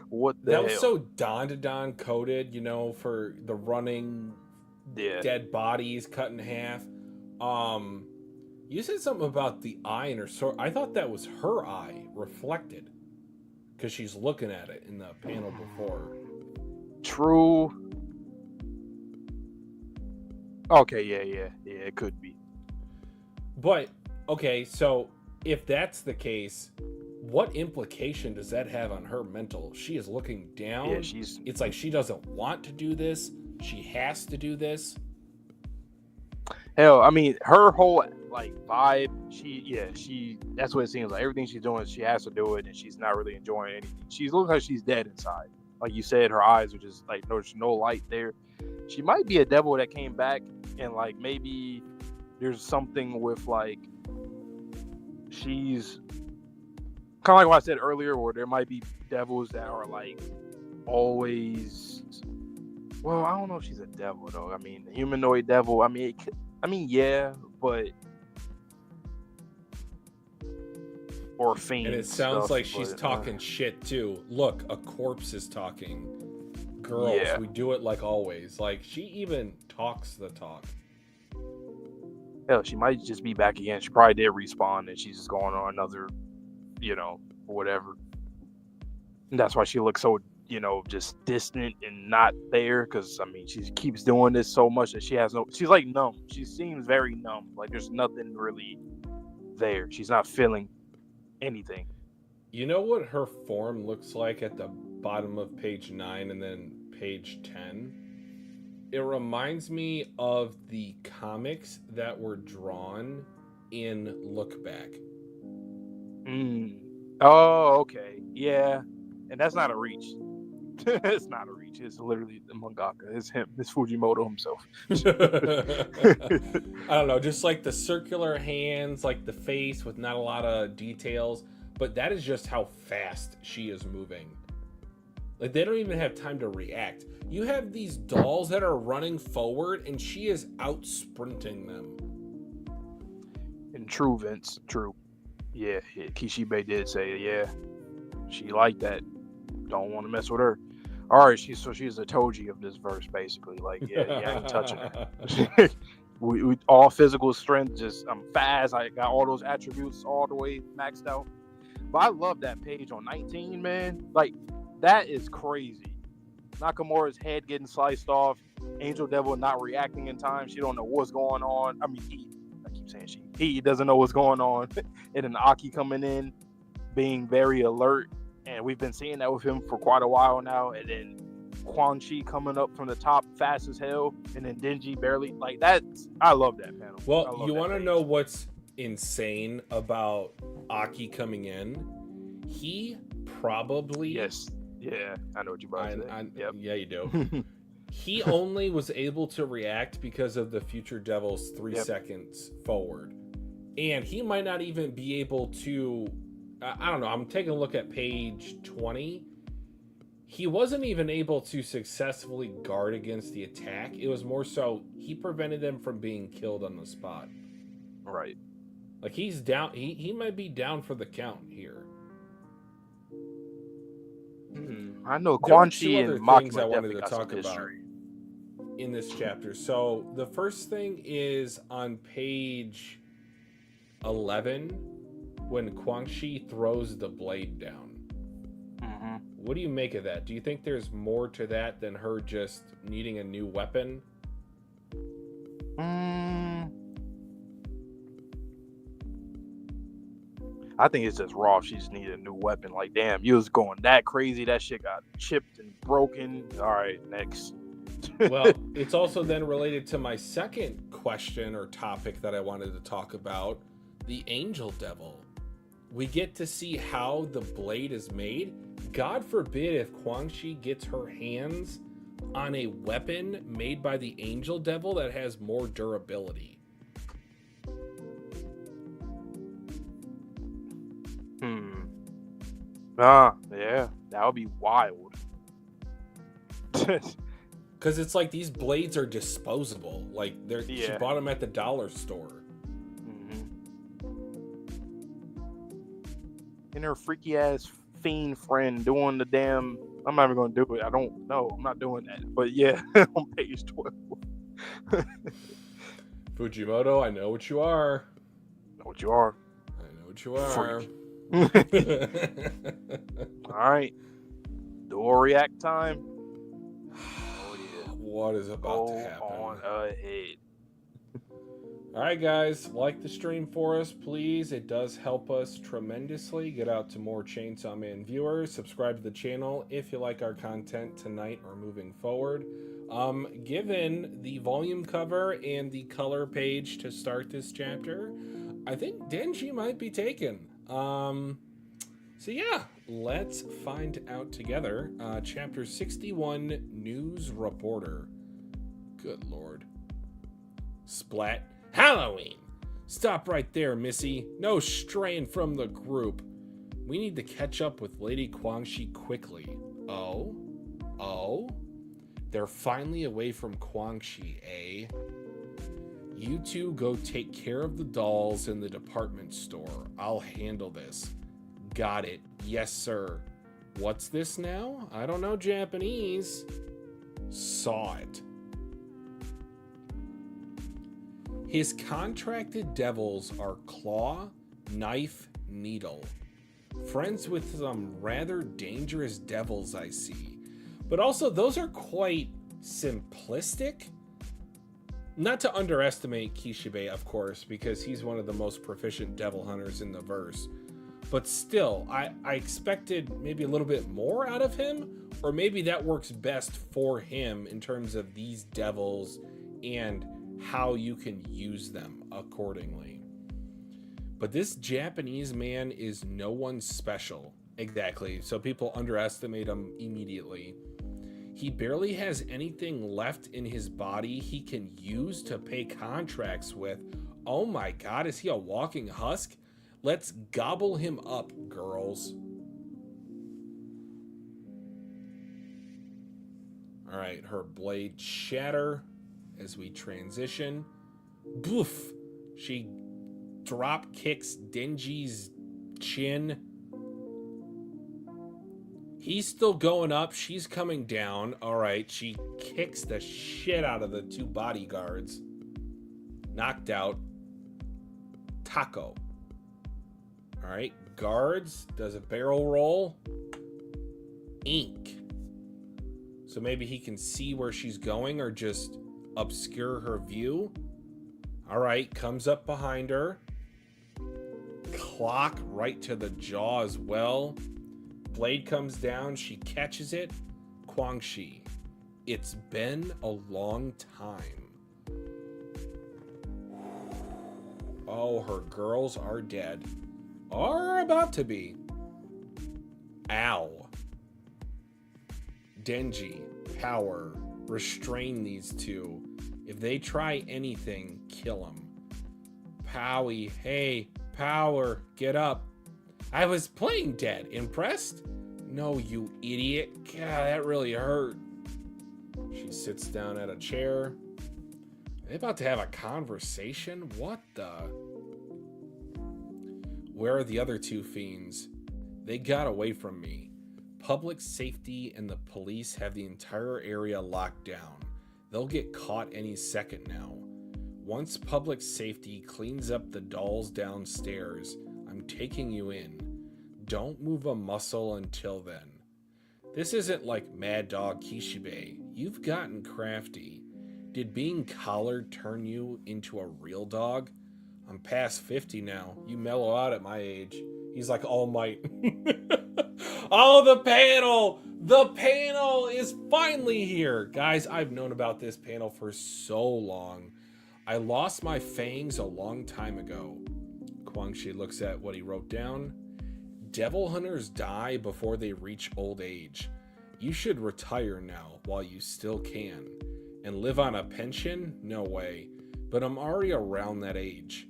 What the hell? That was so Dandadan coded, you know, for the running dead bodies cut in half. You said something about the eye in her sword. I thought that was her eye reflected because she's looking at it in the panel before. True. Okay, yeah, it could be. But okay, so if that's the case, what implication does that have on her mental? She is looking Yeah, down. she's It's like she doesn't want to do this. She has to do this. hell. I mean, her whole like vibe. She. That's what it seems like. Everything she's doing, she has to do it, and she's not really enjoying anything. She's looking like she's dead inside. Like you said, her eyes are just like there's no light there. She might be a devil that came back, and like maybe there's something with like she's kind of like what I said earlier, where there might be devils that are like always. Well, I don't know if she's a devil though. I mean, humanoid devil. Yeah, but or fiend. And it sounds stuff, like she's talking shit too. Look, a corpse is talking. Girls, Yeah. we do it like always. Like she even talks the talk. Hell, she might just be back again. She probably did respawn, and she's just going on another, whatever. And that's why she looks so, just distant and not there. Because I mean, she keeps doing this so much that she's like numb. She seems very numb. Like there's nothing really there. She's not feeling anything. You know what her form looks like at the bottom of page 9 and then page 10? It reminds me of the comics that were drawn in Look Back. Oh, okay. Yeah. And that's not a reach. It's not a reach. It's literally the mangaka. It's him. It's Fujimoto himself. I don't know. Just like the circular hands, like the face with not a lot of details. But that is just how fast she is moving. Like, they don't even have time to react. You have these dolls that are running forward, and she is out-sprinting them. And true, Vince. True. Yeah. Kishibe did say, yeah, she liked that. Don't want to mess with her. All right, she's a Toji of this verse, basically. Like, yeah, you ain't touching her. we all physical strength, just I'm fast. I got all those attributes all the way maxed out. But I love that page on 19, man. Like, that is crazy. Nakamura's head getting sliced off. Angel Devil not reacting in time. She don't know what's going on. I mean, I keep saying he doesn't know what's going on. And then Aki coming in, being very alert. And we've been seeing that with him for quite a while now. And then Quan Chi coming up from the top fast as hell. And then Denji barely. Like, I love that panel. Well, you want to know what's insane about Aki coming in? He probably... Yes. Yeah, I know what you're about to say. Yep. Yeah, you do. He only was able to react because of the Future Devil's 3 seconds forward. And he might not even be able to... I don't know. I'm taking a look at page 20. He wasn't even able to successfully guard against the attack. It was more so he prevented them from being killed on the spot. Right. Like, he's down. He might be down for the count here. I know Quan Chi and Makima I wanted to talk about in this chapter. So the first thing is on page 11 when Quan Chi throws the blade down. Mm-hmm. What do you make of that? Do you think there's more to that than her just needing a new weapon? I think it's just raw. She just needed a new weapon. Like, damn, you was going that crazy. That shit got chipped and broken. All right, next. Well, it's also then related to my second question or topic that I wanted to talk about, the Angel Devil. We get to see how the blade is made. God forbid if Quan Chi gets her hands on a weapon made by the Angel Devil that has more durability. Yeah, that would be wild. Because it's like these blades are disposable. Like, she bought them at the dollar store. And her freaky ass fiend friend doing the damn. I'm not even gonna do it. I don't know. I'm not doing that. But yeah, on page 12. Fujimoto, I know what you are. Know what you are. I know what you are. All right. Dual react time. What is about to happen? On ahead. All right, guys, like the stream for us, please. It does help us tremendously. Get out to more Chainsaw Man viewers. Subscribe to the channel if you like our content tonight or moving forward. Given the volume cover and the color page to start this chapter, I think Denji might be taken. So yeah, let's find out together. Chapter 61, News Reporter. Good lord. Splat. Halloween! Stop right there, Missy. No straying from the group. We need to catch up with Lady Guangxi quickly. Oh? Oh? They're finally away from Guangxi, eh? You two go take care of the dolls in the department store. I'll handle this. Got it. Yes, sir. What's this now? I don't know Japanese. Saw it. His contracted devils are Claw, Knife, Needle. Friends with some rather dangerous devils, I see. But also, those are quite simplistic. Not to underestimate Kishibe, of course, because he's one of the most proficient devil hunters in the verse. But still, I expected maybe a little bit more out of him, or maybe that works best for him in terms of these devils and how you can use them accordingly. But this Japanese man is no one special. Exactly, so people underestimate him immediately. He barely has anything left in his body he can use to pay contracts with. Oh my god, is he a walking husk? Let's gobble him up, girls. All right, her blades shatter as we transition. Boof! She drop kicks Denji's chin. He's still going up. She's coming down. All right, she kicks the shit out of the two bodyguards. Knocked out. Taco. All right, guards. Does a barrel roll. Ink. So maybe he can see where she's going or just obscure her view. All right, comes up behind her. Clock right to the jaw as well. Blade comes down. She catches it. Guangxi. It's been a long time. Oh, her girls are dead. Are about to be. Ow. Denji, power, restrain these two. If they try anything, kill them. Powie, hey, power, get up. I was playing dead. Impressed? No, you idiot. God, that really hurt. She sits down at a chair. Are they about to have a conversation? What the? Where are the other two fiends? They got away from me. Public safety and the police have the entire area locked down. They'll get caught any second now. Once public safety cleans up the dolls downstairs, I'm taking you in. Don't move a muscle until then. This isn't like Mad Dog Kishibe. You've gotten crafty. Did being collared turn you into a real dog? I'm past 50 now. You mellow out at my age. He's like All Might. Oh, the panel! The panel is finally here! Guys, I've known about this panel for so long. I lost my fangs a long time ago. Guangxi looks at what he wrote down. Devil hunters die before they reach old age. You should retire now while you still can. And live on a pension? No way. But I'm already around that age.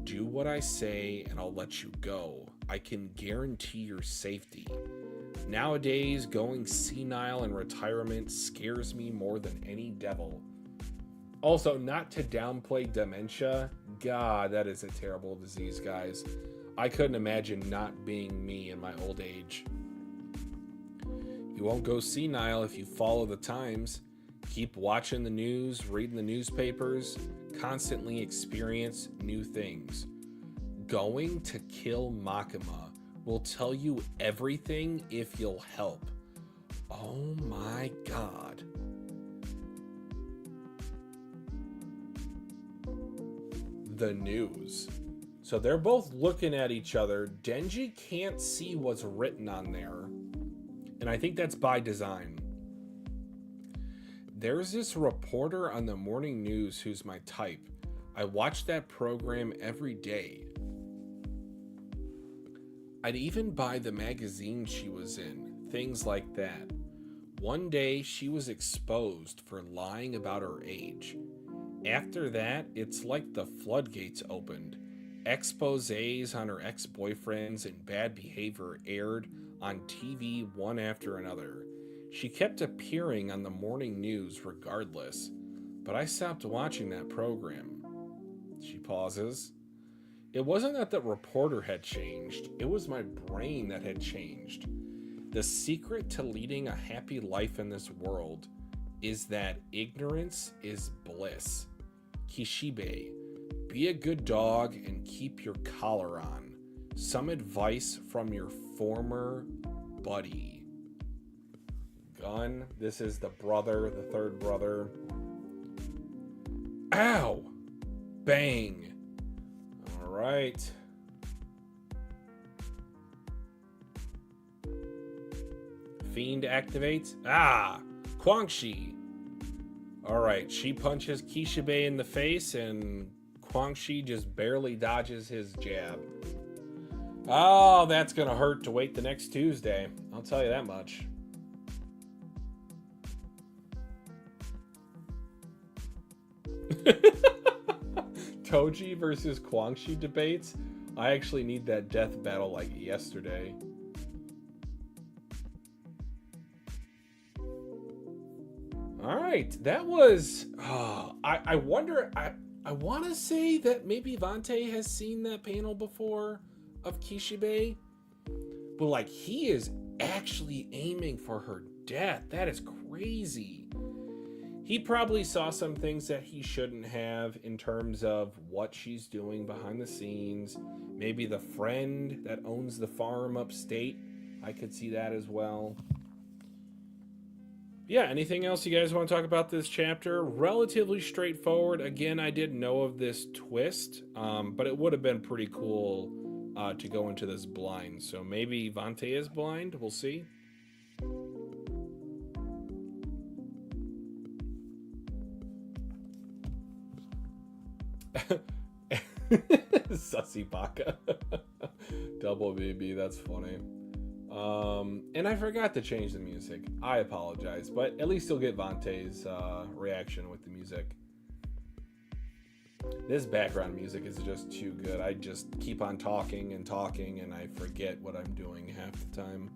Do what I say and I'll let you go. I can guarantee your safety. Nowadays, going senile in retirement scares me more than any devil. Also, not to downplay dementia. God, that is a terrible disease, guys. I couldn't imagine not being me in my old age. You won't go senile if you follow the times. Keep watching the news, reading the newspapers, constantly experience new things. Going to kill Makima will tell you everything if you'll help. Oh my god. the news. So they're both looking at each other. Denji can't see what's written on there. And I think that's by design. There's this reporter on the morning news who's my type. I watch that program every day. I'd even buy the magazine she was in, things like that. One day, she was exposed for lying about her age. After that, it's like the floodgates opened. Exposés on her ex-boyfriends and bad behavior aired on TV one after another. She kept appearing on the morning news regardless, but I stopped watching that program. She pauses. It wasn't that the reporter had changed, it was my brain that had changed. The secret to leading a happy life in this world is that ignorance is bliss. Kishibe, be a good dog and keep your collar on. Some advice from your former buddy. Gun, this is the brother, the third brother. Ow! Bang! Alright. Fiend activates. Ah! Kwangshi! Alright, she punches Kishibe in the face and Kwangshi just barely dodges his jab. Oh, that's gonna hurt to wait the next Tuesday. I'll tell you that much. Toji versus Kwangshi debates. I actually need that death battle like yesterday. Alright, that was... I wonder... I want to say that maybe Vante has seen that panel before of Kishibe. But like, he is actually aiming for her death. That is crazy. He probably saw some things that he shouldn't have in terms of what she's doing behind the scenes. Maybe the friend that owns the farm upstate. I could see that as well. Yeah, anything else you guys want to talk about this chapter? Relatively straightforward. Again, I didn't know of this twist, but it would have been pretty cool to go into this blind. So maybe Vante is blind. We'll see. Sussy Baka. Double BB, that's funny. And I forgot to change the music. I apologize, but at least you'll get Vante's reaction with the music. This background music is just too good. I just keep on talking and talking, and I forget what I'm doing half the time.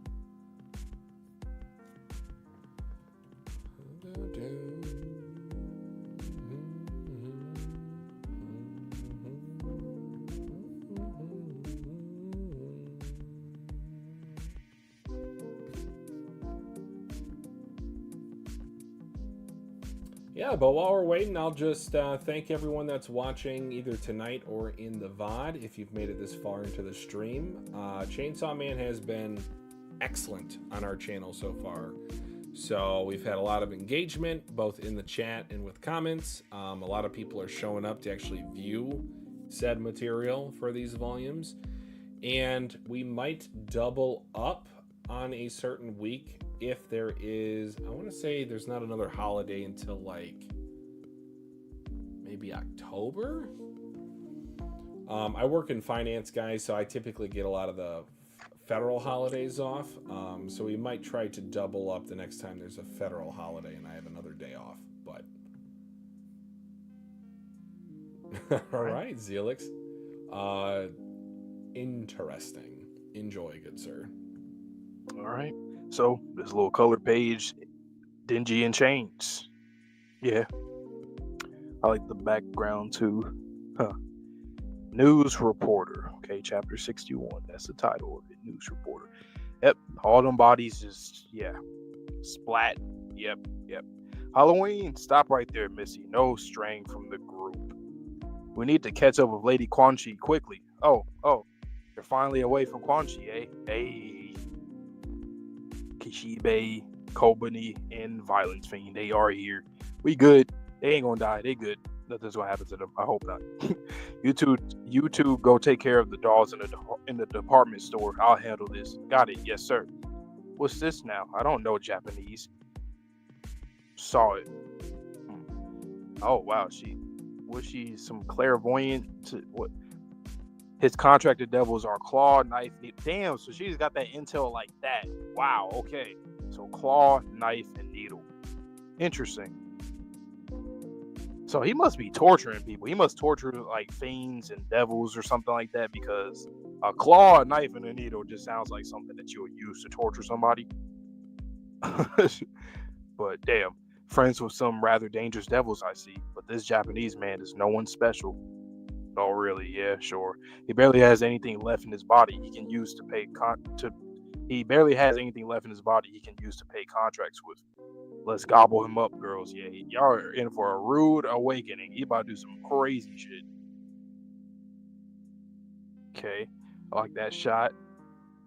Yeah, but while we're waiting, I'll just thank everyone that's watching either tonight or in the VOD if you've made it this far into the stream. Chainsaw Man has been excellent on our channel so far. So we've had a lot of engagement, both in the chat and with comments. A lot of people are showing up to actually view said material for these volumes. And we might double up on a certain week if there is, I want to say there's not another holiday until like maybe October. I work in finance, guys, so I typically get a lot of the federal holidays off. So we might try to double up the next time there's a federal holiday and I have another day off. But all right, Zelix. Interesting. Enjoy, good sir. All right. So this little color page, dingy in chains. Yeah. I like the background too. News reporter. Okay, chapter 61. That's the title of it. News reporter. Yep. All them bodies just, yeah. Splat. Yep. Halloween. Stop right there, Missy. No straying from the group. We need to catch up with Lady Quanchi quickly. Oh. You're finally away from Quanchi, eh? Hey. Kishibe, Kobani, and Violence Fiend. They are here. We good. They ain't gonna die. They good. nothing's gonna happen to them. I hope not. You two go take care of the dolls in the department store. I'll handle this. Got it. Yes, sir. What's this now? I don't know Japanese. Saw it. Oh wow, was she some clairvoyant? What? His contracted devils are claw, knife, needle. Damn, so she's got that intel like that. Wow. Okay. So claw, knife, and needle. Interesting. So he must be torturing people. He must torture like fiends and devils or something like that, because a claw, a knife, and a needle just sounds like something that you would use to torture somebody. But damn, friends with some rather dangerous devils I see. But this Japanese man is no one special. Oh really? Yeah, sure. He barely has anything left in his body he can use to pay He barely has anything left in his body he can use to pay contracts with. Let's gobble him up, girls. Yeah, y'all are in for a rude awakening. He about to do some crazy shit. Okay, I like that shot.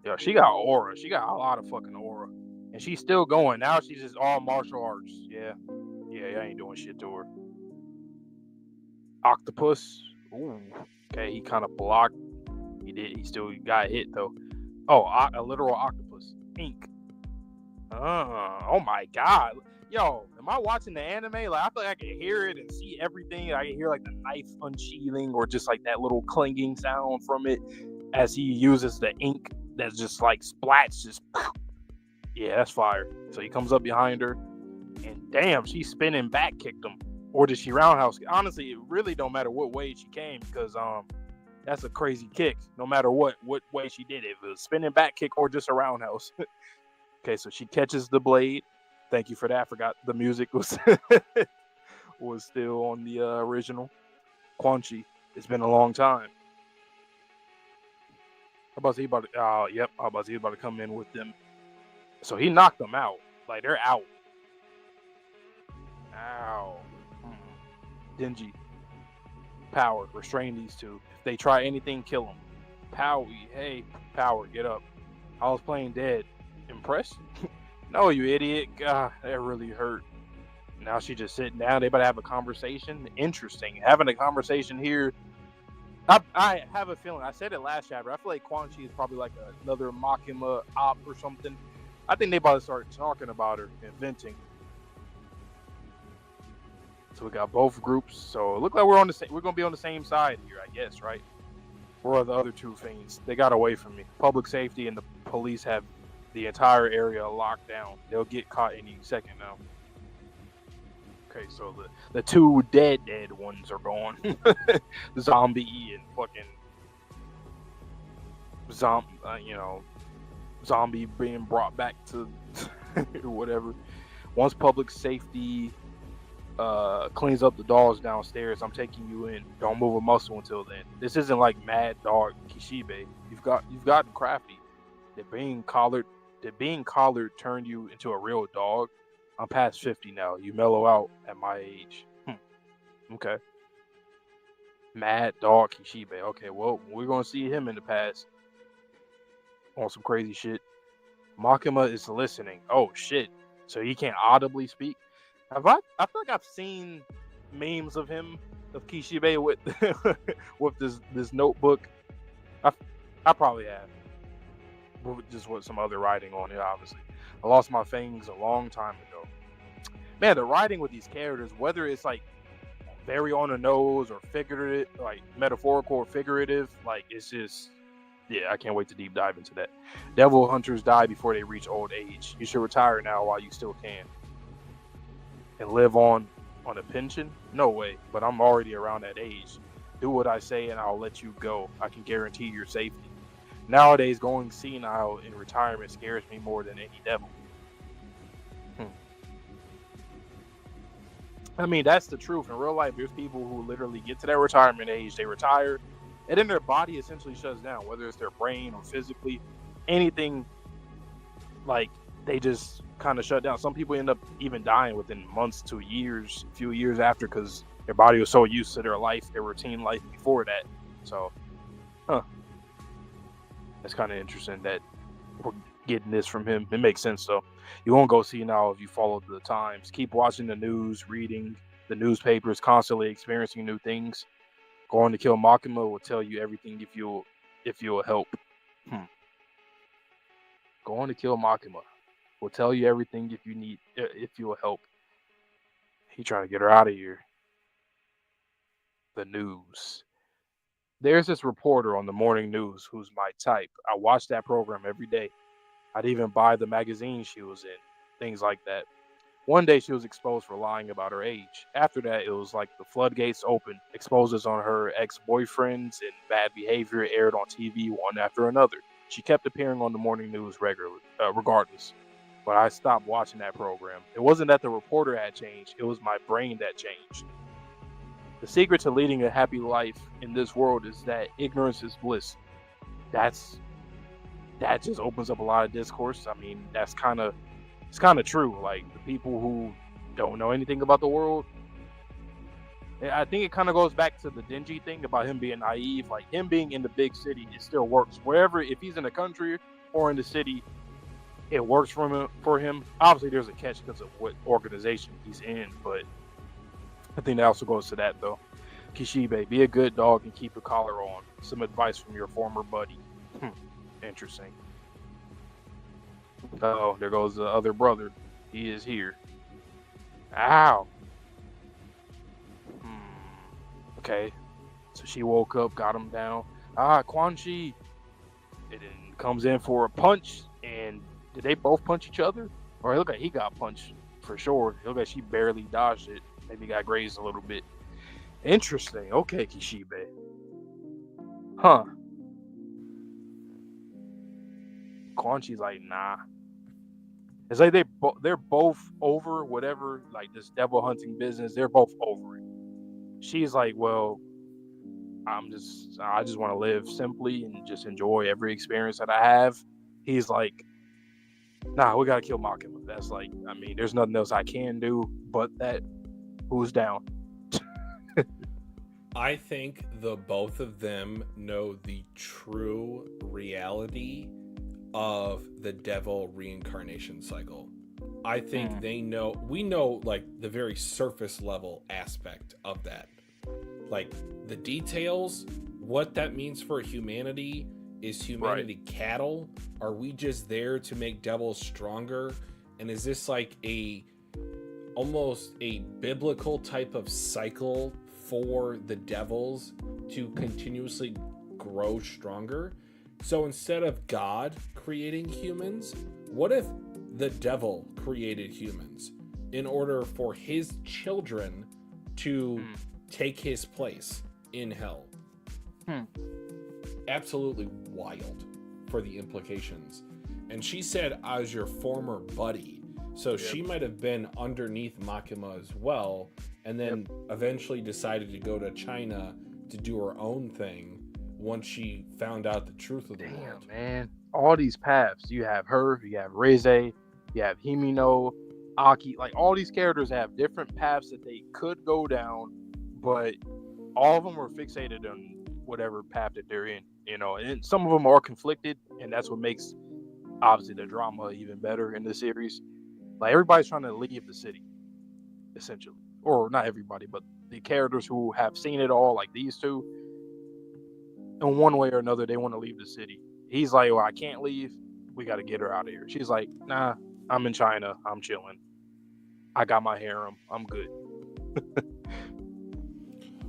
Yo, she got aura. She got a lot of fucking aura. And she's still going. Now she's just all martial arts. Yeah, I ain't doing shit to her. Octopus. Ooh. Okay, he kind of blocked. He still got hit, though. Oh, a literal octopus. Ink. Oh my god. Yo, am I watching the anime? Like, I feel like I can hear it and see everything. I can hear like the knife unsheathing or just like that little clanging sound from it as he uses the ink that's just like splats. Just yeah, that's fire. So he comes up behind her and damn, she's spinning back kicked him. Or did she roundhouse? Honestly, it really don't matter what way she came, because that's a crazy kick. No matter what way she did it, if it was spinning back kick or just a roundhouse. Okay, so she catches the blade. Thank you for that. I forgot the music was was still on the original. Quanchi. It's been a long time. How about he about to? Yep. How about he about to come in with them? So he knocked them out. Like they're out. Ow. Dingy. Power. Restrain these two. If they try anything, kill them. Power. Hey, Power, get up. I was playing dead. Impressed? No, you idiot. God, that really hurt. Now she just sitting down. They about to have a conversation. Interesting. Having a conversation here. I have a feeling. I said it last chapter. I feel like Quan Chi is probably like another Makima op or something. I think they about to start talking about her and venting. So we got both groups. So it looks like we're gonna be on the same side here, I guess, right? Where are the other two fiends? They got away from me. Public safety and the police have the entire area locked down. They'll get caught any second now. Okay, so the two dead ones are gone. Zombie and fucking zombie being brought back to whatever. Once public safety cleans up the dolls downstairs, I'm taking you in. Don't move a muscle until then. This isn't like Mad Dog Kishibe. You've gotten crafty. Did being collared turn you into a real dog? I'm past 50 now. You mellow out at my age. Okay. Mad Dog Kishibe. Okay, well, we're gonna see him in the past on some crazy shit. Makima is listening. Oh shit. So he can't audibly speak. I feel like I've seen memes of him, of Kishibe with with this notebook. I probably have. Just with some other writing on it, obviously. I lost my fangs a long time ago. Man, the writing with these characters, whether it's like very on the nose or figurative, like metaphorical or figurative, like it's just, yeah, I can't wait to deep dive into that. Devil hunters die before they reach old age. You should retire now while you still can. And live on a pension? No way, but I'm already around that age. Do what I say and I'll let you go. I can guarantee your safety. Nowadays, going senile in retirement scares me more than any devil. I mean, that's the truth. In real life, there's people who literally get to that retirement age, they retire, and then their body essentially shuts down, whether it's their brain or physically. Anything, like, they just kind of shut down. Some people end up even dying within months to years, a few years after, because their body was so used to their life, their routine life before that. So, that's kind of interesting that we're getting this from him. It makes sense, though. You won't go see now if you follow the times. Keep watching the news, reading. the newspapers, constantly experiencing new things. Going to Kill Makima will tell you everything if you'll help. Going to Kill Makima will tell you everything if you'll help. He trying to get her out of here. The news. There's this reporter on the morning news who's my type. I watch that program every day. I'd even buy the magazine she was in, things like that. One day she was exposed for lying about her age. After that, it was like the floodgates opened. Exposes on her ex-boyfriends and bad behavior aired on TV one after another. She kept appearing on the morning news regularly, regardless. But I stopped watching that program. It wasn't that the reporter had changed. It was my brain that changed. The secret to leading a happy life in this world is that ignorance is bliss. That just opens up a lot of discourse. I mean, it's kind of true. Like, the people who don't know anything about the world, I think it kind of goes back to the Denji thing about him being naive. Like, him being in the big city, it still works. Wherever, if he's in the country or in the city, it works for him. Obviously, there's a catch because of what organization he's in, but I think that also goes to that, though. Kishibe, be a good dog and keep your collar on. Some advice from your former buddy. Interesting. Oh, there goes the other brother. He is here. Ow. Okay. So she woke up, got him down. Quan Chi. And then comes in for a punch. And did they both punch each other? Or it looked like he got punched for sure. It looked like she barely dodged it. Maybe got grazed a little bit. Interesting. Okay, Kishibe. Huh. Quan Chi's like, nah. It's like they're both over whatever, like this devil hunting business. They're both over it. She's like, well, I just want to live simply and just enjoy every experience that I have. He's like, nah, we gotta kill Makima. That's like, I mean, there's nothing else I can do but that. Who's down? I think the both of them know the true reality of the devil reincarnation cycle. I think we know like the very surface level aspect of that. Like the details, what that means for humanity. Is humanity cattle? Are we just there to make devils stronger? And is this like almost a biblical type of cycle for the devils to continuously grow stronger? So instead of God creating humans, what if the devil created humans in order for his children to take his place in hell? Absolutely wild for the implications. And she said, as your former buddy. So she might have been underneath Makima as well, and then eventually decided to go to China to do her own thing once she found out the truth of the world. Man. All these paths. You have her, you have Reze, you have Himino, Aki. Like, all these characters have different paths that they could go down, but all of them are fixated on whatever path that they're in, you know. And some of them are conflicted, and that's what makes, obviously, the drama even better in the series. Like, everybody's trying to leave the city, essentially. Or not everybody, but the characters who have seen it all, like these two, in one way or another, they want to leave the city. He's like, well, I can't leave. We got to get her out of here. She's like, nah, I'm in China. I'm chilling. I got my harem. I'm good.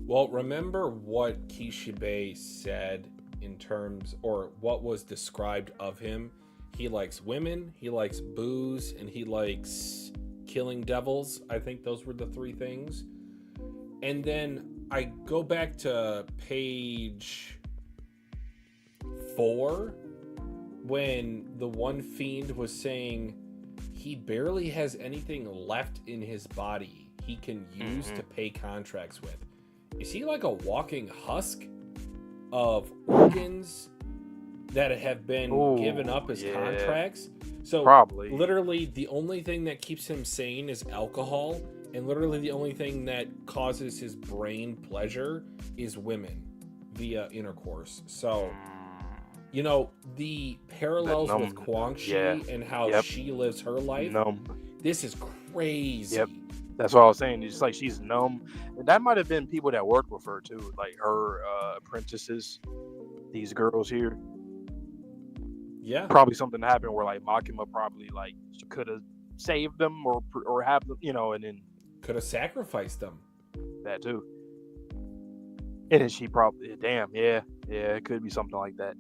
Well, remember what Kishibe said in terms, or what was described of him? He likes women, he likes booze, and he likes killing devils. I think those were the three things. And then I go back to page 4 when the one fiend was saying he barely has anything left in his body he can use to pay contracts with. Is he like a walking husk of organs that have been given up as contracts? So probably, literally the only thing that keeps him sane is alcohol, and literally the only thing that causes his brain pleasure is women via intercourse. So, you know, the parallels with Quan Chi and how she lives her life, this is crazy. That's what I was saying. It's like she's numb. And that might have been people that worked with her too, like her apprentices, these girls here. Yeah. Probably something happened where like Makima probably like could have saved them or have them, you know, and then could have sacrificed them. That too. And then she probably, damn, yeah, it could be something like that.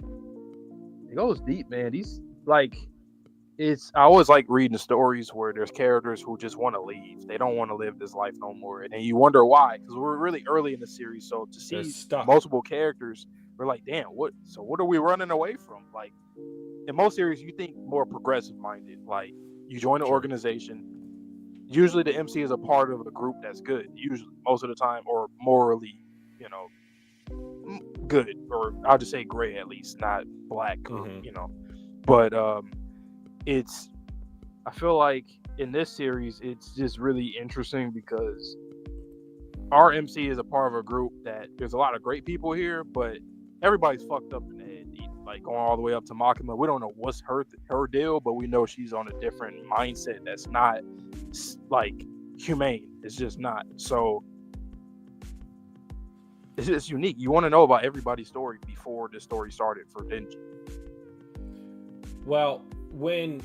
It goes deep, man. These like. I always like reading stories where there's characters who just want to leave. They don't want to live this life no more. And you wonder why, because we're really early in the series. So to see multiple characters, we're like, damn, what are we running away from? Like, in most series, you think more progressive minded. Like, you join an organization. Usually the MC is a part of a group that's good. Usually, most of the time, or morally, you know, good. Or I'll just say gray at least, not black, or, you know. But, I feel like in this series, it's just really interesting because our MC is a part of a group that there's a lot of great people here, but everybody's fucked up in the head. Like going all the way up to Makima, we don't know what's her deal, but we know she's on a different mindset that's not like humane. It's just not. So it's just unique. You want to know about everybody's story before the story started for Denji. Well, when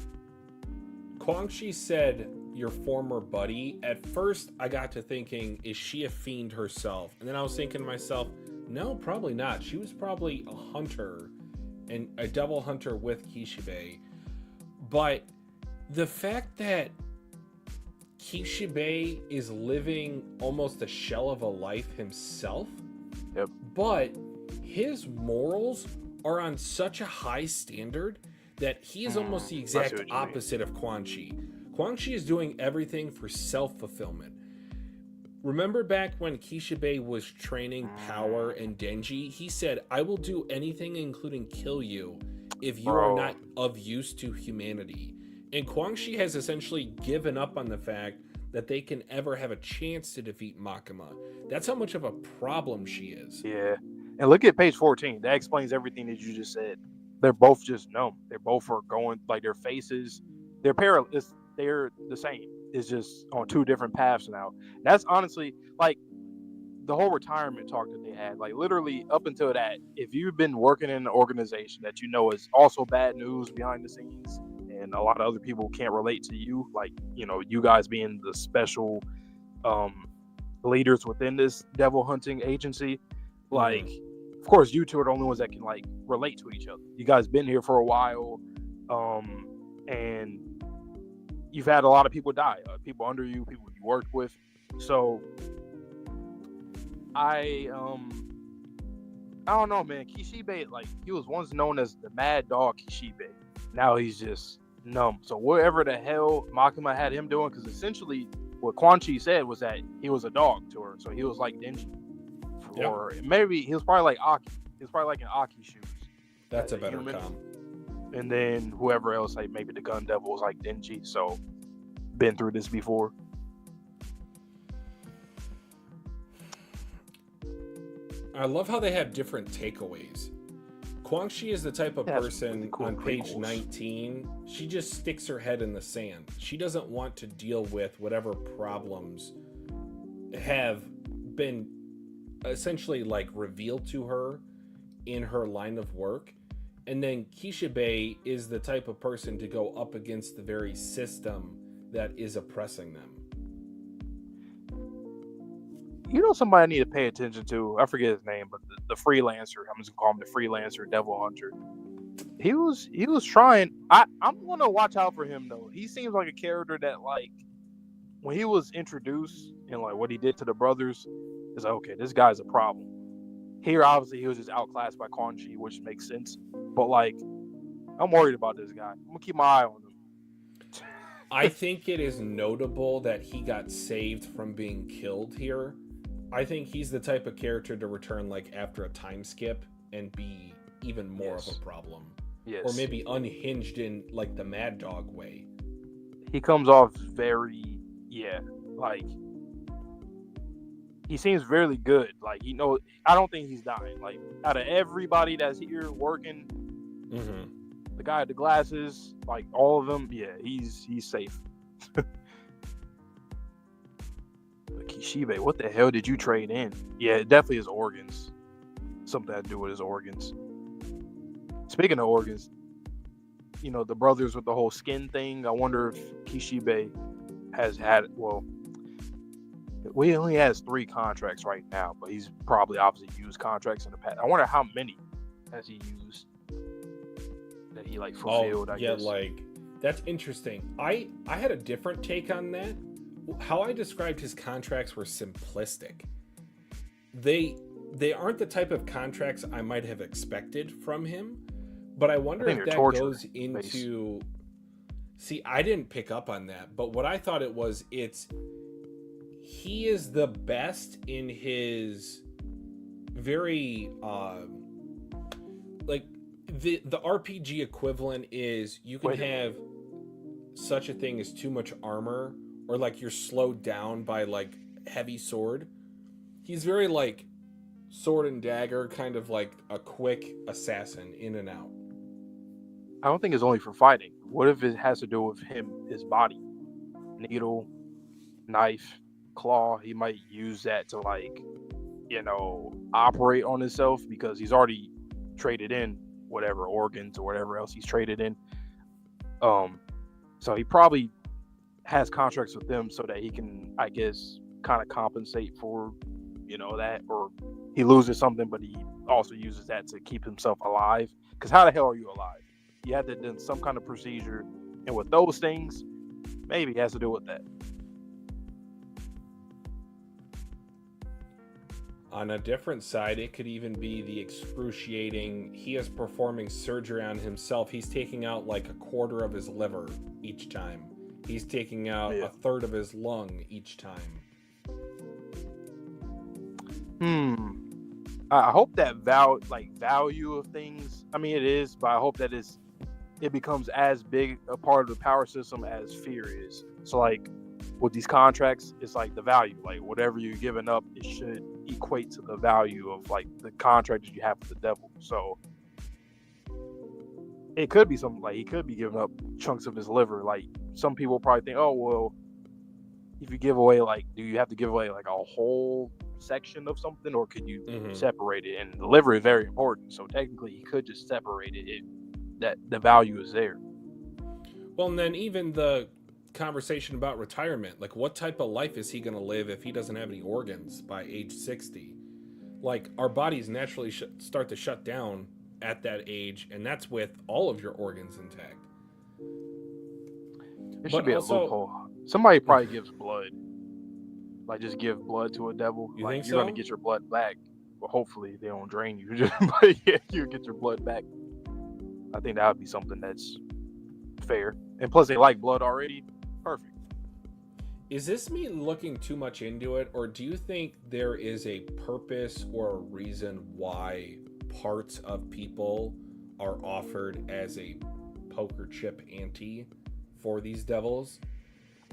Kwangchi said your former buddy, at first I got to thinking, is she a fiend herself? And then I was thinking to myself, no, probably not. She was probably a hunter, and a devil hunter with Kishibe. But the fact that Kishibe is living almost a shell of a life himself, but his morals are on such a high standard that he is almost the exact opposite of Kwangchi. Kwangchi is doing everything for self-fulfillment. Remember back when Kishibe was training Power and Denji, he said, I will do anything including kill you if you are not of use to humanity. And Kwangchi has essentially given up on the fact that they can ever have a chance to defeat Makima. That's how much of a problem she is. Yeah. And look at page 14. That explains everything that you just said. They're both just numb. They're both are going, like their faces, they're the same. It's just on two different paths now. That's honestly like the whole retirement talk that they had. Like literally up until that, if you've been working in an organization that you know is also bad news behind the scenes, and a lot of other people can't relate to you, like, you know, you guys being the special leaders within this devil hunting agency, like of course you two are the only ones that can like relate to each other. You guys been here for a while, and you've had a lot of people die, people under you, people you worked with. So I don't know, man. Kishibe, like, he was once known as the Mad Dog Kishibe. Now he's just numb. So whatever the hell Makima had him doing, because essentially what Kwangchi said was that he was a dog to her. So he was like Denji. Or maybe he was probably like Aki. He was probably like an Aki shoes. That's a better comp. And then whoever else, like maybe the Gun Devil was like Denji. So been through this before. I love how they have different takeaways. Kwangchi is the type of person really cool on page 19, she just sticks her head in the sand. She doesn't want to deal with whatever problems have been essentially like revealed to her in her line of work. And then Kishibe is the type of person to go up against the very system that is oppressing them. You know somebody I need to pay attention to? I forget his name, but the freelancer. I'm just gonna call him the freelancer devil hunter. He was trying. I'm gonna watch out for him though. He seems like a character that, like, when he was introduced and like what he did to the brothers, is like, okay, this guy's a problem. Here, obviously, he was just outclassed by Kwangchi, which makes sense. But like, I'm worried about this guy. I'm gonna keep my eye on him. I think it is notable that he got saved from being killed here. I think he's the type of character to return like after a time skip and be even more of a problem. Yes. Or maybe unhinged in like the Mad Dog way. He comes off very, like, he seems really good. Like, you know, I don't think he's dying. Like, out of everybody that's here working, the guy with the glasses, like all of them, he's safe. Kishibe, what the hell did you trade in? Yeah, it definitely his organs. Something to do with his organs. Speaking of organs, the brothers with the whole skin thing. I wonder if Kishibe has had, well, he only has 3 contracts right now, but he's probably obviously used contracts in the past. I wonder how many has he used that he fulfilled. I guess. That's interesting. I had a different take on that. How I described his contracts were simplistic. They aren't the type of contracts I might have expected from him, but I wonder if that goes into. See, I didn't pick up on that, but what I thought it was, he is the best in his very the RPG equivalent is you can have such a thing as too much armor, or you're slowed down by heavy sword. He's very sword and dagger, kind of like a quick assassin in and out. I don't think it's only for fighting. What if it has to do with his body? Needle, knife, claw. He might use that to operate on himself because he's already traded in whatever organs or whatever else he's traded in. So he probably has contracts with them so that he can, I guess, kind of compensate for, that, or he loses something, but he also uses that to keep himself alive. Because how the hell are you alive? You had to do some kind of procedure, and with those things, maybe it has to do with that. On a different side, it could even be the excruciating, he is performing surgery on himself. He's taking out a quarter of his liver each time. He's taking out a third of his lung each time. I hope that value of things, I mean, it is, but I hope that it becomes as big a part of the power system as fear is. So with these contracts, it's the value, whatever you're giving up, it should equate to the value of the contract that you have with the devil. So it could be something he could be giving up chunks of his liver. Some people probably think, oh well, if you give away do you have to give away a whole section of something, or could you separate it? And the liver is very important, so technically he could just separate it if that the value is there. Well, and then even the conversation about retirement, what type of life is he going to live if he doesn't have any organs by age 60? Our bodies naturally start to shut down at that age, and that's with all of your organs intact. There should be a loophole. Somebody probably gives blood, just give blood to a devil. You think you're so? Gonna get your blood back. Well, hopefully they don't drain you. But yeah, you get your blood back. I think that would be something that's fair, and plus they like blood already. Perfect. Is this me looking too much into it, or do you think there is a purpose or a reason why parts of people are offered as a poker chip ante for these devils?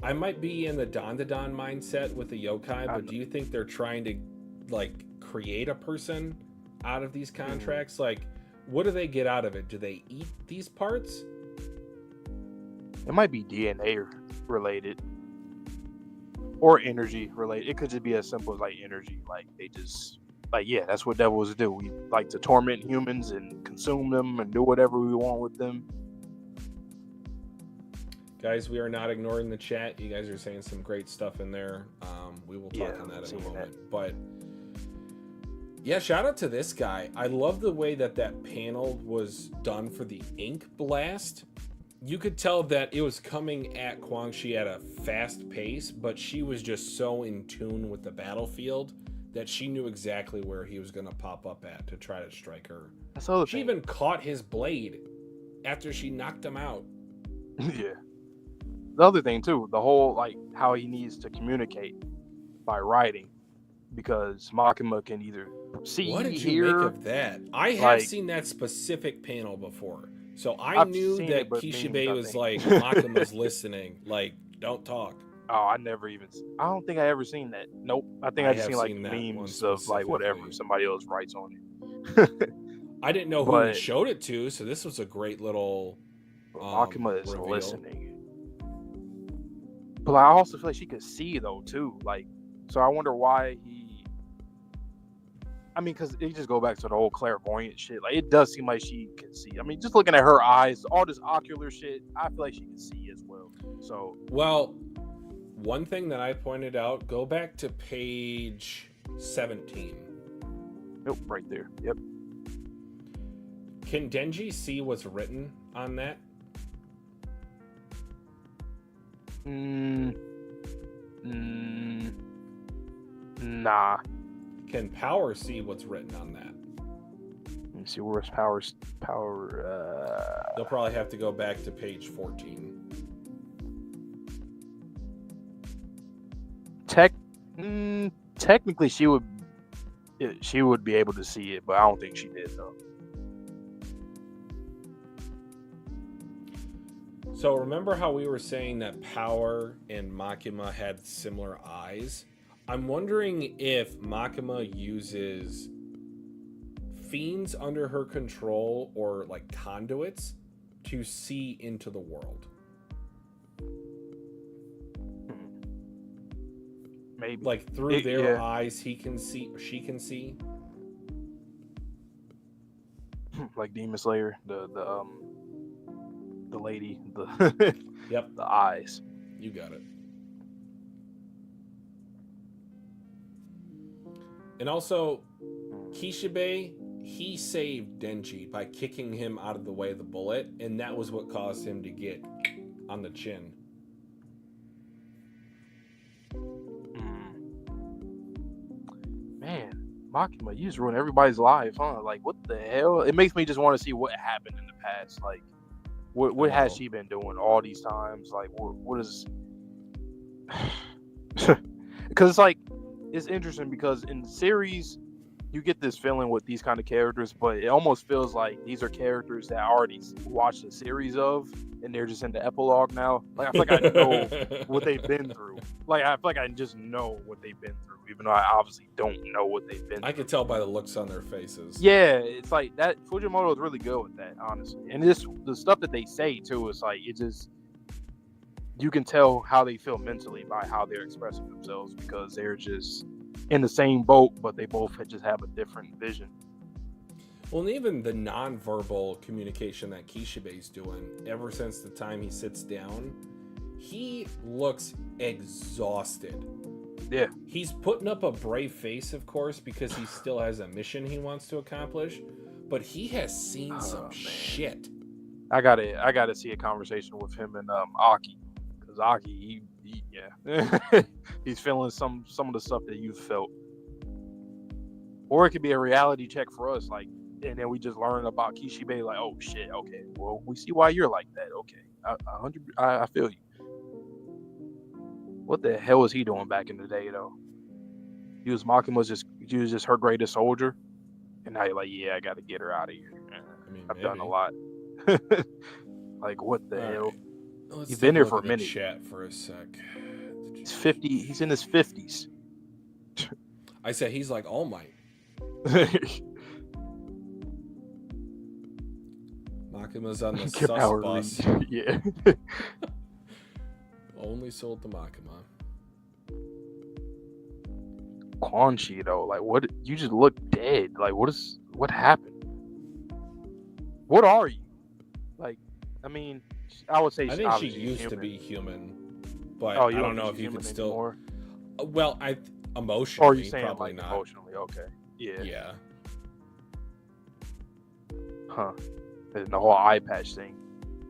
I might be in the Dandadan mindset with the yokai, but do you think they're trying to create a person out of these contracts? What do they get out of it? Do they eat these parts? It might be DNA related or energy related. It could just be as simple as energy. They just that's what devils do. We like to torment humans and consume them and do whatever we want with them. Guys, we are not ignoring the chat. You guys are saying some great stuff in there. We will talk on that in a moment. But yeah, shout out to this guy. I love the way that panel was done for the ink blast. You could tell that it was coming at Guangxi at a fast pace, but she was just so in tune with the battlefield that she knew exactly where he was going to pop up at to try to strike her. She even caught his blade after she knocked him out. Yeah. The other thing too, the whole how he needs to communicate by writing, because Makima can either see, what did you make of that? I have seen that specific panel before, so I knew that Kishibe was Makima's listening. Don't talk. Oh, I don't think I ever seen that. Nope. I think I just seen memes of whatever somebody else writes on it. I didn't know who he showed it to, so this was a great little. Makima is listening. But I also feel she could see though too. So I wonder why he. I mean, because it just go back to the whole clairvoyant shit. Like, it does seem like she can see. I mean, just looking at her eyes, all this ocular shit, I feel like she can see as well. So, well, one thing that I pointed out, go back to page 17. nope, right there. Yep. Can Denji see what's written on that? Nah. Can Power see what's written on that? Let me see, where's power? They'll probably have to go back to page 14. Technically, she would be able to see it, but I don't think she did though. So remember how we were saying that Power and Makima had similar eyes? I'm wondering if Makima uses fiends under her control or like conduits to see into the world. Maybe. Like through their eyes, she can see. Like Demon Slayer, the lady, Yep, the eyes. you got it. And also, Kishibe, he saved Denji by kicking him out of the way of the bullet, and that was what caused him to get on the chin. Man, Makima, you just ruined everybody's life, huh? Like, what the hell? It makes me just want to see what happened in the past. Like, what has she been doing all these times? Like, what is? Because it's like, it's interesting because in the series, you get this feeling with these kind of characters, but it almost feels like these are characters that I already watched a series of, and they're just in the epilogue now. Like, I feel like I know what they've been through. Like, I feel like I just know what they've been through, even though I obviously don't know what they've been through. I could tell by the looks on their faces. Yeah, it's like that. Fujimoto is really good with that, honestly. And the stuff that they say too is like, it just, you can tell how they feel mentally by how they're expressing themselves, because they're just in the same boat, but they both just have a different vision. Well, and even the nonverbal communication that Kishibe's doing, ever since the time he sits down, he looks exhausted. Yeah. He's putting up a brave face, of course, because he still has a mission he wants to accomplish, but he has seen some shit. I gotta see a conversation with him and Aki, because Aki, he's feeling some of the stuff that you felt, or it could be a reality check for us, like, and then we just learn about Kishibe, like, oh shit, okay, well, we see why you're like that. Okay, I feel you. What the hell was he doing back in the day, though? He was just her greatest soldier, and now you're like, yeah, I got to get her out of here. I mean, I've done a lot. Like, what the hell? Let's He's been here for a the minute. Chat for a sec. He's 50. He's in his 50s. I said he's like All Might. Makima's on the sus bus. Yeah. Only sold to Makima. Quan Chi, though, like, what? You just look dead. Like, what happened? What are you? Like, I mean, I would say I think she used to be human, but I don't know if you could still. Anymore? Well, emotionally, or are you saying probably like not. Emotionally, okay, yeah, yeah. Huh? And the whole eye patch thing.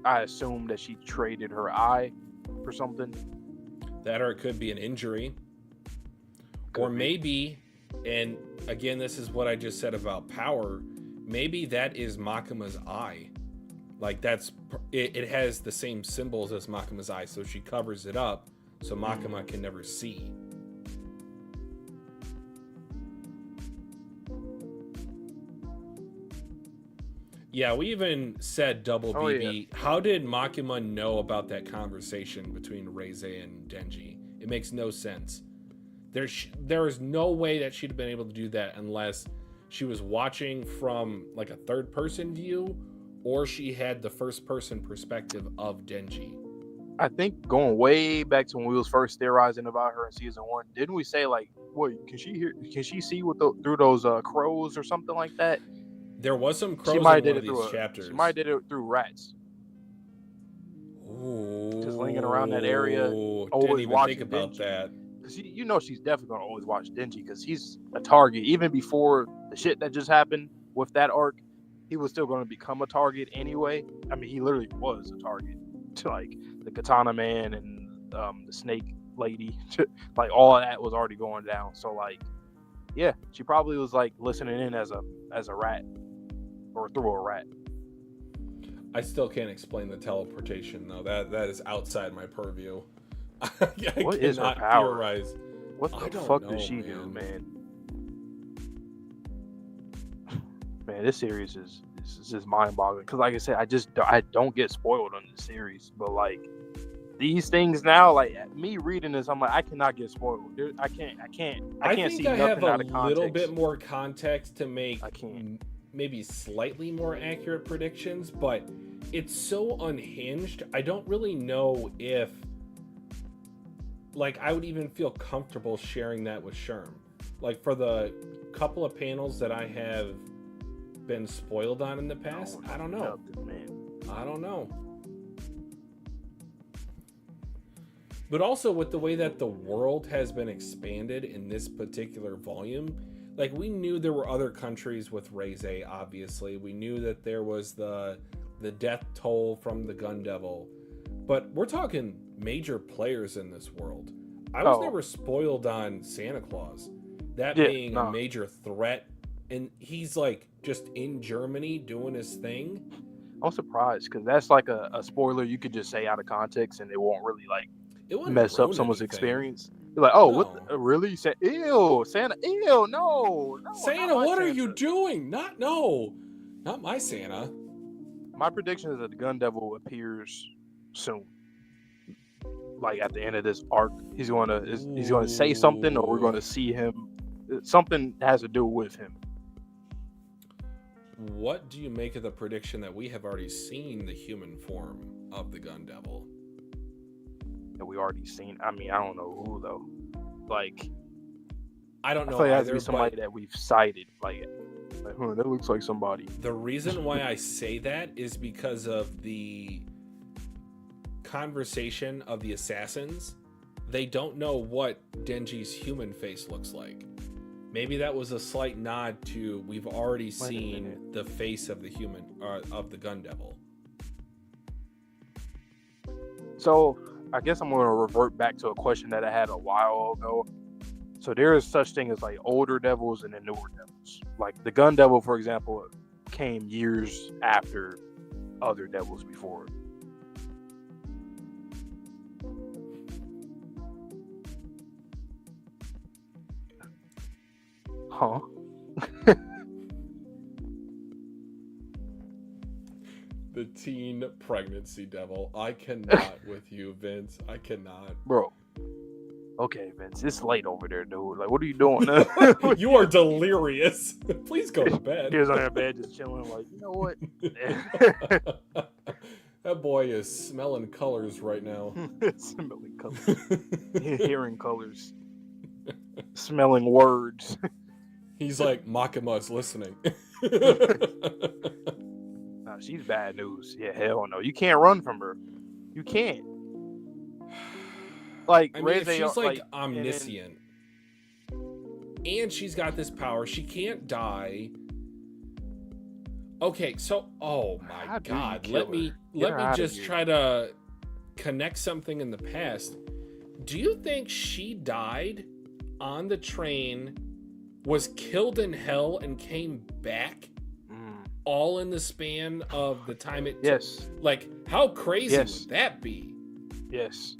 I assume that she traded her eye for something. That, or it could be an injury, or maybe, and again, this is what I just said about Power. Maybe that is Makima's eye. Like, it has the same symbols as Makima's eye, so she covers it up so Makima can never see. Yeah, we even said Double BB. Yeah. How did Makima know about that conversation between Reze and Denji? It makes no sense. There is no way that she'd have been able to do that unless she was watching from like a third person view, or she had the first person perspective of Denji. I think going way back to when we was first theorizing about her in season 1, didn't we say like, what can she hear? Can she see with through those crows or something like that? There was some She crows might in did one it of these through chapters. she might did it through rats. Ooh, just lingering around that area, didn't always even watching think about Denji. that. Because you know she's definitely gonna always watch Denji because he's a target. Even before the shit that just happened with that arc, he was still gonna become a target anyway. I mean, he literally was a target to like the Katana Man and the Snake Lady. Like all of that was already going down. So like, yeah, she probably was like listening in as a rat or through a rat. I still can't explain the teleportation though. That is outside my purview. What is her power? Theorize. What the fuck does she do, man? Man, this series is just mind-boggling. Because, like I said, I don't get spoiled on this series, but like these things now, like me reading this, I'm like, I cannot get spoiled. I can't see nothing out of context. I have a little bit more context to make maybe slightly more accurate predictions, but it's so unhinged. I don't really know if like I would even feel comfortable sharing that with Sherm. Like for the couple of panels that I have been spoiled on in the past, I don't know. I don't know. But also with the way that the world has been expanded in this particular volume, like we knew there were other countries with Reze, obviously. We knew that there was the death toll from the Gun Devil. But we're talking major players in this world. I was never spoiled on Santa Claus. That being a major threat. And he's like just in Germany doing his thing. I'm surprised because that's like a spoiler you could just say out of context and it won't really like mess up someone's experience. You're like, oh, no. What? Really? You say, ew, Santa, ew, no. Santa, what are you doing? Not my Santa. My prediction is that the Gun Devil appears soon. Like at the end of this arc, he's going to say something, or we're going to see him. Something has to do with him. What do you make of the prediction that we have already seen the human form of the Gun Devil? That we already seen. I mean, I don't know who though. Like, I don't know. I feel like it has to be somebody that we've cited. Like, that looks like somebody. The reason why I say that is because of the conversation of the assassins. They don't know what Denji's human face looks like. Maybe that was a slight nod to we've already seen the face of the human of the Gun Devil. So I guess I'm going to revert back to a question that I had a while ago. So there is such thing as like older devils and then newer devils. Like the Gun Devil, for example, came years after other devils before. Huh? The teen pregnancy devil. I cannot with you, Vince. I cannot. Bro. Okay, Vince. It's late over there, dude. Like, what are you doing? You are delirious. Please go to bed. He was on your bed just chilling like, you know what? That boy is smelling colors right now. Smelling colors. Hearing colors. Smelling words. He's like, Makima's listening. Nah, she's bad news. Yeah, hell no. You can't run from her. You can't. Like, I mean, if she's like omniscient, and she's got this power, she can't die. Okay, so oh my god, let me just try to connect something in the past. Do you think she died on the train, was killed in hell, and came back? All in the span of the time it took? Yes. Like, how crazy would that be? Yes.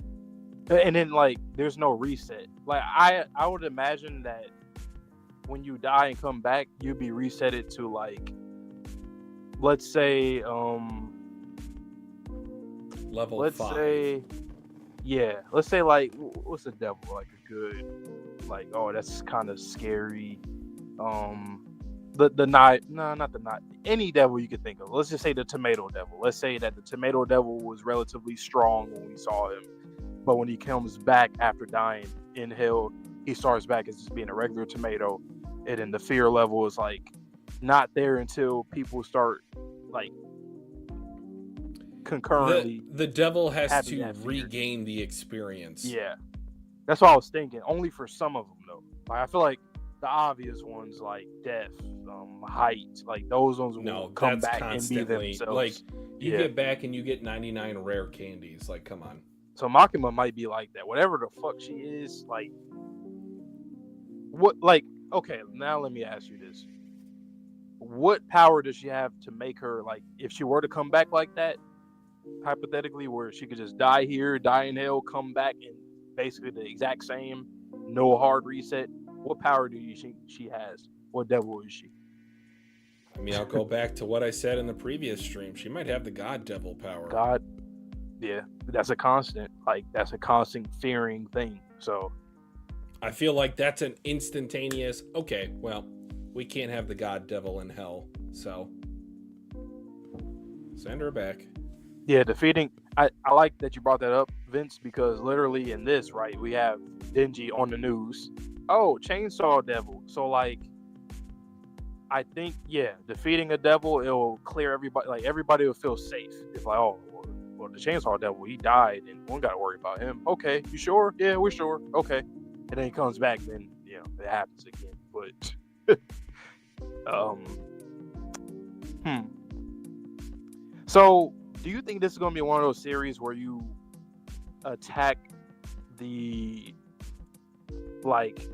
And then, like, there's no reset. Like, I would imagine that when you die and come back, you'd be resetted to, like, let's say, level 5. Let's say, like, what's the devil? Like, a good, like, oh, that's kind of scary. the knife, no, not the knife, any devil you could think of. Let's just say the tomato devil. Let's say that the tomato devil was relatively strong when we saw him, but when he comes back after dying in hell, he starts back as just being a regular tomato, and then the fear level is like not there until people start like concurrently. The devil has having to that fear. regain the experience. Yeah, that's what I was thinking. Only for some of them though. Like I feel like the obvious ones like death, height, like those ones will come back constantly, and be themselves. like you get back and you get 99 rare candies. Like, come on. So Makima might be like that. Whatever the fuck she is, like what? Like okay, now let me ask you this: what power does she have to make her like? If she were to come back like that, hypothetically, where she could just die here, die in hell, come back and basically the exact same, no hard reset. What power do you think she has? What devil is she? I mean, I'll go back to what I said in the previous stream. She might have the god devil power. God, yeah, that's a constant. Like that's a constant fearing thing. So I feel like that's an instantaneous. Okay, well, we can't have the god devil in hell, so send her back. Yeah, defeating. I like that you brought that up, Vince, because literally in this, right, we have Denji on the news. Oh, Chainsaw Devil. So like, I think defeating a devil, it'll clear everybody. Like everybody will feel safe. It's like, oh, well, the Chainsaw Devil, he died, and we don't got to worry about him. Okay, you sure? Yeah, we're sure. Okay, and then he comes back, then it happens again. But So, do you think this is going to be one of those series where you attack the, like,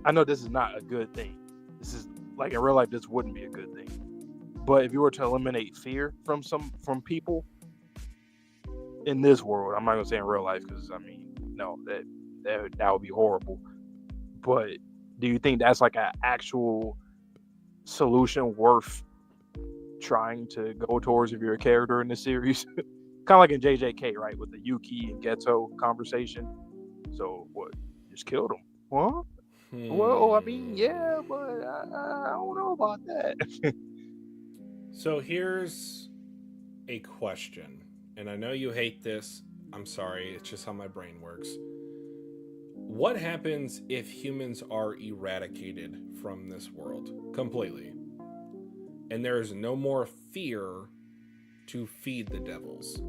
I know this is not a good thing. This is, like, in real life, this wouldn't be a good thing. But if you were to eliminate fear from people in this world, I'm not going to say in real life because, I mean, no, that would be horrible. But do you think that's, like, an actual solution worth trying to go towards if you're a character in the series? Kind of like in JJK, right, with the Yuki and Geto conversation. So what? Just killed him? What? Well, I mean, yeah, but I don't know about that. So here's a question, and I know you hate this. I'm sorry, it's just how my brain works. What happens if humans are eradicated from this world completely? And there is no more fear to feed the devils.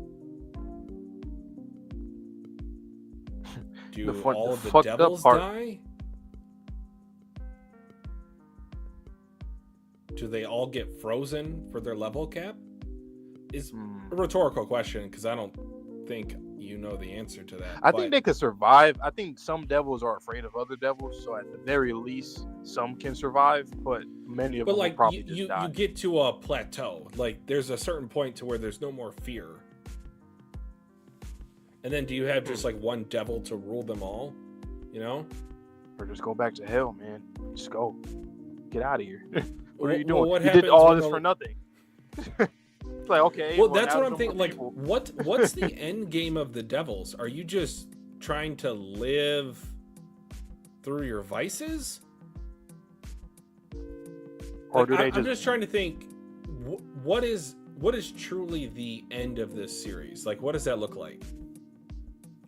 Do all of the devils die? Do they all get frozen for their level cap? Is a rhetorical question because I don't think you know the answer to that. I think they could survive. I think some devils are afraid of other devils, so at the very least, some can survive, but many of them will probably just die. You get to a plateau. Like, there's a certain point to where there's no more fear. And then do you have just, like, one devil to rule them all? You know? Or just go back to hell, man. Just go. Get out of here. What are you doing? What you did all this for nothing. It's like, okay. Well, that's what I'm thinking. Like, what's the end game of the devils? Are you just trying to live through your vices? Or do they I'm just trying to think, what is truly the end of this series? Like, what does that look like?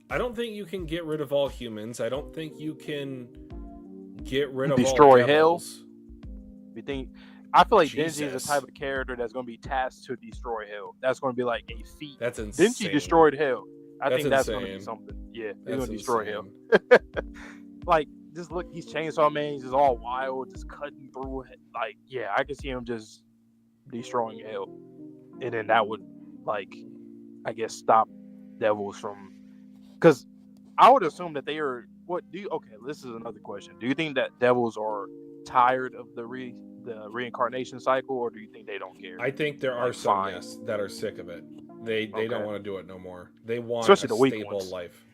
I don't think you can get rid of all humans. I don't think you can get rid of destroy all devils. Hell. You think? I feel like Denji is the type of character that's going to be tasked to destroy hell. That's going to be like a feat. That's insane. Denji destroyed hell. I think that's going to be something. Yeah, he's going to destroy hell. Like, just look, he's Chainsaw Man. He's just all wild, just cutting through it. Like, yeah, I can see him just destroying hell. And then that would, like, I guess, stop devils from... Because I would assume that they are... Okay, this is another question. Do you think that devils are tired of the reincarnation cycle, or do you think they don't care? I think there are some, yes, that are sick of it. They don't want to do it no more. They want especially a stable life.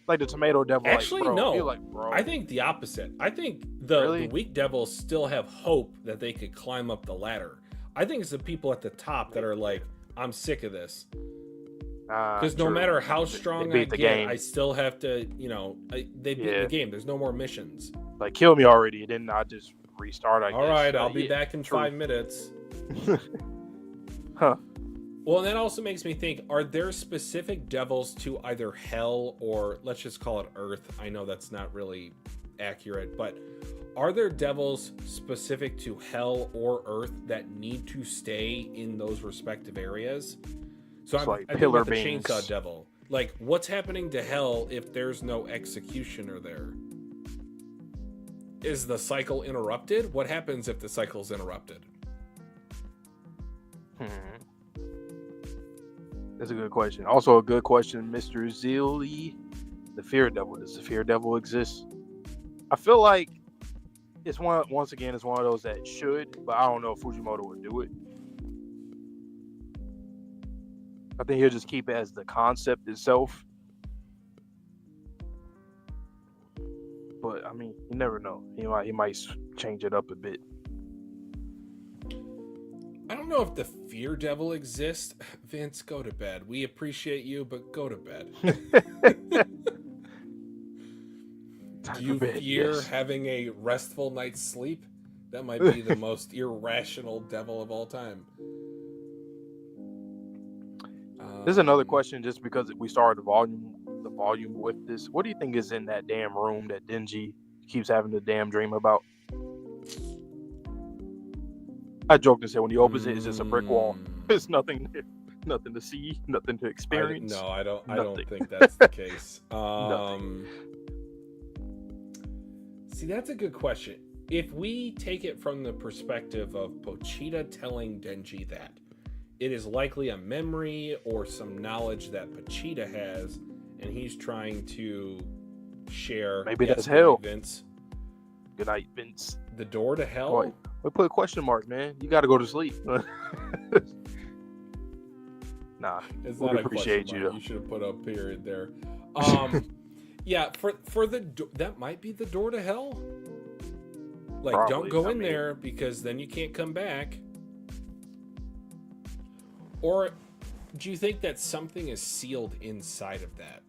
Like the tomato devil. Actually, like, bro, no. like, bro. I think the opposite. I think the weak devils still have hope that they could climb up the ladder. I think it's the people at the top that are like, I'm sick of this. Because no matter how strong I get, game. I still have to, they beat the game. There's no more missions. Like, kill me already, and then I just restart, I guess. All right, I'll be back in 5 minutes. Huh. Well, and that also makes me think, are there specific devils to either hell or let's just call it earth? I know that's not really accurate, but are there devils specific to hell or earth that need to stay in those respective areas? So I think about the chainsaw devil. Like, what's happening to hell if there's no executioner there? Is the cycle interrupted? What happens if the cycle's interrupted? That's a good question. Also a good question, Mr. Zeely. The fear devil. Does the fear devil exist? I feel like it's once again it's one of those that should, but I don't know if Fujimoto would do it. I think he'll just keep it as the concept itself. But I mean, you never know. He might change it up a bit. I don't know if the fear devil exists. Vince, go to bed. We appreciate you, but go to bed. Do you fear having a restful night's sleep? That might be the most irrational devil of all time. There's another question, just because we started the volume with this. What do you think is in that damn room that Denji keeps having the damn dream about? I joked and said when he opens it's just a brick wall. There's nothing to see, nothing to experience. I don't think that's the case. See, that's a good question. If we take it from the perspective of Pochita telling Denji that, it is likely a memory or some knowledge that Pochita has, and he's trying to share. Maybe that's hell. Vince. Good night, Vince. The door to hell? Boy, we put a question mark, man. You got to go to sleep. Nah, it's we not appreciate you. You should have put a period there. Yeah, for that might be the door to hell. Like, probably, don't go in there because then you can't come back. Or do you think that something is sealed inside of that?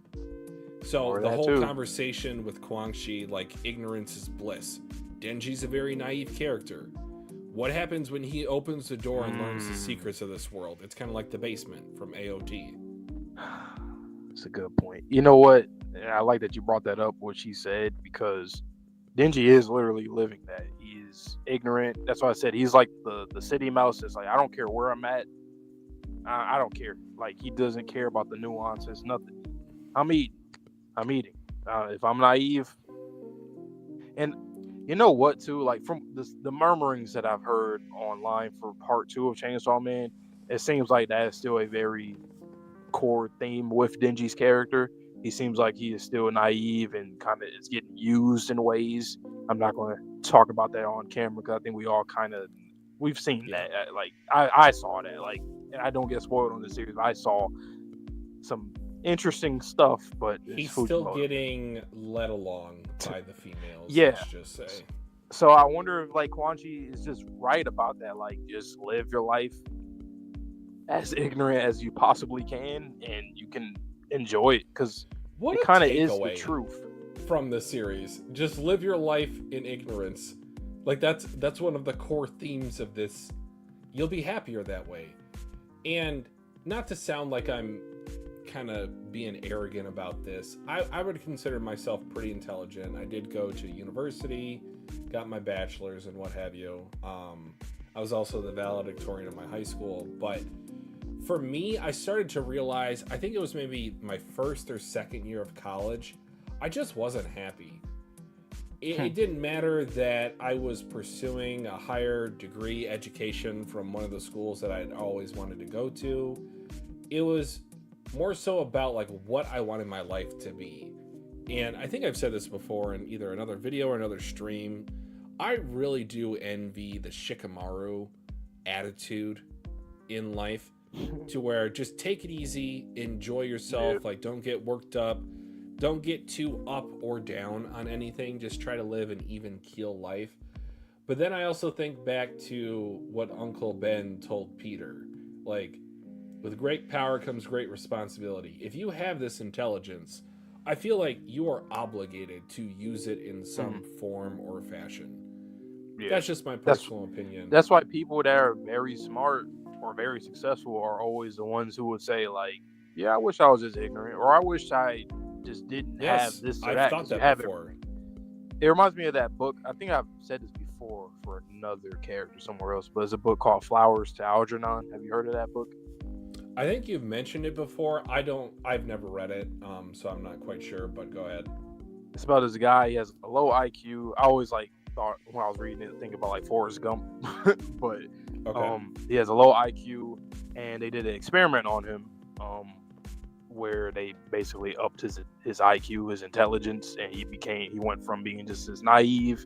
So the whole conversation with Kwang Shi, like, ignorance is bliss. Denji's a very naive character. What happens when he opens the door and learns the secrets of this world? It's kind of like the basement from AOT. That's a good point. You know what? I like that you brought that up, what she said, because Denji is literally living that. He is ignorant. That's why I said he's like the city mouse. It's like, I don't care where I'm at. I don't care. Like, he doesn't care about the nuances, nothing. I'm eating. If I'm naive. And you know what, too? Like, from the murmurings that I've heard online for part 2 of Chainsaw Man, it seems like that is still a very core theme with Denji's character. He seems like he is still naive and kind of is getting used in ways. I'm not going to talk about that on camera because I think we all we've seen that. Like, I saw that. Like, and I don't get spoiled on the series. I saw some interesting stuff, but he's still getting led along by the females. Yeah. Let's just say. So I wonder if, like, Kwang Shi is just right about that. Like, just live your life as ignorant as you possibly can, and you can enjoy it because it kind of is the truth from the series. Just live your life in ignorance. Like, that's one of the core themes of this. You'll be happier that way. And not to sound like I'm kind of being arrogant about this, I would consider myself pretty intelligent. I did go to university, got my bachelor's and what have you. I was also the valedictorian of my high school. But for me, I started to realize, I think it was maybe my first or second year of college, I just wasn't happy. It didn't matter that I was pursuing a higher degree education from one of the schools that I'd always wanted to go to. It was more so about, like, what I wanted my life to be. And I think I've said this before in either another video or another stream. I really do envy the Shikamaru attitude in life, to where just take it easy, enjoy yourself, like, don't get worked up. Don't get too up or down on anything. Just try to live an even keel life. But then I also think back to what Uncle Ben told Peter. Like, with great power comes great responsibility. If you have this intelligence, I feel like you are obligated to use it in some form or fashion. Yeah, That's just my that's personal opinion. that's why people that are very smart or very successful are always the ones who would say like, "Yeah, I wish I was just ignorant," or "I wish I just didn't have Yes, this or I've that," thought because you that have before. everything. It reminds me of that book. I think I've said this before for another character somewhere else, but it's a book called Flowers to Algernon. Have you heard of that book? I think you've mentioned it before. I've never read it, so I'm not quite sure, but go ahead. It's about this guy. He has a low IQ. I always like thought when I was reading it, think about like Forrest Gump, but Okay. he has a low IQ, and they did an experiment on him, where they basically upped his IQ, his intelligence, and he went from being just this naive,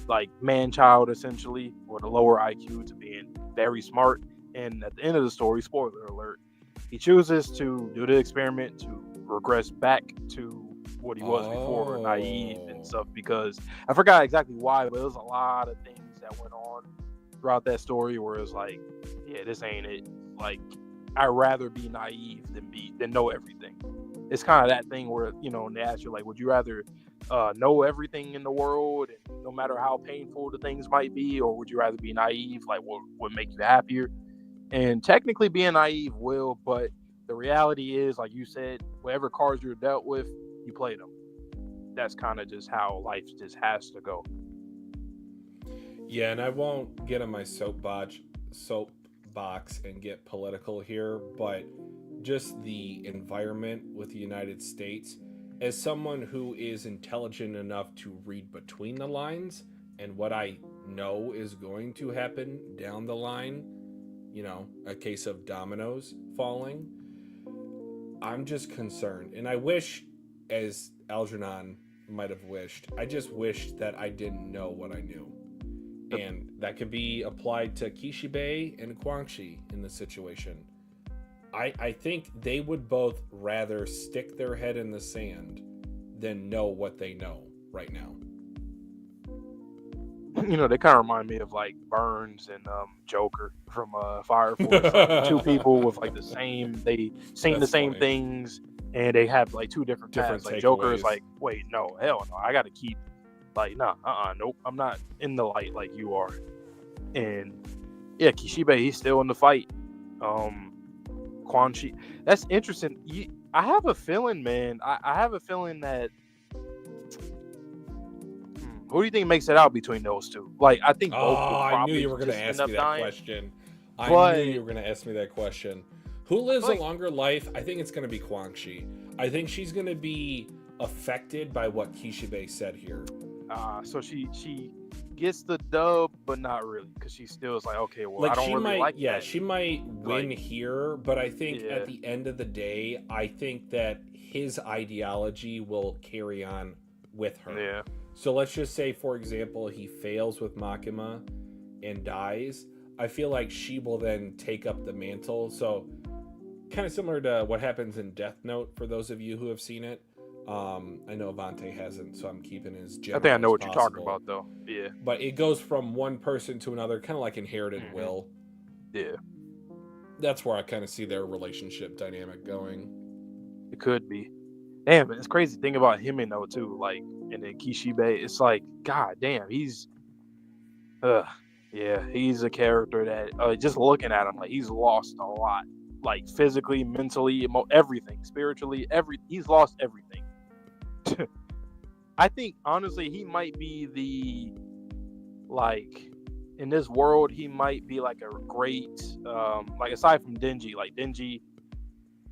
like man child essentially, with a lower IQ to being very smart. And at the end of the story, spoiler alert, he chooses to do the experiment to regress back to what he was before, naive and Oh. stuff. Because I forgot exactly why, but there was a lot of things that went on throughout that story where it's like, yeah, this ain't it. Like, I'd rather be naive than know everything. It's kind of that thing where, and they ask you like, would you rather know everything in the world, and no matter how painful the things might be, or would you rather be naive? Like, what would make you happier? And technically, being naive will, but the reality is, like you said, whatever cards you're dealt with, you play them. That's kind of just how life just has to go. Yeah, and I won't get on my soapbox and get political here, but just the environment with the United States, as someone who is intelligent enough to read between the lines and what I know is going to happen down the line, a case of dominoes falling, I'm just concerned. And I wish, as Algernon might have wished, I just wished that I didn't know what I knew. And that could be applied to Kishibe and Guangxi in this situation. I think they would both rather stick their head in the sand than know what they know right now. They kind of remind me of like Burns and Joker from Fire Force, like two people with like they sing the That's same funny. things, and they have like two different Different paths. Like Joker is takeaways. like, wait, no, hell no, I got to keep like, nah, nope, I'm not in the light like you are. And yeah, Kishibe, he's still in the fight. Quan Chi, that's interesting. I have a feeling, man. I have a feeling that. Who do you think makes it out between those two? Like, I think both Oh, will I knew probably you were going to just end ask me up that dying. question. I knew But you were going to ask me that question. Who lives a like, longer life? I think it's going to be Guangxi. I think she's going to be affected by what Kishibe said here. so she gets the dub, but not really, because she still is like, okay, well, Like I don't she really might, like yeah, that. she might win Like, here, but I think yeah, at the end of the day, I think that his ideology will carry on with her. yeah, So let's just say, for example, he fails with Makima and dies. I feel like she will then take up the mantle. So kind of similar to what happens in Death Note for those of you who have seen it. I know Avante hasn't, so I'm keeping it as I think I general know as what you're talking possible. about, though. Yeah, But it goes from one person to another, kind of like inherited will. yeah, That's where I kind of see their relationship dynamic going. it could be. Damn, it's crazy. Think about him in though too. Like, and then Kishibe, it's like, god damn, he's a character that just looking at him, like he's lost a lot, like physically, mentally, everything, spiritually, he's lost everything. I think honestly, he might be like in this world, he might be like a great, like aside from Denji, like Denji,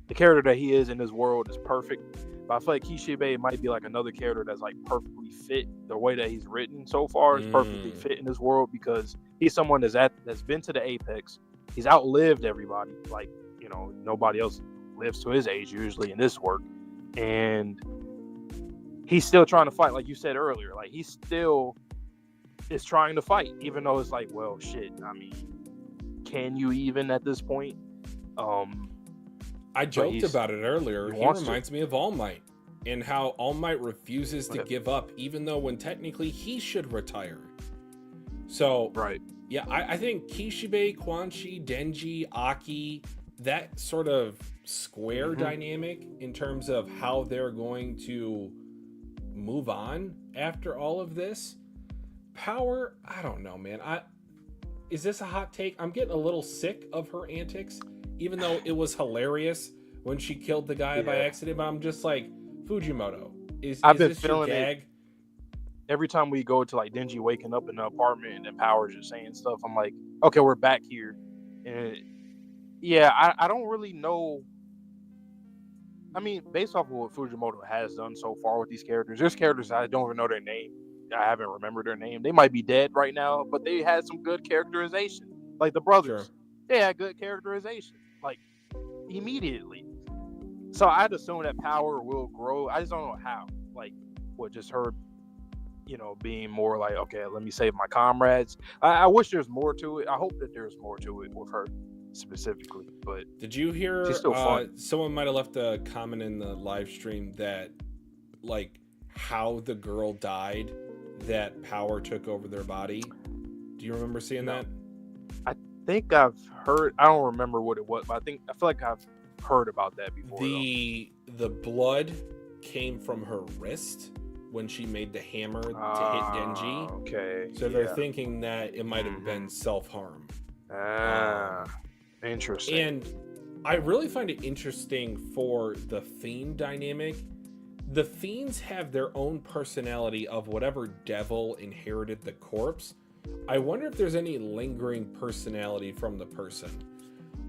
the character that he is in this world is perfect. But I feel like Kishibe might be like another character that's like perfectly fit. The way that he's written so far is perfectly fit in this world, because he's someone that's been to the apex. He's outlived everybody. Like, nobody else lives to his age usually in this work. And he's still trying to fight, like you said earlier. Like, he still is trying to fight, even though it's like, well, shit. I mean, can you even at this point? I joked about it earlier. He reminds me of All Might, and how All Might refuses to give up, even though when technically he should retire. So, right. Yeah, I think Kishibe, Quanchi, Denji, Aki, that sort of square dynamic in terms of how they're going to move on after all of this, Power, I don't know, man. Is this a hot take? I'm getting a little sick of her antics, even though it was hilarious when she killed the guy by accident. But I'm just like, Fujimoto, is this your gag? It. Every time we go to like Denji waking up in the apartment and then Power's just saying stuff, I'm like, okay, we're back here. And yeah, I don't really know. I mean, based off of what Fujimoto has done so far with these characters, there's characters I don't even know their name. I haven't remembered their name. They might be dead right now, but they had some good characterization. Like the brothers, they had good characterization, like immediately. So I'd assume that Power will grow. I just don't know how. Like, what, just her, being more like, okay, let me save my comrades. I wish there's more to it. I hope that there's more to it with her specifically. But did you hear? She's still fun. Someone might have left a comment in the live stream that, like, how the girl died, that Power took over their body. Do you remember seeing that? I think I've heard. I don't remember what it was, but I feel like I've heard about that before. The blood came from her wrist when she made the hammer to hit Denji. Okay. So they're thinking that it might have been self-harm. Interesting. And I really find it interesting for the fiend dynamic. The fiends have their own personality of whatever devil inherited the corpse. I wonder if there's any lingering personality from the person.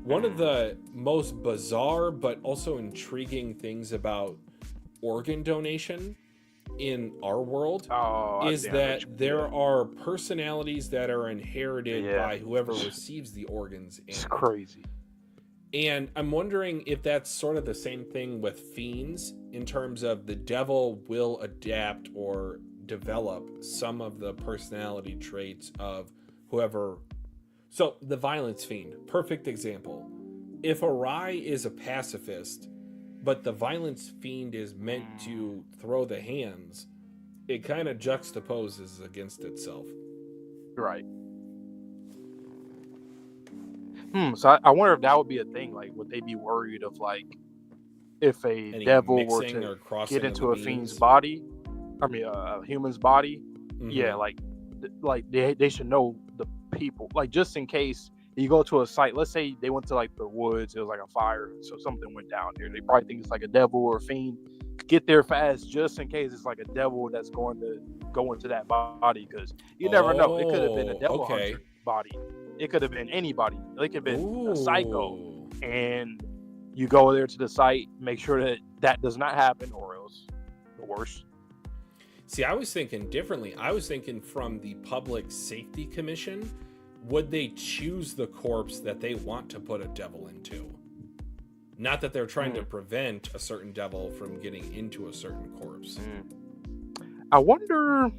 One of the most bizarre but also intriguing things about organ donation in our world is that there are personalities that are inherited by whoever receives the organs. It's crazy. And I'm wondering if that's sort of the same thing with fiends, in terms of the devil will adapt or develop some of the personality traits of whoever. So the violence fiend, perfect example. If Arai is a pacifist, but the violence fiend is meant to throw the hands, it kind of juxtaposes against itself. Right. So I wonder if that would be a thing. Like, would they be worried of, like, if a devil were to get into a fiend's body, a human's body? Yeah, like they should know the people. Like, just in case you go to a site, let's say they went to like the woods, it was like a fire, so something went down there. They probably think it's like a devil or a fiend. Get there fast, just in case it's like a devil that's going to go into that body, because you never know. It could have been a devil hunter body. It could have been anybody. It could have been a psycho. And you go there to the site, make sure that does not happen, or else the worst. See, I was thinking differently. I was thinking from the Public Safety Commission, would they choose the corpse that they want to put a devil into? Not that they're trying to prevent a certain devil from getting into a certain corpse. I wonder.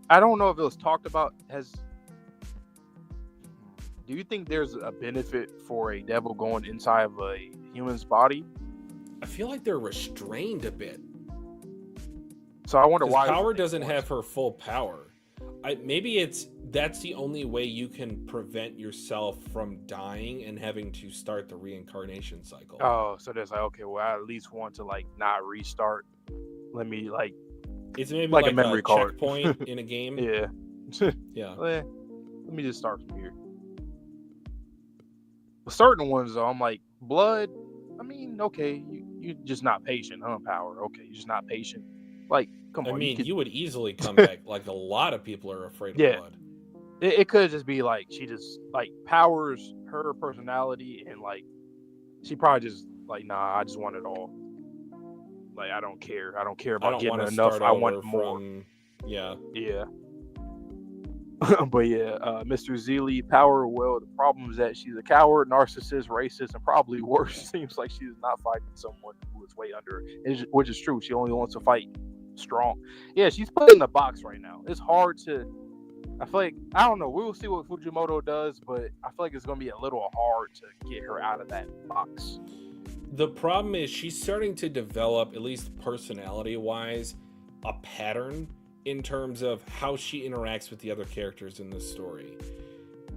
I don't know if it was talked about. Do you think there's a benefit for a devil going inside of a human's body? I feel like they're restrained a bit. So I wonder why Power doesn't have her full power. Maybe that's the only way you can prevent yourself from dying and having to start the reincarnation cycle. Oh, so there's like, okay, well, I at least want to like not restart. Let me like. It's maybe like a memory card checkpoint in a game. Yeah. Yeah. Let me just start from here. With certain ones though, I'm like, blood. I mean, okay, you're just not patient, huh? Power. Okay, you're just not patient. Like, come on. I mean, you would easily come back. Like, a lot of people are afraid of blood. It could just be like she just like Powers her personality, and like she probably just like, nah, I just want it all. Like, I don't care about getting enough. I want more. Yeah. But yeah, Mr. Zeely, Power, well, the problem is that she's a coward, narcissist, racist, and probably worse. Seems like she's not fighting someone who is way under her, which is true. She only wants to fight strong. Yeah, she's put in the box right now. It's hard to. I feel like, I don't know. We will see what Fujimoto does, but I feel like it's going to be a little hard to get her out of that box. The problem is she's starting to develop, at least personality-wise, a pattern in terms of how she interacts with the other characters in this story.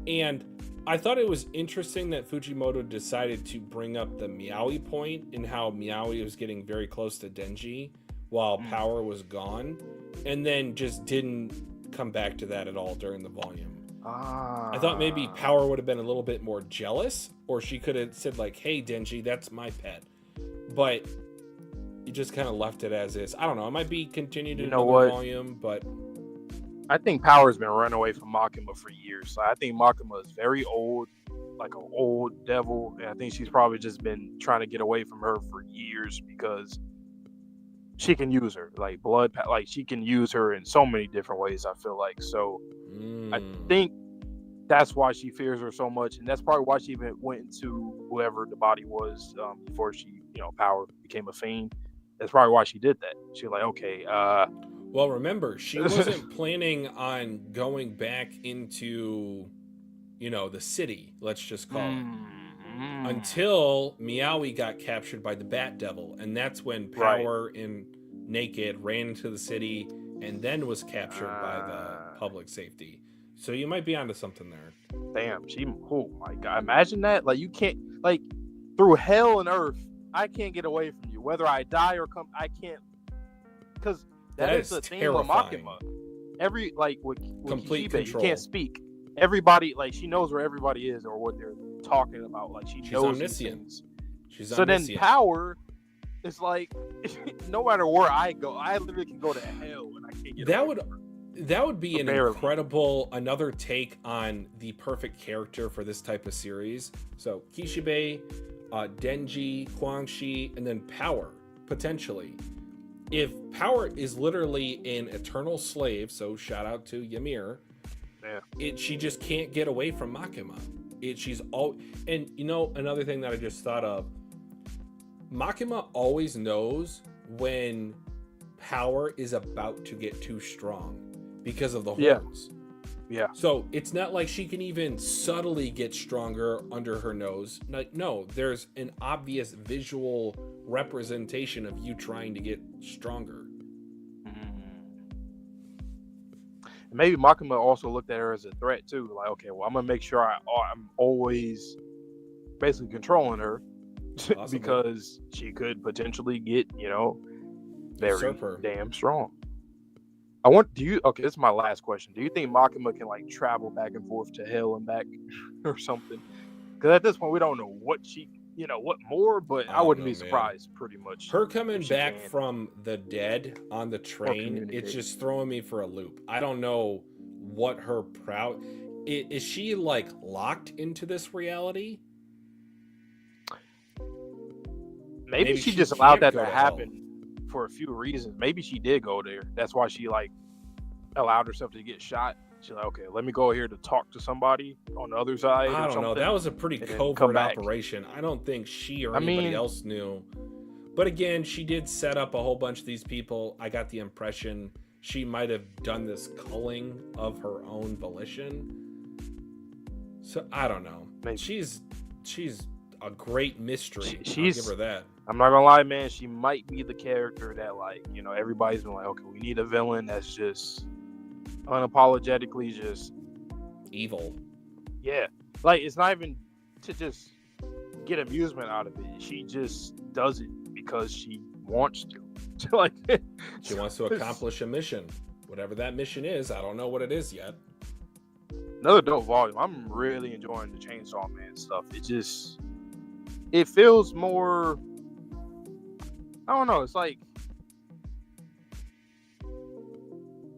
And I thought it was interesting that Fujimoto decided to bring up the Meowie point and how Meowie was getting very close to Denji while Power was gone. and then just didn't come back to that at all during the volume. Ah. I thought maybe Power would have been a little bit more jealous, or she could have said like, "Hey, Denji, that's my pet," but you just kind of left it as is. I don't know. It might be continued in another volume, but I think Power's been running away from Makima for years. So I think Makima is very old, like an old devil, and I think she's probably just been trying to get away from her for years because she can use her, like she can use her in so many different ways. I feel like so. I think that's why she fears her so much, and that's probably why she even went into whoever the body was before she, Power became a fiend. That's probably why she did that. She's like, okay. Well, remember, she wasn't planning on going back into, the city. Let's just call it. Until Meowie got captured by the Bat Devil, and that's when Power and Naked ran into the city, and then was captured by the public safety. So you might be onto something there. Damn, oh my god! Imagine that. Like you can't, through hell and earth, I can't get away from you. Whether I die or come, I can't, because that is the thing with Makima. With complete Kishibe, control. You can't speak. Everybody, she knows where everybody is or what they're talking about. She's knows omniscient. She's omniscient. Then Power is like, no matter where I go, I literally can go to hell and I can't get away from her. That would be incredible, another take on the perfect character for this type of series. So Kishibe, Denji, Quangshi, and then Power, potentially. If Power is literally an eternal slave, so shout out to Ymir, she just can't get away from Makima. And another thing that I just thought of, Makima always knows when Power is about to get too strong because of the horns. Yeah. So it's not like she can even subtly get stronger under her nose. No, there's an obvious visual representation of you trying to get stronger. Maybe Makima also looked at her as a threat too. Like, okay, well, I'm gonna make sure I'm always basically controlling her because she could potentially get, very damn strong. Okay, this is my last question. Do you think Makima can travel back and forth to hell and back or something? Because at this point we don't know what what more, but I wouldn't be surprised, pretty much. Her coming back from the dead on the train, it's just throwing me for a loop. I don't know what her is she locked into this reality? Maybe she just allowed that to happen for a few reasons. Maybe she did go there. That's why she allowed herself to get shot. She's like, okay, let me go here to talk to somebody on the other side. I don't know. That was a pretty covert operation. I don't think she or anybody else knew. But again, she did set up a whole bunch of these people. I got the impression she might have done this culling of her own volition. So I don't know. Maybe. She's a great mystery. I'll give her that. I'm not gonna lie, man. She might be the character that everybody's been like, okay, we need a villain that's just unapologetically just evil. Yeah, it's not even to just get amusement out of it. She just does it because she wants to. She wants to accomplish a mission, whatever that mission is. I don't know what it is yet. Another dope volume. I'm really enjoying the Chainsaw Man stuff. It feels more, I don't know, it's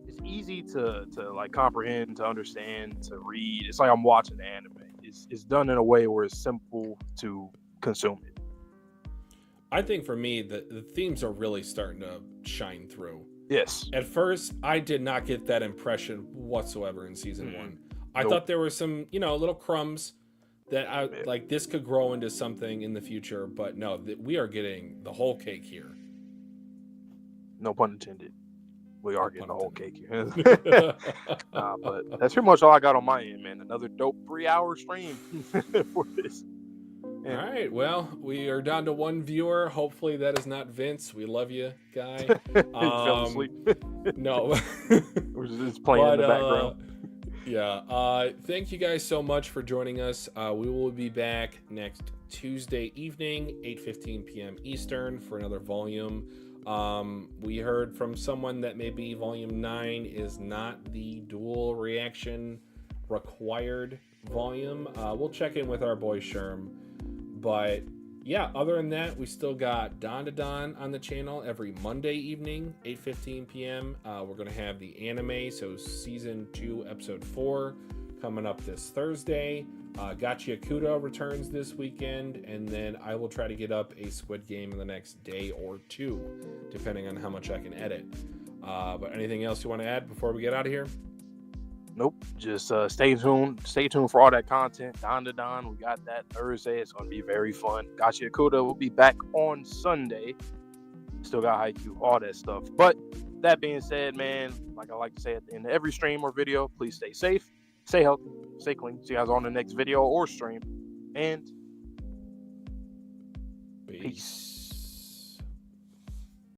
it's easy to comprehend, to understand, to read. It's like I'm watching the anime. It's done in a way where it's simple to consume it. I think for me, the themes are really starting to shine through. Yes. At first, I did not get that impression whatsoever in season one. I thought there were some, little crumbs that this could grow into something in the future, but no, we are getting the whole cake here. No pun intended. We are getting the whole cake here. But that's pretty much all I got on my end, man. Another dope 3-hour stream for this. All right, well, we are down to one viewer. Hopefully that is not Vince. We love you, guy. He fell asleep. No. We're just playing in the background. Yeah. Thank you guys so much for joining us. We will be back next Tuesday evening, 8:15 p.m. Eastern, for another volume We heard from someone that maybe Volume 9 is not the dual reaction required volume. We'll check in with our boy Sherm. But yeah, other than that, we still got Dandadan on the channel every Monday evening, 8:15 p.m. We're going to have the anime, so Season 2, Episode 4, coming up this Thursday. Gachiakuta returns this weekend, and then I will try to get up a Squid Game in the next day or two, depending on how much I can edit. But anything else you want to add before we get out of here? Nope. Just stay tuned. Stay tuned for all that content. Dandadan, we got that Thursday. It's going to be very fun. Gachiakuta will be back on Sunday. Still got Haikyuu, all that stuff. But that being said, man, like I like to say at the end of every stream or video, please stay safe, stay healthy, stay clean. See you guys on the next video or stream. And peace.